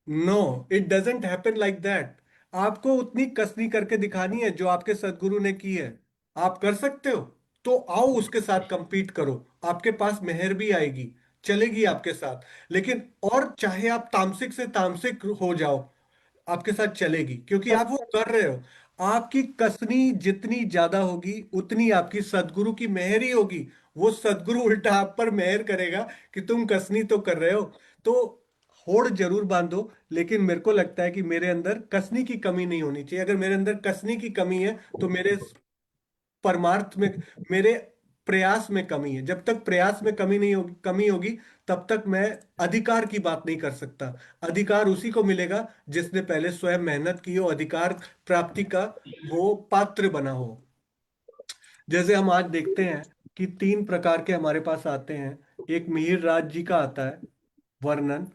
No, it doesn't happen like that. आपको उतनी कसनी करके दिखानी है जो आपके सदगुरु ने की है। आप कर सकते हो तो आओ उसके साथ compete करो, आपके पास मेहर भी आएगी, चलेगी आपके साथ। लेकिन और चाहे आप तामसिक से तामसिक हो जाओ, आपके साथ चलेगी, क्योंकि आप वो कर रहे हो। आपकी कसनी जितनी ज्यादा होगी उतनी आपकी सदगुरु की मेहर ही होगी। वो सदगुरु उल्टा आप पर मेहर करेगा कि तुम कसनी तो कर रहे हो। तो होड़ जरूर बांधो, लेकिन मेरे को लगता है कि मेरे अंदर कसनी की कमी नहीं होनी चाहिए। अगर मेरे अंदर कसनी की कमी है तो मेरे परमार्थ में, मेरे प्रयास में कमी है। जब तक प्रयास में कमी होगी तब तक मैं अधिकार की बात नहीं कर सकता। अधिकार उसी को मिलेगा जिसने पहले स्वयं मेहनत की हो, अधिकार प्राप्ति का वो पात्र बना हो। जैसे हम आज देखते हैं कि 3 प्रकार के हमारे पास आते हैं। एक मिहिर राज जी का आता है वर्णन,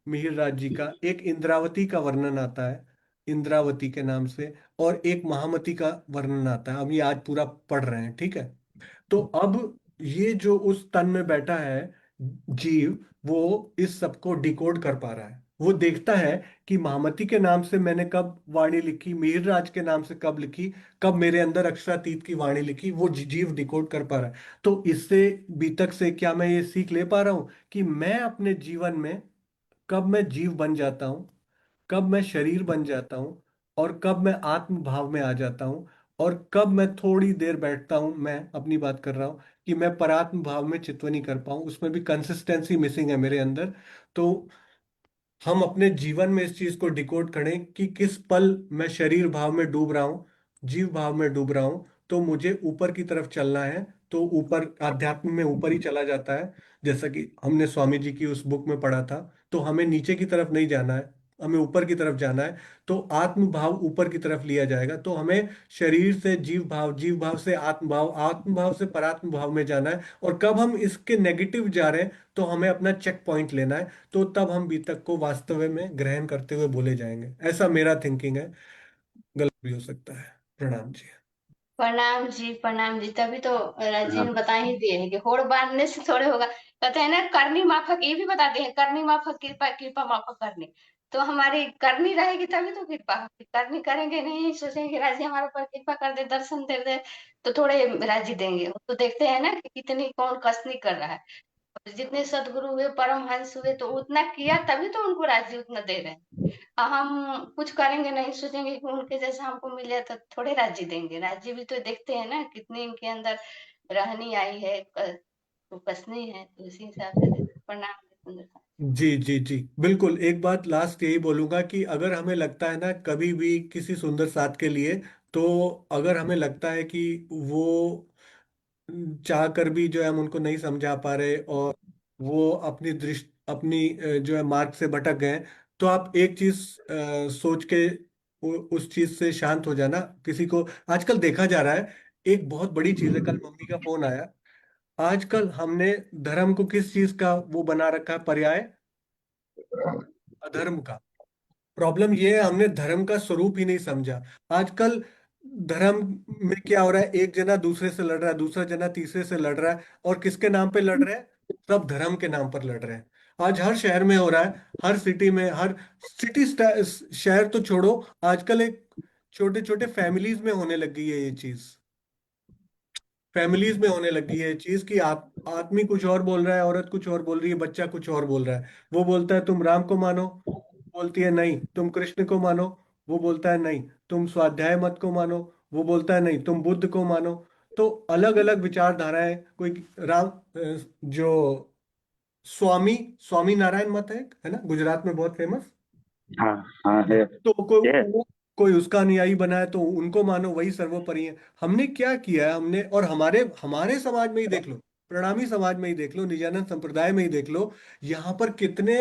मिहिर राज जी का। एक इंद्रावती का वर्णन आता है इंद्रावती के नाम से, और एक महामती का वर्णन आता है। हम ये आज पूरा पढ़ रहे हैं, ठीक है। तो अब ये जो उस तन में बैठा है जीव, वो इस सबको डिकोड कर पा रहा है। वो देखता है कि महामती के नाम से मैंने कब वाणी लिखी, मिहिर राज के नाम से कब लिखी, कब मेरे अंदर अक्षरातीत की वाणी लिखी, वो जीव डिकोड कर पा रहा है। तो इससे बीतक से क्या मैं ये सीख ले पा रहा हूं कि मैं अपने जीवन में कब मैं जीव बन जाता हूं, कब मैं शरीर बन जाता हूं, और कब मैं आत्म भाव में आ जाता हूँ, और कब मैं थोड़ी देर बैठता हूँ, मैं अपनी बात कर रहा हूँ, कि मैं परात्म भाव में चित्तवनी कर पाऊँ, उसमें भी कंसिस्टेंसी मिसिंग है मेरे अंदर। तो हम अपने जीवन में इस चीज को डिकोड करें कि किस पल मैं शरीर भाव में डूब रहा हूँ, जीव भाव में डूब रहा हूँ, तो मुझे ऊपर की तरफ चलना है, तो ऊपर अध्यात्म में ऊपर ही चला जाता है। जैसा कि हमने स्वामी जी की उस बुक में पढ़ा था, तो हमें नीचे की तरफ नहीं जाना है, हमें ऊपर की तरफ जाना है। तो आत्म भाव ऊपर की तरफ लिया जाएगा, तो हमें शरीर से जीव भाव, जीव भाव से आत्म भाव, आत्म भाव से परात्म भाव में जाना है। और कब हम इसके नेगेटिव जा रहे हैं, तो हमें अपना चेक पॉइंट लेना है, तो तब हम बीतक को वास्तव में ग्रहण करते हुए बोले जाएंगे। ऐसा मेरा थिंकिंग है, गलत भी हो सकता है। प्रणाम जी। प्रणाम जी, प्रणाम जी। तभी तो राजी ने प्रणाम। बता ही दिए हैं कि होड़ बांधने से थोड़े होगा। कहते हैं ना, करनी माफक, ये भी बताते हैं, करनी माफक कृपा, कृपा माफक करनी। तो हमारी करनी रहेगी तभी तो कृपा होगी। करनी करेंगे नहीं, सोचेंगे कि राजी हमारे ऊपर कृपा कर दे, दर्शन दे दे, तो थोड़े राजी देंगे। वो तो देखते हैं ना कि कितनी कौन कसनी कर रहा है। जितने सदगुरु हुए, परमहंस हुए, तो उतना किया तभी तो उनको राजी उतना दे रहे हैं। हम कुछ करेंगे नहीं, सोचेंगे कि उनके जैसा हमको मिल जाए, तो थोड़े राज्य देंगे। राज्य भी तो देखते हैं ना कितनी इनके अंदर रहनी आई है, तो कसनी है, तो इसी हिसाब से देते। प्रणाम सुंदर सा। जी जी जी, बिल्कुल। एक बात लास्ट यही बोलूंगा कि अगर हमें लगता है ना कभी भी किसी सुंदर साथ के लिए, तो अगर हमें लगता है कि वो चाह कर भी जो है हम उनको नहीं समझा पा रहे, और वो अपनी दृष्टि, अपनी जो है मार्ग से भटक गए, तो आप एक चीज सोच के उस चीज से शांत हो जाना। किसी को आजकल देखा जा रहा है, एक बहुत बड़ी चीज है, कल मम्मी का फोन आया। आजकल हमने धर्म को किस चीज का वो बना रखा है, पर्याय, अधर्म का। प्रॉब्लम ये है, हमने धर्म का स्वरूप ही नहीं समझा। आजकल धर्म में क्या हो रहा है, एक जना दूसरे से लड़ रहा है, दूसरा जना तीसरे से लड़ रहा है, और किसके नाम पे लड़ रहे हैं? सब धर्म के नाम पर लड़ रहे हैं। आज हर शहर में हो रहा है, हर सिटी में, हर सिटी, शहर तो छोड़ो, आजकल एक छोटे छोटे फैमिलीज में होने लग गई है ये चीज। फैमिलीज में होने लगी है चीज कि आप, आदमी कुछ और बोल रहा है, औरत कुछ और बोल रही है, बच्चा कुछ और बोल रहा है। वो बोलता है तुम राम को मानो, बोलती है नहीं तुम कृष्ण को मानो। वो बोलता है नहीं तुम स्वाध्याय मत को मानो। वो बोलता है नहीं तुम बुद्ध को मानो। तो अलग अलग विचारधाराएं, कोई राम, जो स्वामी, स्वामी नारायण मत है ना, गुजरात में बहुत फेमस। हाँ हाँ है। तो है। कोई उसका अनुयायी बना है, तो उनको मानो, वही सर्वोपरि है। हमने क्या किया है, हमने, और हमारे हमारे समाज में ही देख लो, प्रणामी समाज में ही देख लो, निजानंद संप्रदाय में ही देख लो, यहाँ पर कितने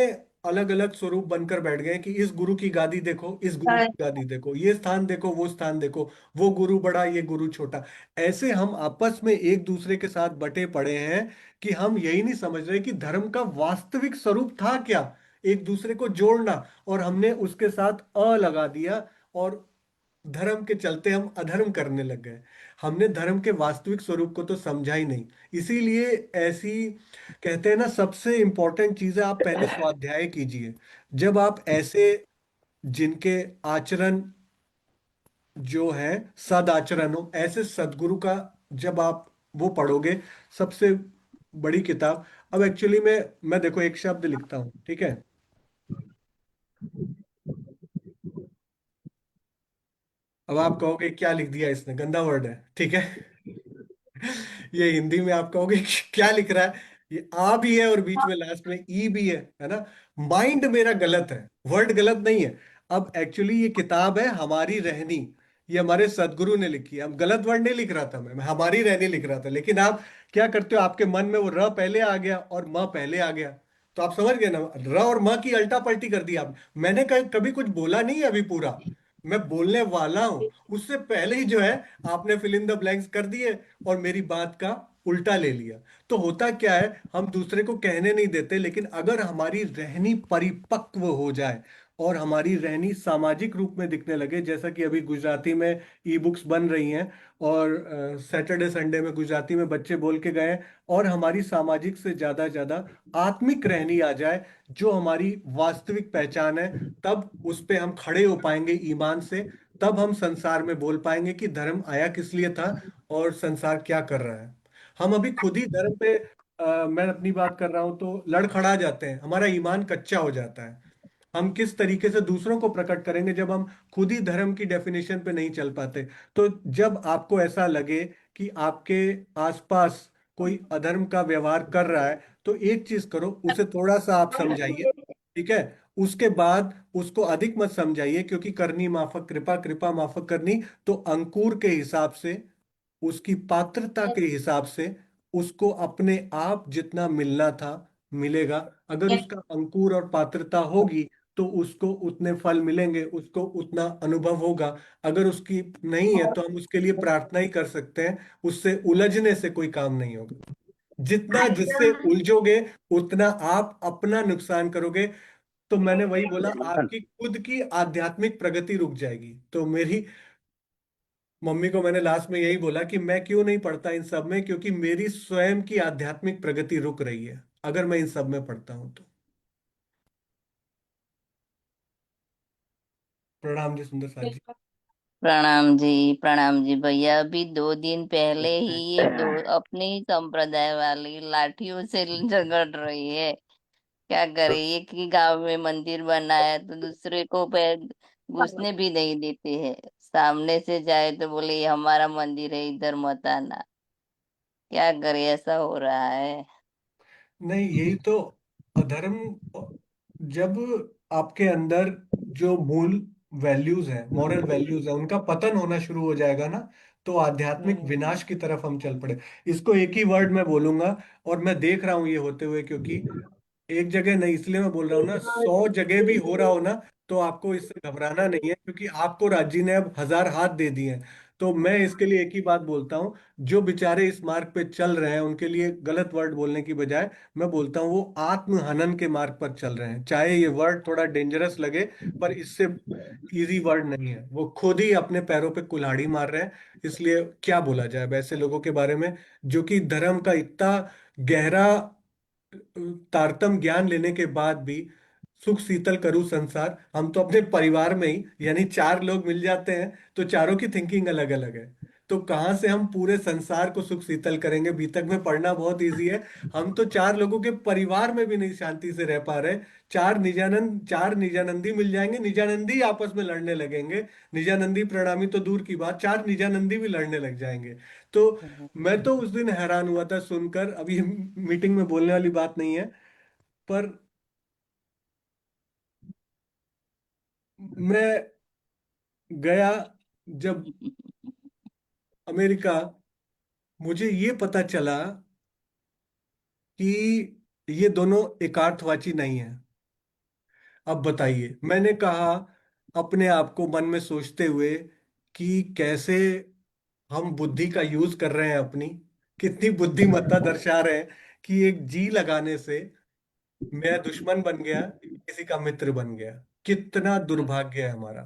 अलग अलग स्वरूप बनकर बैठ गए हैं कि इस गुरु की गादी देखो, इस गुरु की गादी देखो, ये स्थान देखो, वो स्थान देखो, वो गुरु बड़ा, ये गुरु छोटा। ऐसे हम आपस में एक दूसरे के साथ बटे पड़े हैं कि हम यही नहीं समझ रहे कि धर्म का वास्तविक स्वरूप था क्या, एक दूसरे को जोड़ना। और हमने उसके साथ अ लगा दिया, और धर्म के चलते हम अधर्म करने लग गए। हमने धर्म के वास्तविक स्वरूप को तो समझा ही नहीं। इसीलिए ऐसी, कहते हैं ना, सबसे इंपॉर्टेंट चीज है, आप पहले स्वाध्याय कीजिए। जब आप ऐसे, जिनके आचरण जो है सद आचरण हो, ऐसे सदगुरु का जब आप वो पढ़ोगे, सबसे बड़ी किताब। अब एक्चुअली मैं देखो एक शब्द लिखता हूँ, ठीक है? अब आप कहोगे क्या लिख दिया इसने, गंदा वर्ड है, ठीक है। ये हिंदी में आप कहोगे कि क्या लिख रहा है, ये आ भी है और बीच में लास्ट में ई भी है ना। माइंड मेरा गलत है, वर्ड गलत नहीं है। अब एक्चुअली ये किताब है हमारी रहनी, ये हमारे सदगुरु ने लिखी है। अब गलत वर्ड नहीं लिख रहा था मैं हमारी रहनी लिख रहा था, लेकिन आप क्या करते हो, आपके मन में वो र पहले आ गया और म पहले आ गया, तो आप समझ गए ना, र और म की अल्टा पल्टी कर दी आप। मैंने कभी कुछ बोला नहीं है अभी पूरा, मैं बोलने वाला हूं, उससे पहले ही जो है आपने फिल इन द ब्लैंक्स कर दिए और मेरी बात का उल्टा ले लिया। तो होता क्या है, हम दूसरे को कहने नहीं देते, लेकिन अगर हमारी रहनी परिपक्व हो जाए और हमारी रहनी सामाजिक रूप में दिखने लगे, जैसा कि अभी गुजराती में ई बुक्स बन रही हैं, और सैटरडे संडे में गुजराती में बच्चे बोल के गए हैं, और हमारी सामाजिक से ज्यादा ज्यादा आत्मिक रहनी आ जाए, जो हमारी वास्तविक पहचान है, तब उस पे हम खड़े हो पाएंगे ईमान से। तब हम संसार में बोल पाएंगे कि धर्म आया किस लिए था और संसार क्या कर रहा है। हम अभी खुद ही धर्म पे, मैं अपनी बात कर रहा हूं तो लड़खड़ा जाते हैं, हमारा ईमान कच्चा हो जाता है। हम किस तरीके से दूसरों को प्रकट करेंगे जब हम खुद ही धर्म की डेफिनेशन पे नहीं चल पाते। तो जब आपको ऐसा लगे कि आपके आसपास कोई अधर्म का व्यवहार कर रहा है, तो एक चीज करो, उसे थोड़ा सा आप समझाइए, ठीक है। उसके बाद उसको अधिक मत समझाइए, क्योंकि करनी माफक कृपा, कृपा माफक करनी। तो अंकुर के हिसाब से, उसकी पात्रता के हिसाब से उसको अपने आप जितना मिलना था मिलेगा। अगर उसका अंकुर और पात्रता होगी तो उसको उतने फल मिलेंगे, उसको उतना अनुभव होगा। अगर उसकी नहीं है तो हम उसके लिए प्रार्थना ही कर सकते हैं, उससे उलझने से कोई काम नहीं होगा। जितना जिससे उलझोगे उतना आप अपना नुकसान करोगे। तो मैंने वही बोला, आपकी खुद की आध्यात्मिक प्रगति रुक जाएगी। तो मेरी मम्मी को मैंने लास्ट में यही बोला कि मैं क्यों नहीं पढ़ता इन सब में, क्योंकि मेरी स्वयं की आध्यात्मिक प्रगति रुक रही है अगर मैं इन सब में पढ़ता हूं तो। प्रणाम जी सुंदर साथ जी। प्रणाम जी भैया। अभी 2 दिन पहले ही ये दो अपने ही संप्रदाय वाली लाठियों से झगड़ रही है। क्या करे, एक ही गांव में मंदिर बना है तो दूसरे को पैर घुसने भी नहीं देते हैं। सामने से जाए तो बोले ये हमारा मंदिर है, इधर मत आना। क्या करे, ऐसा हो रहा है। नहीं, यही तो अधर्म। जब आपके अंदर जो मूल वैल्यूज हैं, मॉरल वैल्यूज हैं, उनका पतन होना शुरू हो जाएगा ना, तो आध्यात्मिक विनाश की तरफ हम चल पड़े। इसको एक ही वर्ड में बोलूंगा, और मैं देख रहा हूं ये होते हुए, क्योंकि एक जगह नहीं, इसलिए मैं बोल रहा हूँ ना, 100 जगह भी हो रहा हो ना, तो आपको इससे घबराना नहीं है, क्योंकि आपको राज्य ने अब 1000 हाथ दे दिए हैं। तो मैं इसके लिए एक ही बात बोलता हूँ, जो बेचारे इस मार्ग पे चल रहे हैं उनके लिए गलत वर्ड बोलने की बजाय मैं बोलता हूँ वो आत्महनन के मार्ग पर चल रहे हैं। चाहे ये वर्ड थोड़ा डेंजरस लगे, पर इससे इजी वर्ड नहीं है। वो खुद ही अपने पैरों पे कुल्हाड़ी मार रहे हैं। इसलिए क्या बोला जाए वैसे लोगों के बारे में, जो कि धर्म का इतना गहरा तारतम ज्ञान लेने के बाद भी सुख शीतल करूं संसार। हम तो अपने परिवार में ही, यानी 4 लोग मिल जाते हैं तो चारों की थिंकिंग अलग अलग है। तो कहाँ से हम पूरे संसार को सुख शीतल करेंगे? बीतक में पढ़ना बहुत इजी है। हम तो 4 लोगों के परिवार में भी नहीं शांति से रह पा रहे। 4 निजानंदी मिल जाएंगे, निजानंदी आपस में लड़ने लगेंगे। निजानंदी प्रणामी तो दूर की बात, 4 निजानंदी भी लड़ने लग जाएंगे। तो मैं तो उस दिन हैरान हुआ था सुनकर। अभी मीटिंग में बोलने वाली बात नहीं है, पर मैं गया जब अमेरिका, मुझे ये पता चला कि ये दोनों एकार्थवाची नहीं है। अब बताइए, मैंने कहा अपने आप को मन में सोचते हुए कि कैसे हम बुद्धि का यूज कर रहे हैं अपनी, कितनी बुद्धिमत्ता दर्शा रहे हैं कि एक जी लगाने से मैं दुश्मन बन गया, किसी का मित्र बन गया। कितना दुर्भाग्य है हमारा।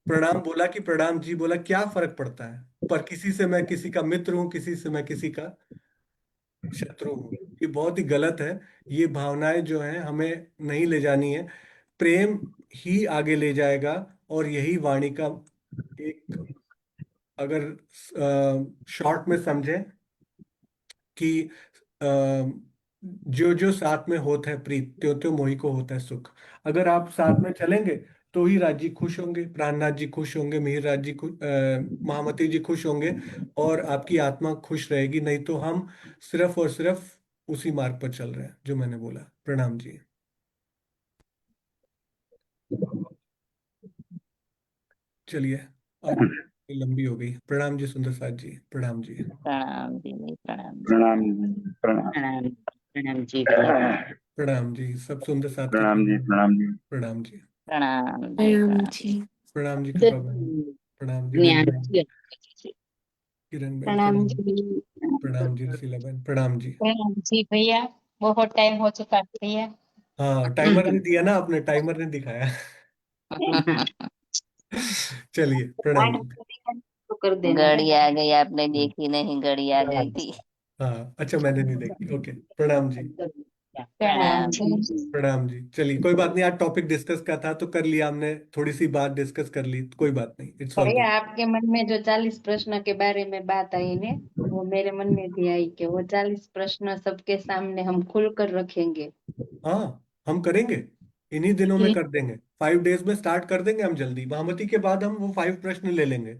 प्रणाम बोला कि प्रणाम जी बोला, क्या फर्क पड़ता है? पर किसी से मैं किसी का मित्र हूं, किसी से मैं किसी का शत्रु हूं। ये बहुत ही गलत है। ये भावनाएं जो हैं हमें नहीं ले जानी है। प्रेम ही आगे ले जाएगा। और यही वाणी का एक, अगर शॉर्ट में समझे कि अ, जो जो साथ में होता है प्रीत, त्यों त्यों मोही को होता है सुख। अगर आप साथ में चलेंगे तो ही राज जी खुश होंगे, प्राणनाथ जी खुश होंगे, मिहिर राज जी खुश, महामती जी खुश होंगे, और आपकी आत्मा खुश रहेगी। नहीं तो हम सिर्फ और सिर्फ उसी मार्ग पर चल रहे हैं जो मैंने बोला। प्रणाम जी। चलिए, आज लंबी हो गई। प्रणाम जी सुंदर साथ जी। प्रणाम जी। प्रणाम जी भाई, प्रणाम जी। प्रणाम प्रणाम प्रणाम प्रणाम जी भैया। प्रणाम जी, सब सुंदर साथ के प्रणाम जी प्रणाम। प्रणाम जी प्रणाम जी। प्रणाम जी प्रणाम प्रणाम। जी। प्रणाम जी कृपा बहन। प्रणाम जी रीना ज्ञान बहन। जी। किरण बहन प्रणाम प्रणाम। जी। प्रणाम जी शीला बहन। प्रणाम जी। प्रणाम जी भैया, बहुत टाइम हो चुका है भैया। हाँ, टाइमर नहीं दिया ना आपने, टाइमर नहीं दिखाया। चलिए, प्रणाम जी। तो कर देना। घड़ी आ गई, आपने देखी नहीं, घड़ी आ गई थी। हाँ अच्छा, मैंने नहीं देखी। ओके, प्रणाम जी। प्रणाम प्रणाम जी। जी। प्रणाम जी। चलिए, कोई बात नहीं, आज टॉपिक डिस्कस का था तो कर लिया हमने, थोड़ी सी बात डिस्कस कर ली, कोई बात नहीं, इट्स ऑल भैया गुड। आपके मन में जो 40 प्रश्न के बारे में बात आई ने, वो मेरे मन में भी आई कि वो 40 प्रश्न सबके सामने हम खुल कर रखेंगे। हाँ, हम करेंगे। इन्हीं दिनों में ठीक। कर देंगे, 5 डेज में स्टार्ट कर देंगे हम जल्दी। महामती के बाद हम वो 5 प्रश्न ले लेंगे।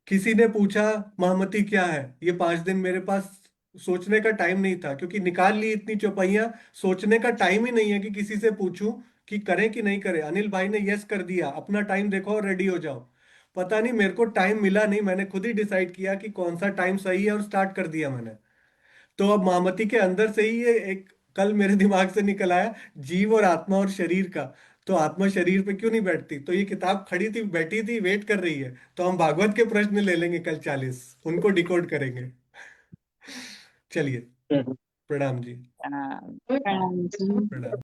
किसी ने पूछा महामती क्या है, ये 5 दिन मेरे पास सोचने का टाइम नहीं था, क्योंकि निकाल ली इतनी चौपाइयां, सोचने का टाइम ही नहीं है कि किसी से पूछूं कि करें कि नहीं करें। अनिल भाई ने यस कर दिया, अपना टाइम देखो और रेडी हो जाओ। पता नहीं मेरे को टाइम मिला नहीं, मैंने खुद ही डिसाइड किया कि कौन सा टाइम सही है और स्टार्ट कर दिया मैंने। तो अब महामती के अंदर से ही ये एक कल मेरे दिमाग से निकल आया, जीव और आत्मा और शरीर का। तो आत्मा शरीर पे क्यों नहीं बैठती, तो ये किताब खड़ी थी, बैठी थी, वेट कर रही है। तो हम भागवत के प्रश्न ले लेंगे कल 40, उनको डिकोड करेंगे। चलिए, प्रणाम जी। हाँ। प्रणाम जी। प्रणाम।